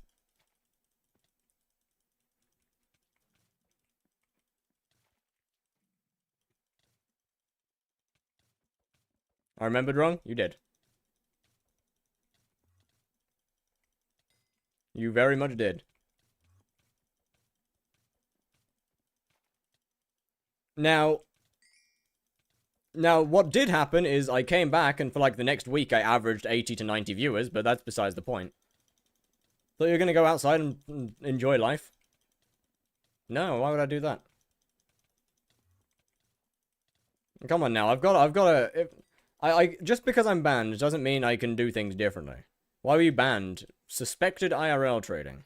I remembered wrong? You did. You very much did. Now, what did happen is I came back, and for like the next week I averaged 80 to 90 viewers, but that's besides the point. Thought you were gonna go outside and enjoy life? No, why would I do that? Come on now, I've got to... just because I'm banned doesn't mean I can do things differently. Why were you banned? Suspected IRL trading.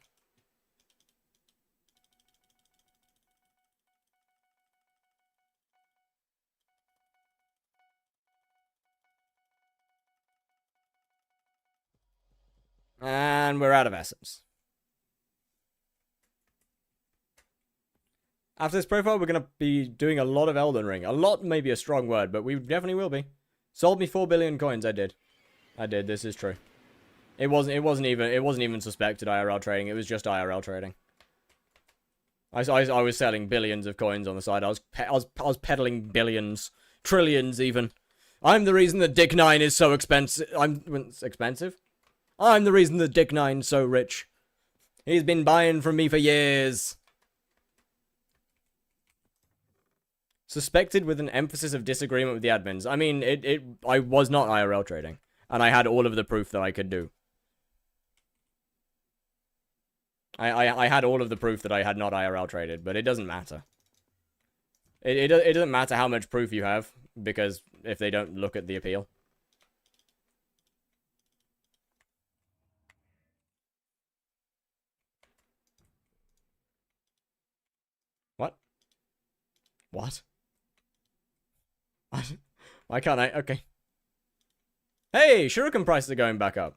And we're out of essence. After this profile, we're going to be doing a lot of Elden Ring. A lot may be a strong word, but we definitely will be. Sold me 4 billion coins, I did. This is true. It wasn't even suspected IRL trading, it was just IRL trading. I was selling billions of coins on the side. I was peddling billions. Trillions, even. I'm the reason that Dick 9 is so expensive. Expensive? I'm the reason that Dick 9's so rich. He's been buying from me for years. Suspected with an emphasis of disagreement with the admins. I mean, I was not IRL trading. And I had all of the proof that I could do. I had all of the proof that I had not IRL traded, but it doesn't matter. It doesn't matter how much proof you have, because if they don't look at the appeal. What? What? What? Why can't I? Okay. Hey, shuriken prices are going back up.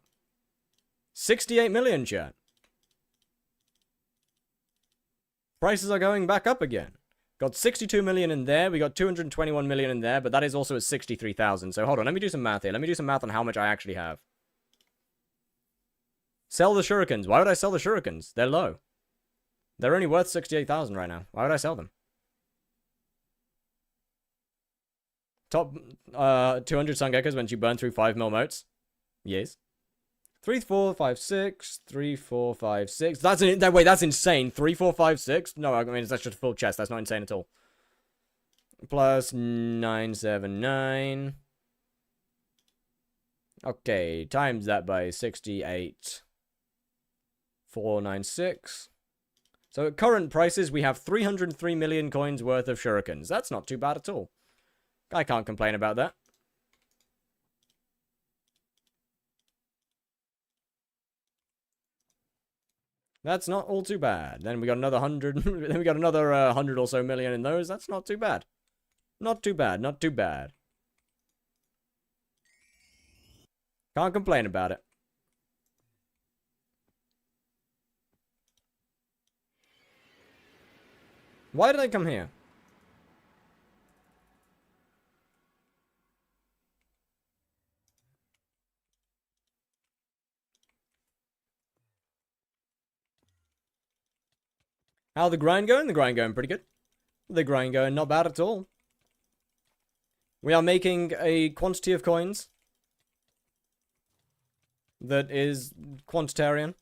68 million, chat. Prices are going back up again. Got 62 million in there. We got 221 million in there, but that is also at 63,000. So hold on, let me do some math here. Let me do some math on how much I actually have. Sell the shurikens. Why would I sell the shurikens? They're low. They're only worth 68,000 right now. Why would I sell them? Top 200 Sungekkas when you burn through 5 mil motes. Yes. 3, 4, 5, 6. 3, 4, 5, 6. Wait, that's insane. 3, 4, 5, 6? No, I mean, that's just a full chest. That's not insane at all. Plus 979. Okay, times that by 68. 496. So at current prices, we have 303 million coins worth of shurikens. That's not too bad at all. I can't complain about that. That's not all too bad. Then we got another 100. Then we got another 100 or so million in those. That's not too bad. Not too bad. Not too bad. Can't complain about it. Why did I come here? How the grind going? The grind going pretty good. The grind going not bad at all. We are making a quantity of coins that is quantitarian.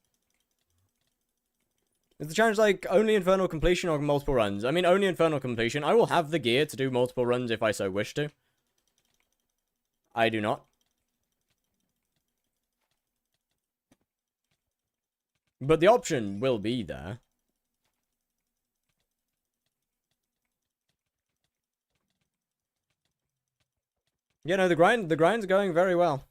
Is the challenge like only infernal completion or multiple runs? I mean, only infernal completion. I will have the gear to do multiple runs if I so wish to. I do not. But the option will be there. Yeah, no, the grind's going very well.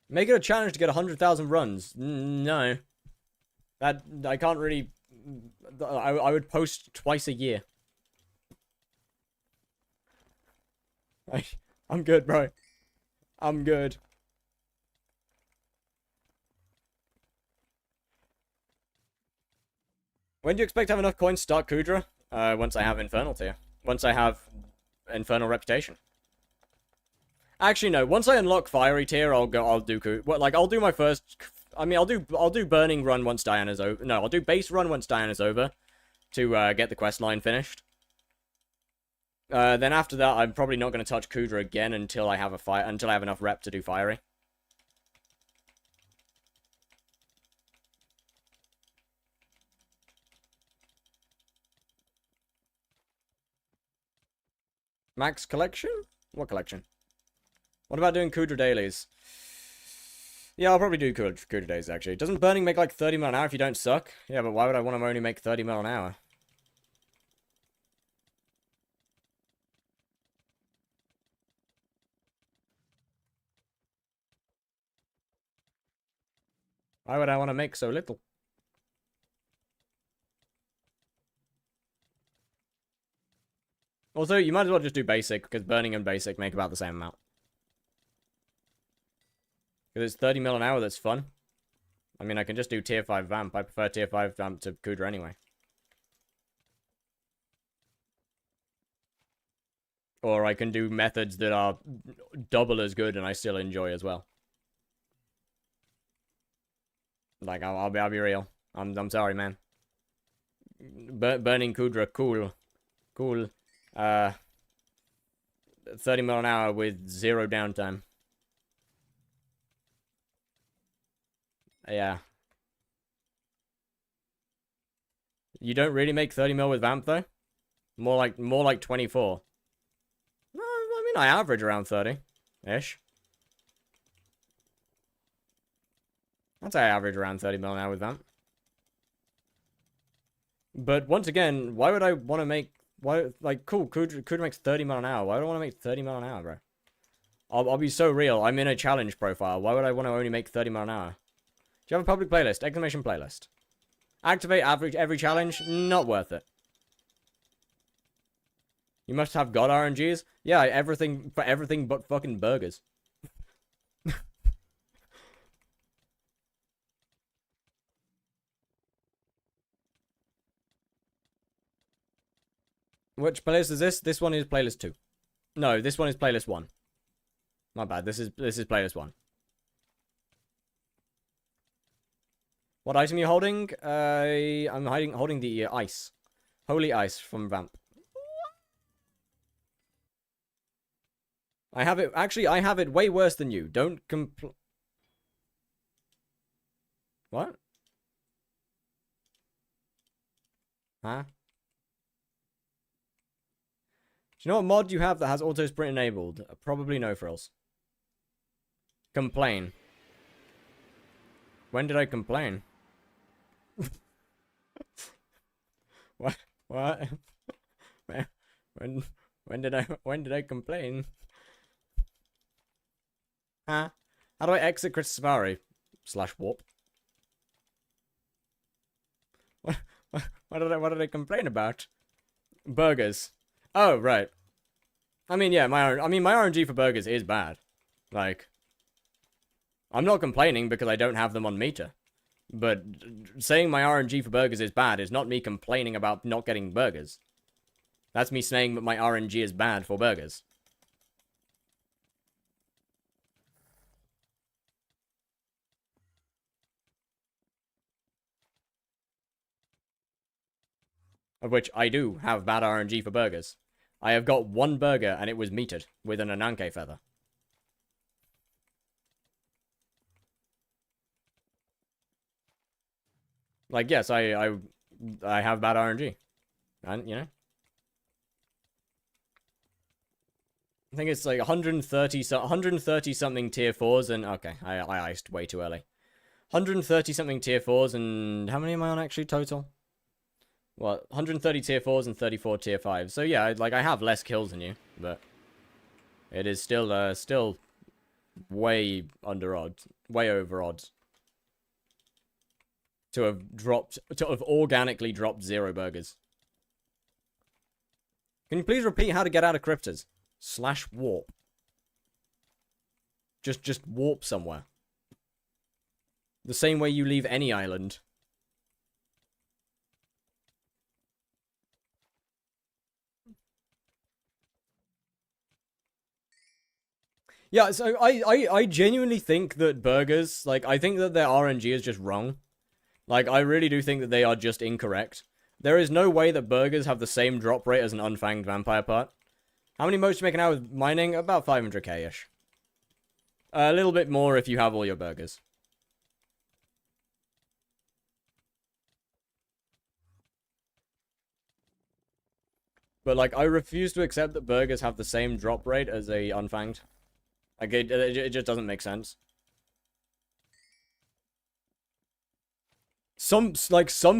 Make it a challenge to get 100,000 runs. No. That, I can't really... I would post twice a year. I'm good, bro. I'm good. When do you expect to have enough coins to start KUUDRA? Once I have Infernal tier. Once I have Infernal reputation. Actually, no. Once I unlock Fiery tier, I'll do KUUDRA. Well, like, I'll do my first... I mean, I'll do Burning run once Diana's over. No, I'll do Base run once Diana's over. To, get the quest line finished. Then after that, I'm probably not going to touch KUUDRA again until I have until I have enough rep to do Fiery. Max collection? What collection? What about doing KUUDRA dailies? Yeah, I'll probably do KUUDRA days, actually. Doesn't burning make like 30 mil an hour if you don't suck? Yeah, but why would I want to only make 30 mil an hour? Why would I want to make so little? Also, you might as well just do basic, because burning and basic make about the same amount. Because it's 30 mil an hour, that's fun. I mean, I can just do tier 5 vamp. I prefer tier 5 vamp to KUUDRA anyway. Or I can do methods that are double as good and I still enjoy as well. Like, I'll be real. I'm sorry, man. Burning KUUDRA, cool. Cool. 30 mil an hour with 0 downtime. Yeah. You don't really make 30 mil with vamp though? More like 24. No, I mean I average around 30-ish. I'd say I average around 30 mil an hour with vamp. But once again, why would I want to make... Why, like, cool, KUUDRA makes 30 mil an hour. Why do I want to make 30 mil an hour, bro? I'll be so real. I'm in a challenge profile. Why would I want to only make 30 mil an hour? Do you have a public playlist? Exclamation playlist. Activate average every challenge? Not worth it. You must have God RNGs? Yeah, everything for everything but fucking burgers. Which playlist is this? This one is playlist 2. No, this one is playlist 1. My bad. This is playlist 1. What item are you holding? I'm holding the ice. Holy ice from Vamp. I have it. Actually, I have it way worse than you. Don't What? Huh? Do you know what mod you have that has auto sprint enabled? Probably no frills. Complain. When did I complain? What? What? When did I complain? Huh? How do I exit Chris Safari? / warp. What did I complain about? Burgers. Oh, right. I mean, yeah, my RNG for burgers is bad. Like, I'm not complaining because I don't have them on meter. But saying my RNG for burgers is bad is not me complaining about not getting burgers. That's me saying that my RNG is bad for burgers. Of which I do have bad RNG for burgers. I have got one burger and it was metered with an Ananke feather. Like, yes, I have bad RNG. And, you know. I think it's like 130 something tier 4s and... Okay, I iced way too early. 130 something tier 4s and... How many am I on actually total? Well, 130 tier 4s and 34 tier 5s. So yeah, like, I have less kills than you, but... It is still way under odds. Way over odds. To have organically dropped 0 burgers. Can you please repeat how to get out of cryptas? / warp. Just warp somewhere. The same way you leave any island. Yeah, so I genuinely think that burgers, like, I think that their RNG is just wrong. Like, I really do think that they are just incorrect. There is no way that burgers have the same drop rate as an unfanged vampire part. How many motes do you make an hour with mining? About 500k-ish. A little bit more if you have all your burgers. But, like, I refuse to accept that burgers have the same drop rate as a unfanged. Like, it just doesn't make sense. Some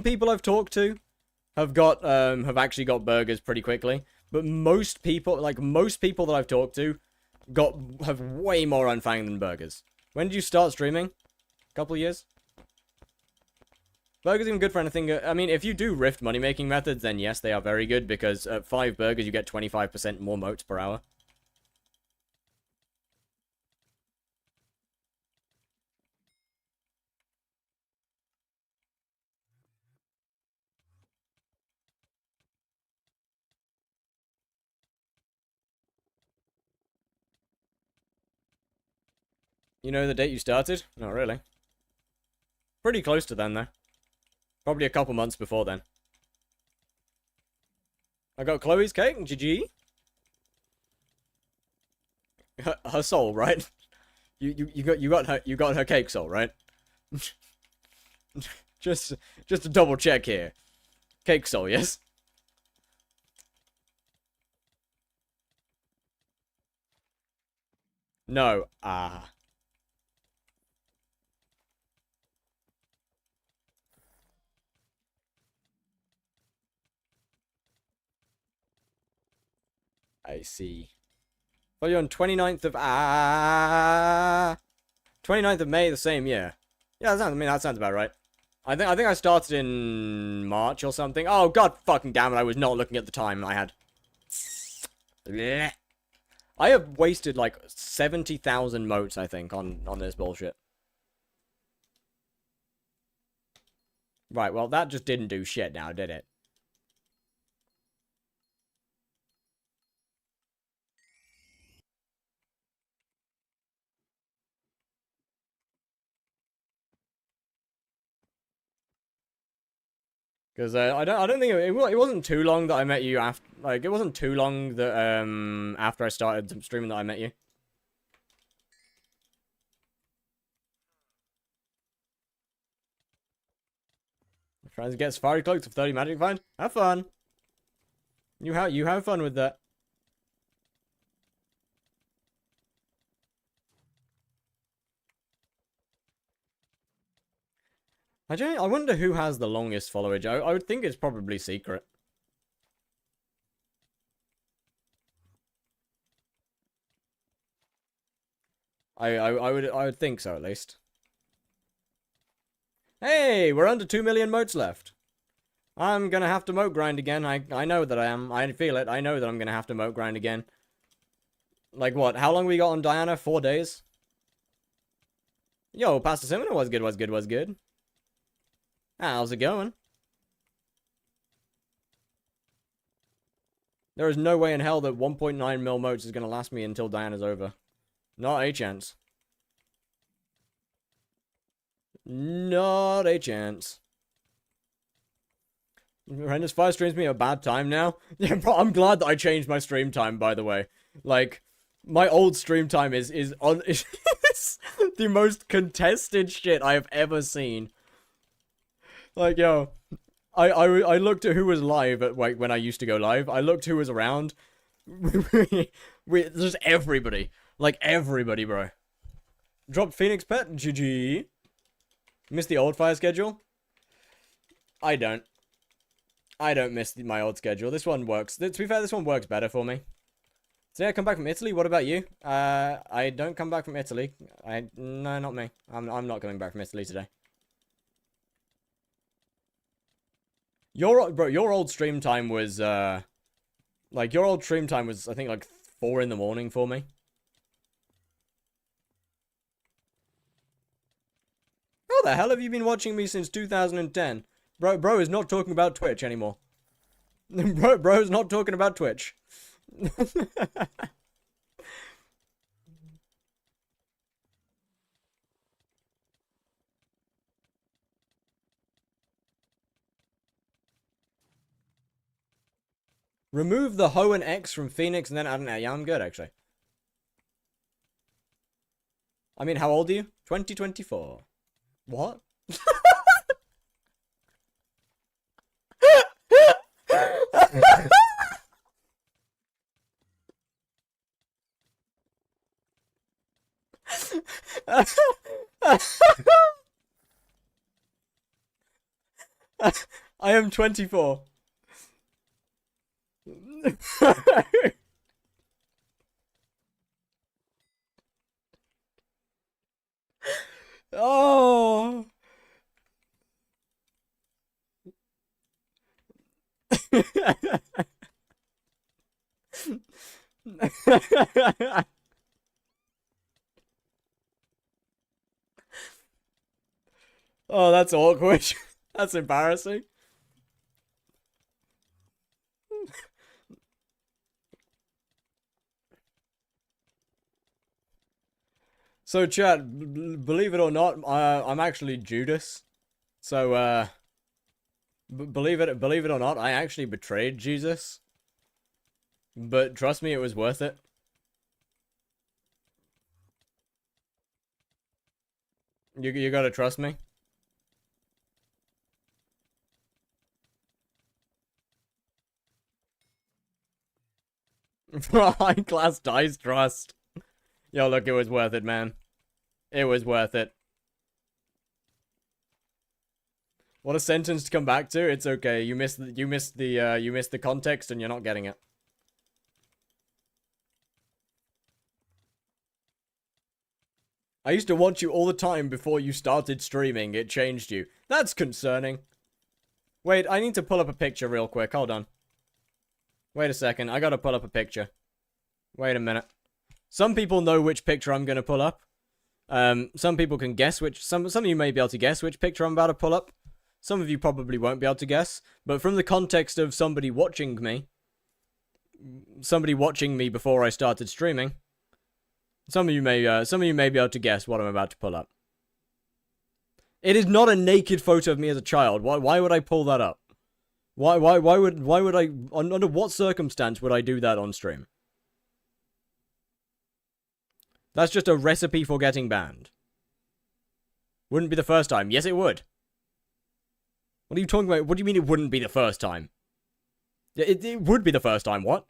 people I've talked to have actually got burgers pretty quickly. But most people that I've talked to have way more unfanged than burgers. When did you start streaming? A couple of years? Burgers even good for anything. I mean, if you do Rift money-making methods, then yes, they are very good, because at 5 burgers, you get 25% more motes per hour. You know the date you started? Not really. Pretty close to then, though. Probably a couple months before then. I got Chloe's cake. GG. Her soul, right? You got her cake soul, right? just to double check here. Cake soul, yes. No. Ah. I see. Well, you're on 29th of 29th of May the same year. Yeah, that sounds about right. I think I started in March or something. Oh god fucking damn it, I was not looking at the time I had. Blech. I have wasted like 70,000 motes, I think, on this bullshit. Right, well that just didn't do shit now, did it? Because I don't think it wasn't too long that I met you after, like, it wasn't too long that after I started streaming that I met you. Trying to get safari cloaks of 30 magic find. Have fun. You have fun with that. I wonder who has the longest followage. I would think it's probably secret. I would think so, at least. Hey, we're under 2 million motes left. I'm gonna have to mote grind again. I know that I am. I feel it. I know that I'm gonna have to mote grind again. Like what? How long we got on Diana? 4 days? Yo, Pastor Simon, was good. How's it going? There is no way in hell that 1.9 mil motes is gonna last me until Diana's over. Not a chance. Not a chance. Horrendous Fire streams me a bad time now. Yeah, bro, I'm glad that I changed my stream time, by the way. Like, my old stream time is the most contested shit I have ever seen. Like, yo, I looked at who was live at, like, when I used to go live. I looked who was around. Just everybody. Like, everybody, bro. Dropped Phoenix Pet. GG. Miss the old fire schedule? I don't. I don't miss my old schedule. This one works. To be fair, this one works better for me. So yeah, I come back from Italy. What about you? I don't come back from Italy. No, not me. I'm not coming back from Italy today. Your old stream time was like your old stream time was I think like 4 in the morning for me. How the hell have you been watching me since 2010? Bro is not talking about Twitch anymore. Bro is not talking about Twitch. Remove the Ho and X from Phoenix and then add an A. Yeah, I'm good, actually. I mean, how old are you? 2024. What? I am 24. Oh. Oh, that's awkward. That's embarrassing. So, chat, believe it or not, I'm actually Judas. So, believe it or not, I actually betrayed Jesus. But trust me, it was worth it. You gotta trust me. High class dice trust. Yo, look, it was worth it, man. It was worth it. What a sentence to come back to. It's okay. You missed the context and you're not getting it. I used to watch you all the time before you started streaming. It changed you. That's concerning. Wait, I need to pull up a picture real quick. Hold on. Wait a second. I gotta pull up a picture. Wait a minute. Some people know which picture I'm gonna pull up. Some people can guess which... Some of you may be able to guess which picture I'm about to pull up. Some of you probably won't be able to guess. But from the context of somebody watching me... Somebody watching me before I started streaming... Some of you may be able to guess what I'm about to pull up. It is not a naked photo of me as a child. Why would I pull that up? Why would I... Under what circumstance would I do that on stream? That's just a recipe for getting banned. Wouldn't be the first time. Yes, it would. What are you talking about? What do you mean it wouldn't be the first time? It would be the first time, what?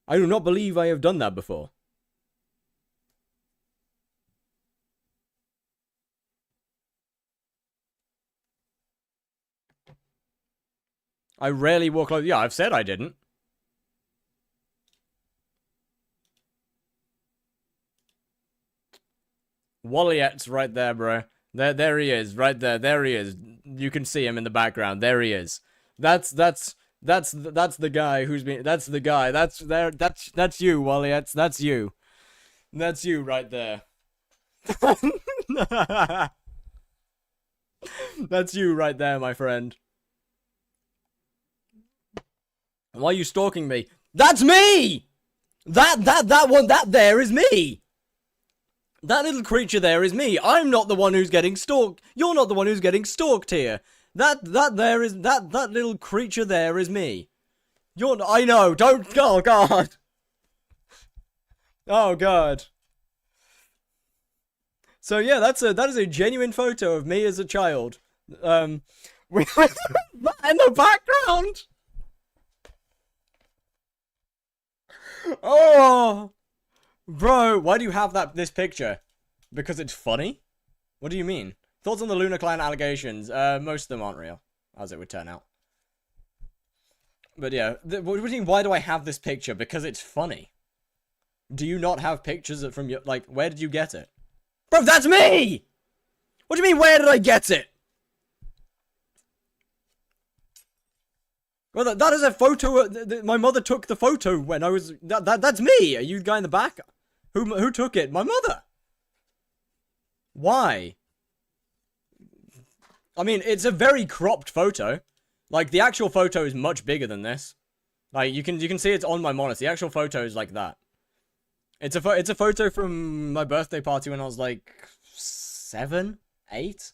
I do not believe I have done that before. I rarely walk close. Yeah, I've said I didn't. Walliet's right there, bro. There he is, right there. There he is. You can see him in the background. There he is. That's the guy who's been. That's the guy. That's you, Walliet's. That's you. That's you right there. That's you right there, my friend. Why are you stalking me? That's me! That one, that there is me! That little creature there is me. I'm not the one who's getting stalked. You're not the one who's getting stalked here. That little creature there is me. I know, don't, oh god. Oh god. So yeah, that is a genuine photo of me as a child. With that in the background. Oh, bro, why do you have this picture? Because it's funny? What do you mean? Thoughts on the Lunar Clan allegations? Most of them aren't real, as it would turn out. But yeah, what do you mean, why do I have this picture? Because it's funny. Do you not have pictures from your, like, where did you get it? Bro, that's me! What do you mean, where did I get it? Well, that is a photo. My mother took the photo when I was. That's me. Are you the guy in the back? Who took it? My mother. Why? I mean, it's a very cropped photo. Like the actual photo is much bigger than this. Like you can see it's on my monitor. The actual photo is like that. It's a photo from my birthday party when I was like 7, 8.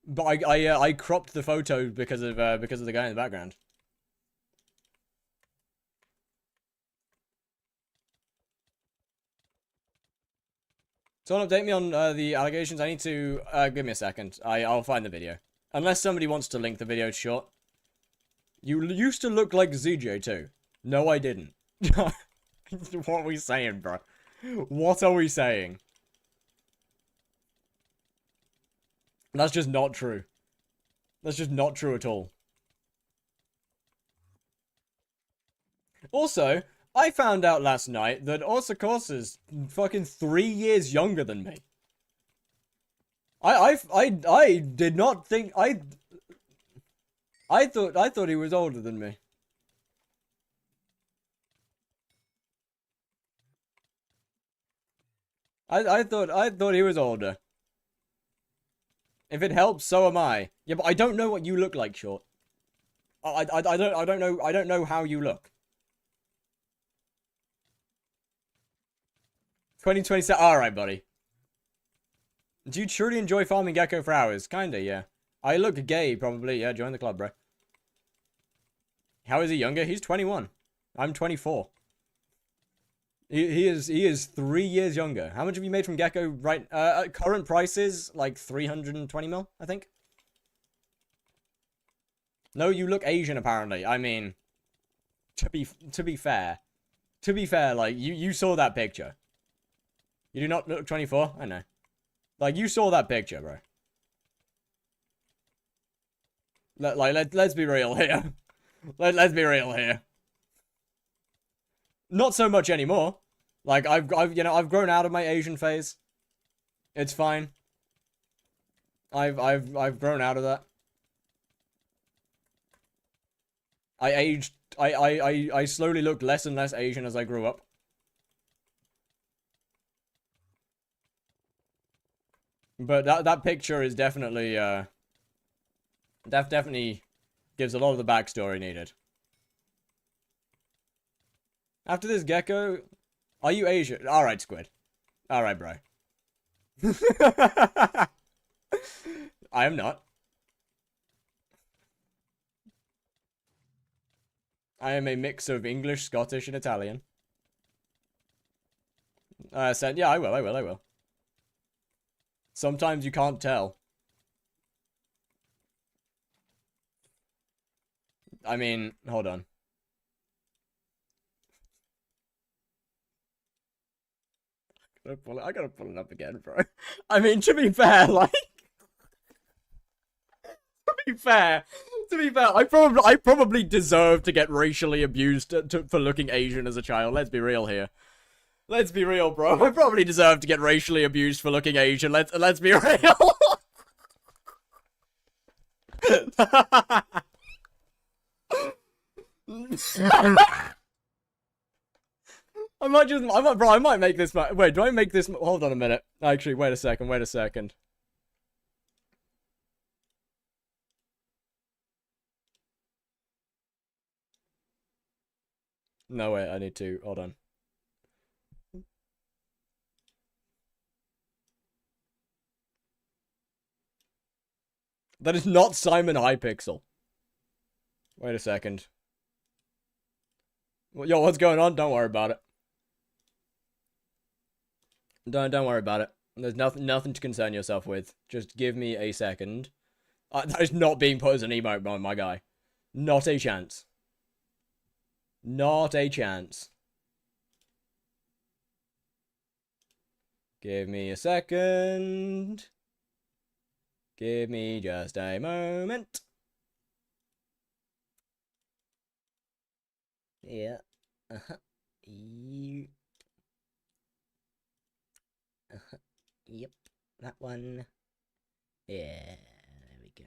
But I cropped the photo because of the guy in the background. Someone update me on the allegations. I need to give me a second. I'll find the video. Unless somebody wants to link the video short. You used to look like ZJ too. No, I didn't. What are we saying, bro? What are we saying? That's just not true. That's just not true at all. Also, I found out last night that Orsacorsa's fucking 3 years younger than me. I did not think I thought he was older than me. I thought he was older. If it helps, so am I. Yeah, but I don't know what you look like, Short. I don't know how you look. 2027. Alright, buddy. Do you truly enjoy farming gecko for hours? Kinda, yeah. I look gay, probably. Yeah, join the club, bro. How is he younger? He's 21. I'm 24. He is 3 years younger. How much have you made from Gecko right at current prices? Like 320 mil, I think. No, you look Asian apparently. I mean, to be fair, like you saw that picture. You do not look 24? I know. Like you saw that picture, bro. Let's be real here. Let's be real here. Not so much anymore. Like, I've grown out of my Asian phase. It's fine. I've grown out of that. I aged, I slowly looked less and less Asian as I grew up. But that picture is definitely, definitely gives a lot of the backstory needed. After this gecko, are you Asian? Alright, Squid. Alright, bro. I am not. I am a mix of English, Scottish, and Italian. Said, yeah, I will. Sometimes you can't tell. I mean, hold on. I gotta pull it up again, bro. I mean, to be fair, like... to be fair, I probably deserve to get racially abused for looking Asian as a child. Let's be real here. Let's be real, bro. I probably deserve to get racially abused for looking Asian. Let's be real. I might make this. Wait, do I make this? Hold on a minute. Actually, wait a second. No, wait, I need to. Hold on. That is not Simon Hypixel. Wait a second. Yo, what's going on? Don't worry about it. Don't worry about it. There's nothing to concern yourself with. Just give me a second. That is not being put as an emote, my guy. Not a chance. Not a chance. Give me a second. Give me just a moment. Yeah. Yep. That one. Yeah. There we go.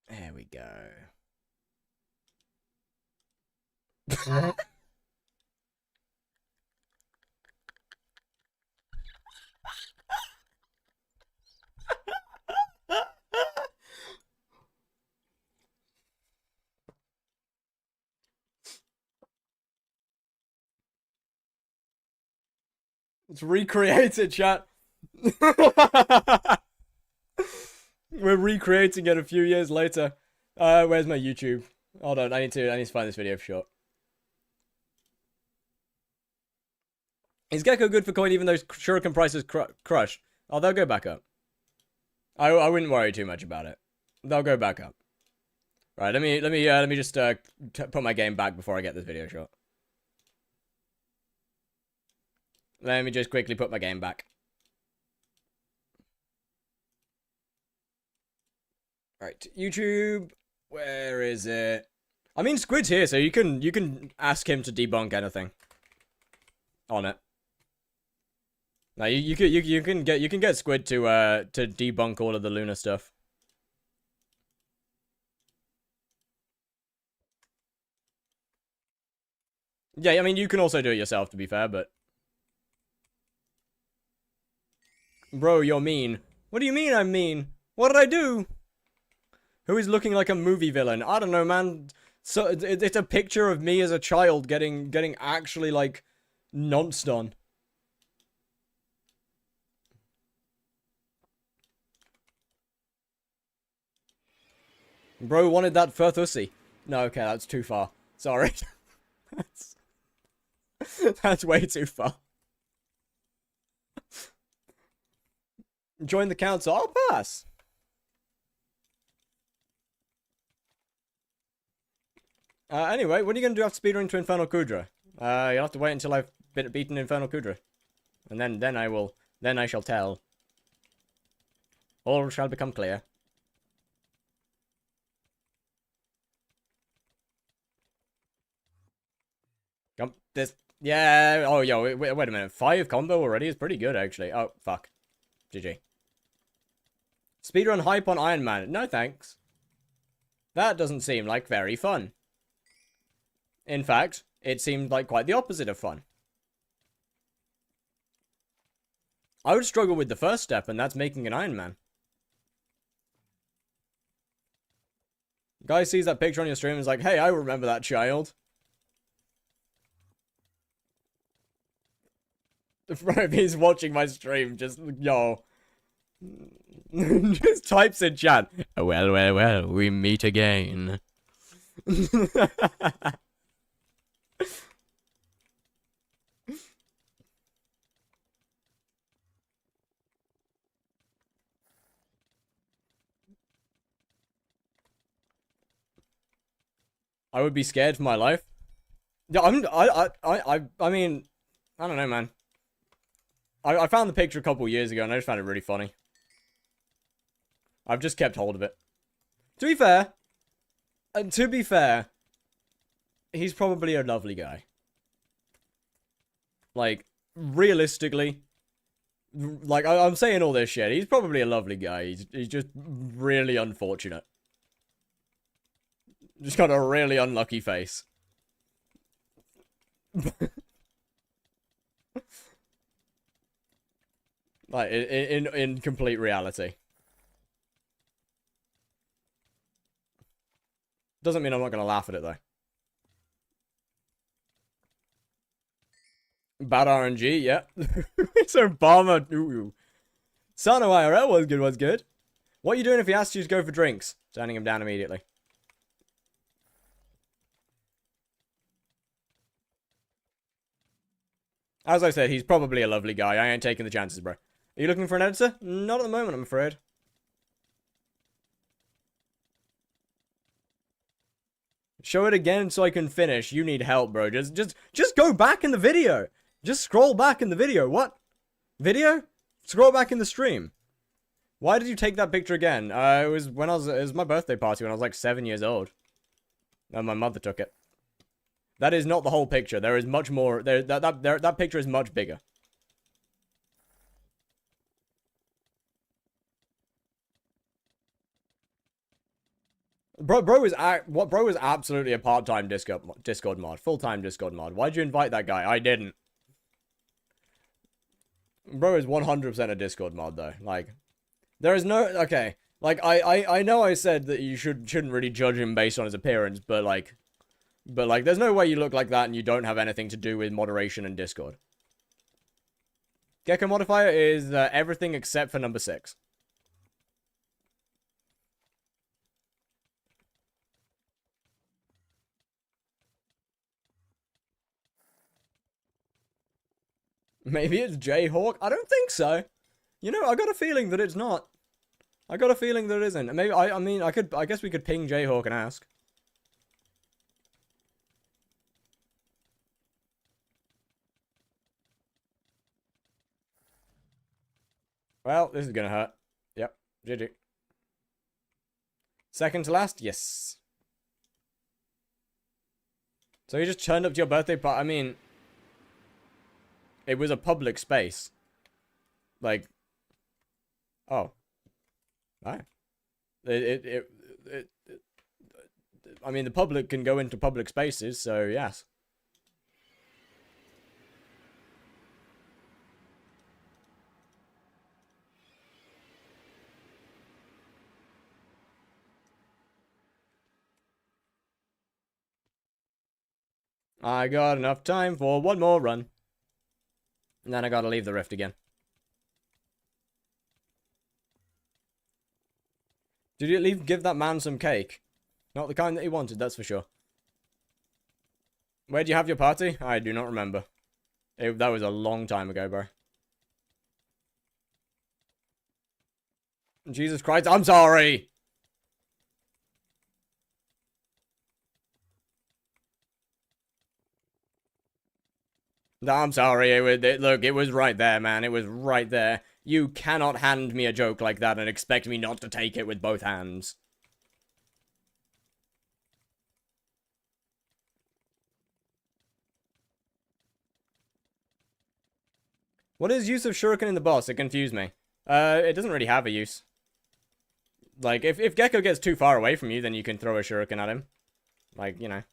There we go. It's recreated, chat. We're recreating it a few years later. Where's my YouTube? Hold on, I need to find this video for sure. Is Gecko good for coin even though shuriken prices crush? Oh, they'll go back up. I wouldn't worry too much about it. They'll go back up. Right, let me just put my game back before I get this video short. Let me just quickly put my game back. Right, YouTube, where is it? I mean, Squid's here, so you can ask him to debunk anything on it. Now you can get Squid to debunk all of the Luna stuff. Yeah, I mean you can also do it yourself to be fair, but bro, you're mean. What do you mean I'm mean? What did I do? Who is looking like a movie villain? I don't know, man. So it's a picture of me as a child getting actually like nonced on. Bro wanted that furthussy. No, okay, that's too far. Sorry. That's way too far. Join the council. I'll pass. Anyway, what are you going to do after speedrunning to Infernal KUUDRA? You'll have to wait until I've beaten Infernal KUUDRA. And then I shall tell. All shall become clear. This, yeah, oh, yo, wait a minute. 5 combo already is pretty good, actually. Oh, fuck. GG. Speedrun hype on Iron Man. No thanks. That doesn't seem like very fun. In fact, it seemed like quite the opposite of fun. I would struggle with the first step, and that's making an Iron Man. Guy sees that picture on your stream and is like, hey, I remember that child. If he's watching my stream, just, yo. Just types in chat. Well, we meet again. I would be scared for my life. Yeah, I mean, I don't know, man. I found the picture a couple years ago and I just found it really funny. I've just kept hold of it. To be fair, he's probably a lovely guy. Like, realistically, like, I'm saying all this shit, he's probably a lovely guy. He's just really unfortunate. Just got a really unlucky face. Like, in complete reality. Doesn't mean I'm not gonna laugh at it, though. Bad RNG, yeah. It's Obama. Ooh. Sano IRL was good. What are you doing if he asks you to go for drinks? Turning him down immediately. As I said, he's probably a lovely guy. I ain't taking the chances, bro. Are you looking for an editor? Not at the moment, I'm afraid. Show it again so I can finish. You need help, bro. Just go back in the video. Just scroll back in the video. What? Video? Scroll back in the stream. Why did you take that picture again? It was when it was my birthday party when I was like 7 years old. And my mother took it. That is not the whole picture. There is much more. That picture is much bigger. Bro was absolutely a part-time Discord mod, full-time Discord mod. Why'd you invite that guy? I didn't. Bro is 100% a Discord mod though. Like, there is no okay. Like I know I said that you shouldn't really judge him based on his appearance, but like, there's no way you look like that and you don't have anything to do with moderation and Discord. Gecko modifier is everything except for number 6. Maybe it's Jayhawk? I don't think so. You know, I got a feeling that it's not. I got a feeling that it isn't. Maybe, I guess we could ping Jayhawk and ask. Well, this is gonna hurt. Yep, GG. Second to last? Yes. So you just turned up to your birthday party? I mean, it was a public space. Like, oh. Alright. I mean, the public can go into public spaces, so yes. I got enough time for one more run. And then I gotta leave the rift again. Did you at least give that man some cake? Not the kind that he wanted, that's for sure. Where'd you have your party? I do not remember. That was a long time ago, bro. Jesus Christ, I'm sorry! I'm sorry, look, it was right there, man. It was right there. You cannot hand me a joke like that and expect me not to take it with both hands. What is use of shuriken in the boss? It confused me. It doesn't really have a use. Like, if Gecko gets too far away from you, then you can throw a shuriken at him. Like, you know.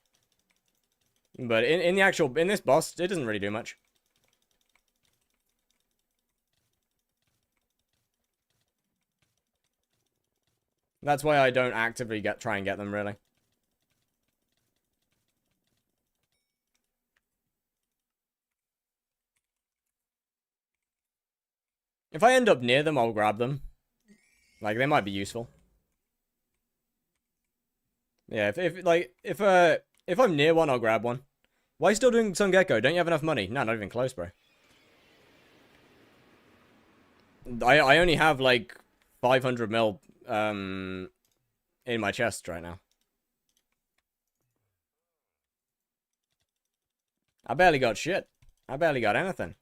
But in this boss, it doesn't really do much. That's why I don't actively try and get them, really. If I end up near them, I'll grab them. Like, they might be useful. Yeah, if I'm near one, I'll grab one. Why are you still doing Sun Gecko? Don't you have enough money? No, not even close, bro. I only have, like, 500 mil, in my chest right now. I barely got shit. I barely got anything.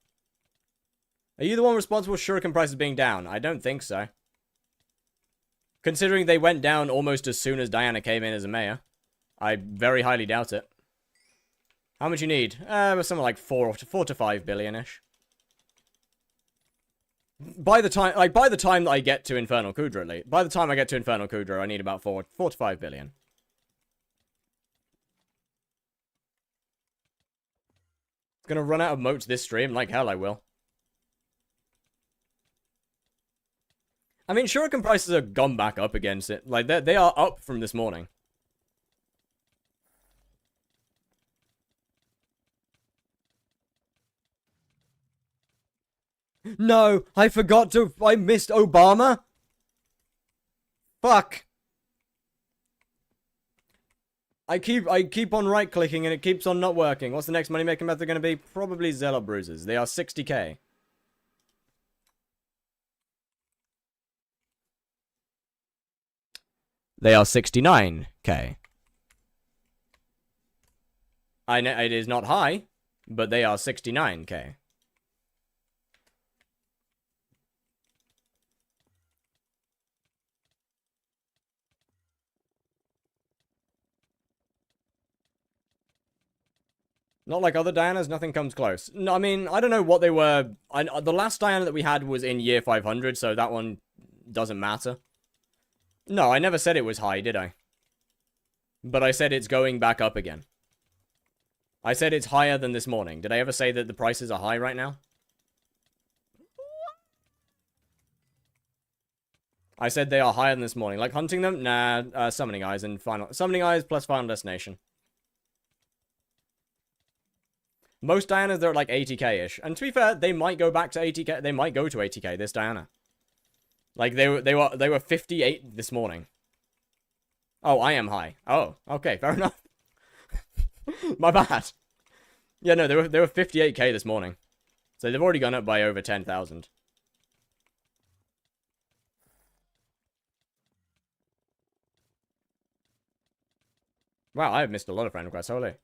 Are you the one responsible for shuriken prices being down? I don't think so. Considering they went down almost as soon as Diana came in as a mayor. I very highly doubt it. How much you need? Something like 4 to 5 billion-ish. By the time that I get to Infernal KUUDRA, by the time I get to Infernal KUUDRA, I need about 4 to 5 billion. Gonna run out of moats this stream? Like hell I will. I mean, shuriken prices have gone back up against it. Like, they are up from this morning. No, I missed Obama. Fuck. I keep on right-clicking and it keeps on not working. What's the next money-making method going to be? Probably Zealot Bruisers. They are 60k. They are 69k. I know it is not high, but they are 69k. Not like other Dianas, nothing comes close. No, I mean, I don't know what they were. The last Diana that we had was in year 500, so that one doesn't matter. No, I never said it was high, did I? But I said it's going back up again. I said it's higher than this morning. Did I ever say that the prices are high right now? I said they are higher than this morning. Like hunting them? Nah, Summoning Eyes and Summoning Eyes plus Final Destination. Most Dianas, they're at like 80k-ish. And to be fair, they might go back to 80k. They might go to 80k, this Diana. Like, they were 58 this morning. Oh, I am high. Oh, okay, fair enough. My bad. Yeah, no, they were 58k this morning. So they've already gone up by over 10,000. Wow, I have missed a lot of friend requests, holy.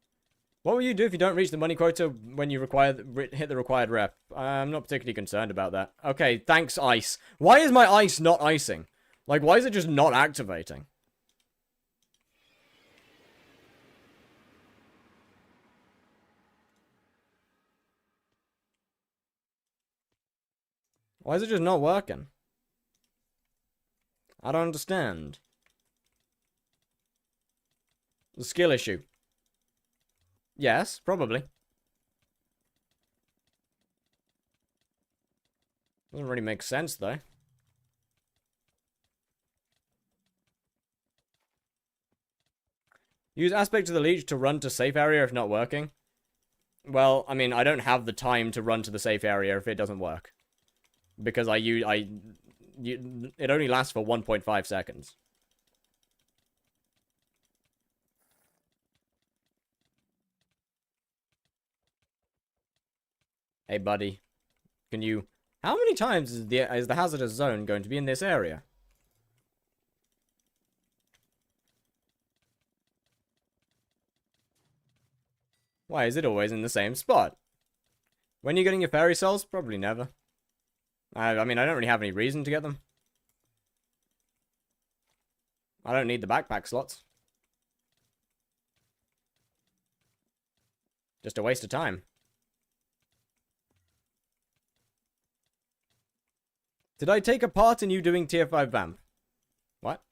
What will you do if you don't reach the money quota when you hit the required rep? I'm not particularly concerned about that. Okay, thanks, ice. Why is my ice not icing? Like, why is it just not activating? Why is it just not working? I don't understand. The skill issue. Yes, probably. Doesn't really make sense, though. Use aspect of the leech to run to safe area if not working. Well, I mean, I don't have the time to run to the safe area if it doesn't work. Because it only lasts for 1.5 seconds. Hey, buddy. Can you... How many times is the hazardous zone going to be in this area? Why is it always in the same spot? When are you getting your fairy souls? Probably never. I mean, I don't really have any reason to get them. I don't need the backpack slots. Just a waste of time. Did I take a part in you doing tier 5 vamp? What?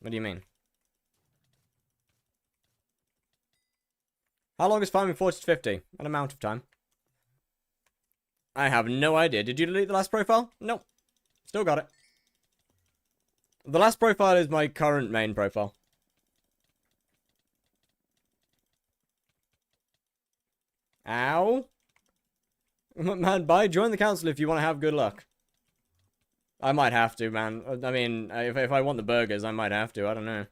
What do you mean? How long is farming 40 to 50? An amount of time. I have no idea. Did you delete the last profile? No. Still got it. The last profile is my current main profile. Ow. Man, bye. Join the council if you want to have good luck. I might have to, man. I mean, if I want the burgers, I might have to. I don't know.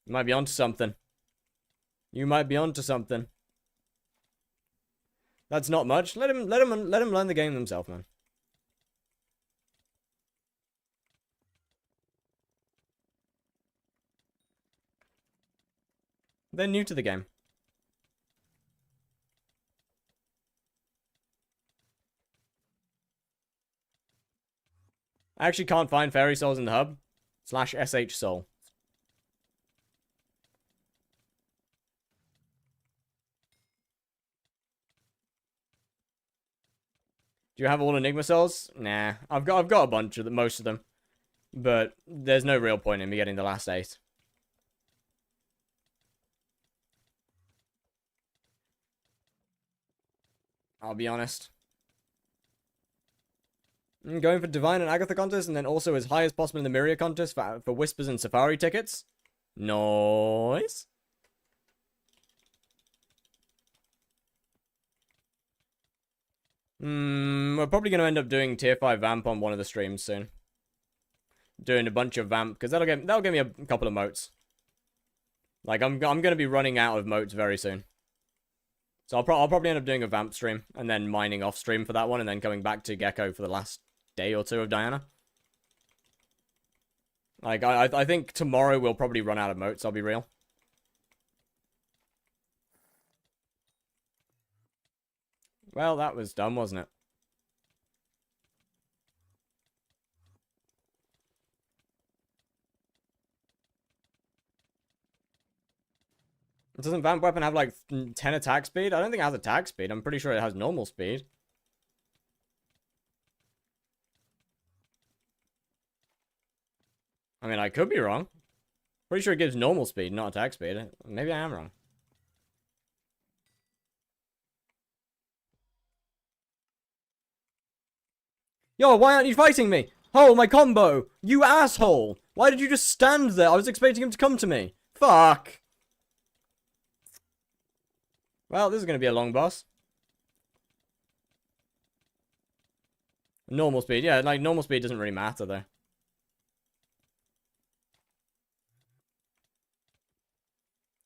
You might be onto something. You might be onto something. That's not much. Let him learn the game themselves, man. They're new to the game. I actually can't find fairy souls in the hub. /sh soul. Do you have all Enigma souls? Nah. I've got a bunch of them, most of them. But there's no real point in me getting the last 8. I'll be honest. I'm going for Divine and Agatha contest, and then also as high as possible in the Myria contest for Whispers and Safari tickets. Nice. We're probably going to end up doing tier 5 vamp on one of the streams soon. Doing a bunch of vamp, because that'll give me a couple of motes. Like, I'm going to be running out of motes very soon. So I'll probably end up doing a vamp stream, and then mining off stream for that one, and then coming back to Gecko for the last day or 2 of Diana. Like, I think tomorrow we'll probably run out of motes, I'll be real. Well, that was dumb, wasn't it? Doesn't Vamp Weapon have like 10 attack speed? I don't think it has attack speed. I'm pretty sure it has normal speed. I mean, I could be wrong. Pretty sure it gives normal speed, not attack speed. Maybe I am wrong. Yo, why aren't you fighting me? Oh, my combo! You asshole! Why did you just stand there? I was expecting him to come to me. Fuck! Well, this is going to be a long boss. Normal speed, yeah, like, normal speed doesn't really matter, though.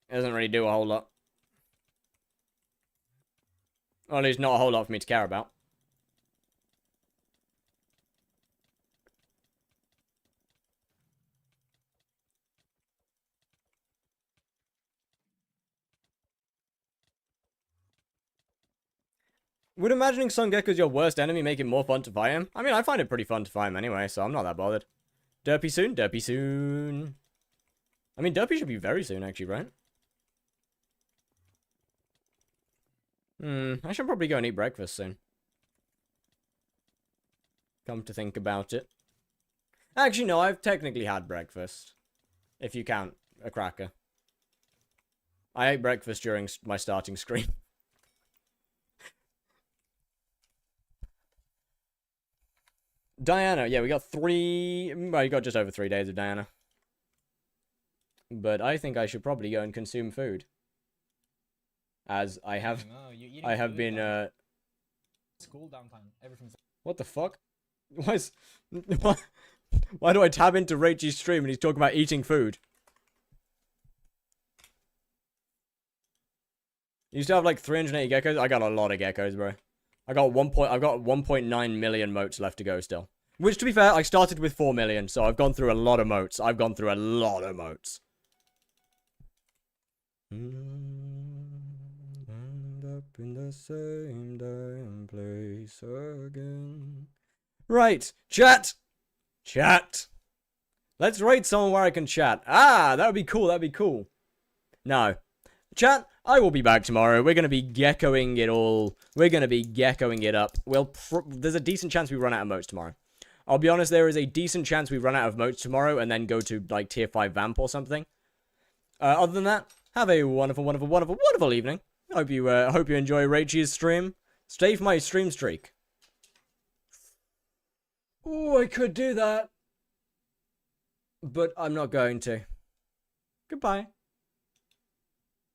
It doesn't really do a whole lot. Or at least not a whole lot for me to care about. Would imagining Sun Gecko's your worst enemy make it more fun to fight him? I mean, I find it pretty fun to fight him anyway, so I'm not that bothered. Derpy soon? Derpy soon. I mean, Derpy should be very soon, actually, right? I should probably go and eat breakfast soon. Come to think about it. Actually, no, I've technically had breakfast. If you count a cracker. I ate breakfast during my starting screen. Diana, yeah, we got 3... Well, you got just over 3 days of Diana. But I think I should probably go and consume food. As I have... I have been, School downtime. Everything's... What the fuck? Why do I tab into Rachel's stream and he's talking about eating food? You still have like 380 geckos? I got a lot of geckos, bro. I've got 1.9 million motes left to go still. Which, to be fair, I started with 4 million, so I've gone through a lot of motes. I've gone through a lot of motes. End up in the same damn place again. Right, chat! Chat! Let's raid someone where I can chat. Ah, that would be cool, that'd be cool. No. Chat, I will be back tomorrow. We're going to be geckoing it all. We're going to be geckoing it up. There's a decent chance we run out of motes tomorrow. I'll be honest, there is a decent chance we run out of motes tomorrow and then go to, like, tier 5 vamp or something. Other than that, have a wonderful, wonderful, wonderful, wonderful evening. Hope you enjoy Rachel's stream. Stay for my stream streak. Oh, I could do that. But I'm not going to. Goodbye.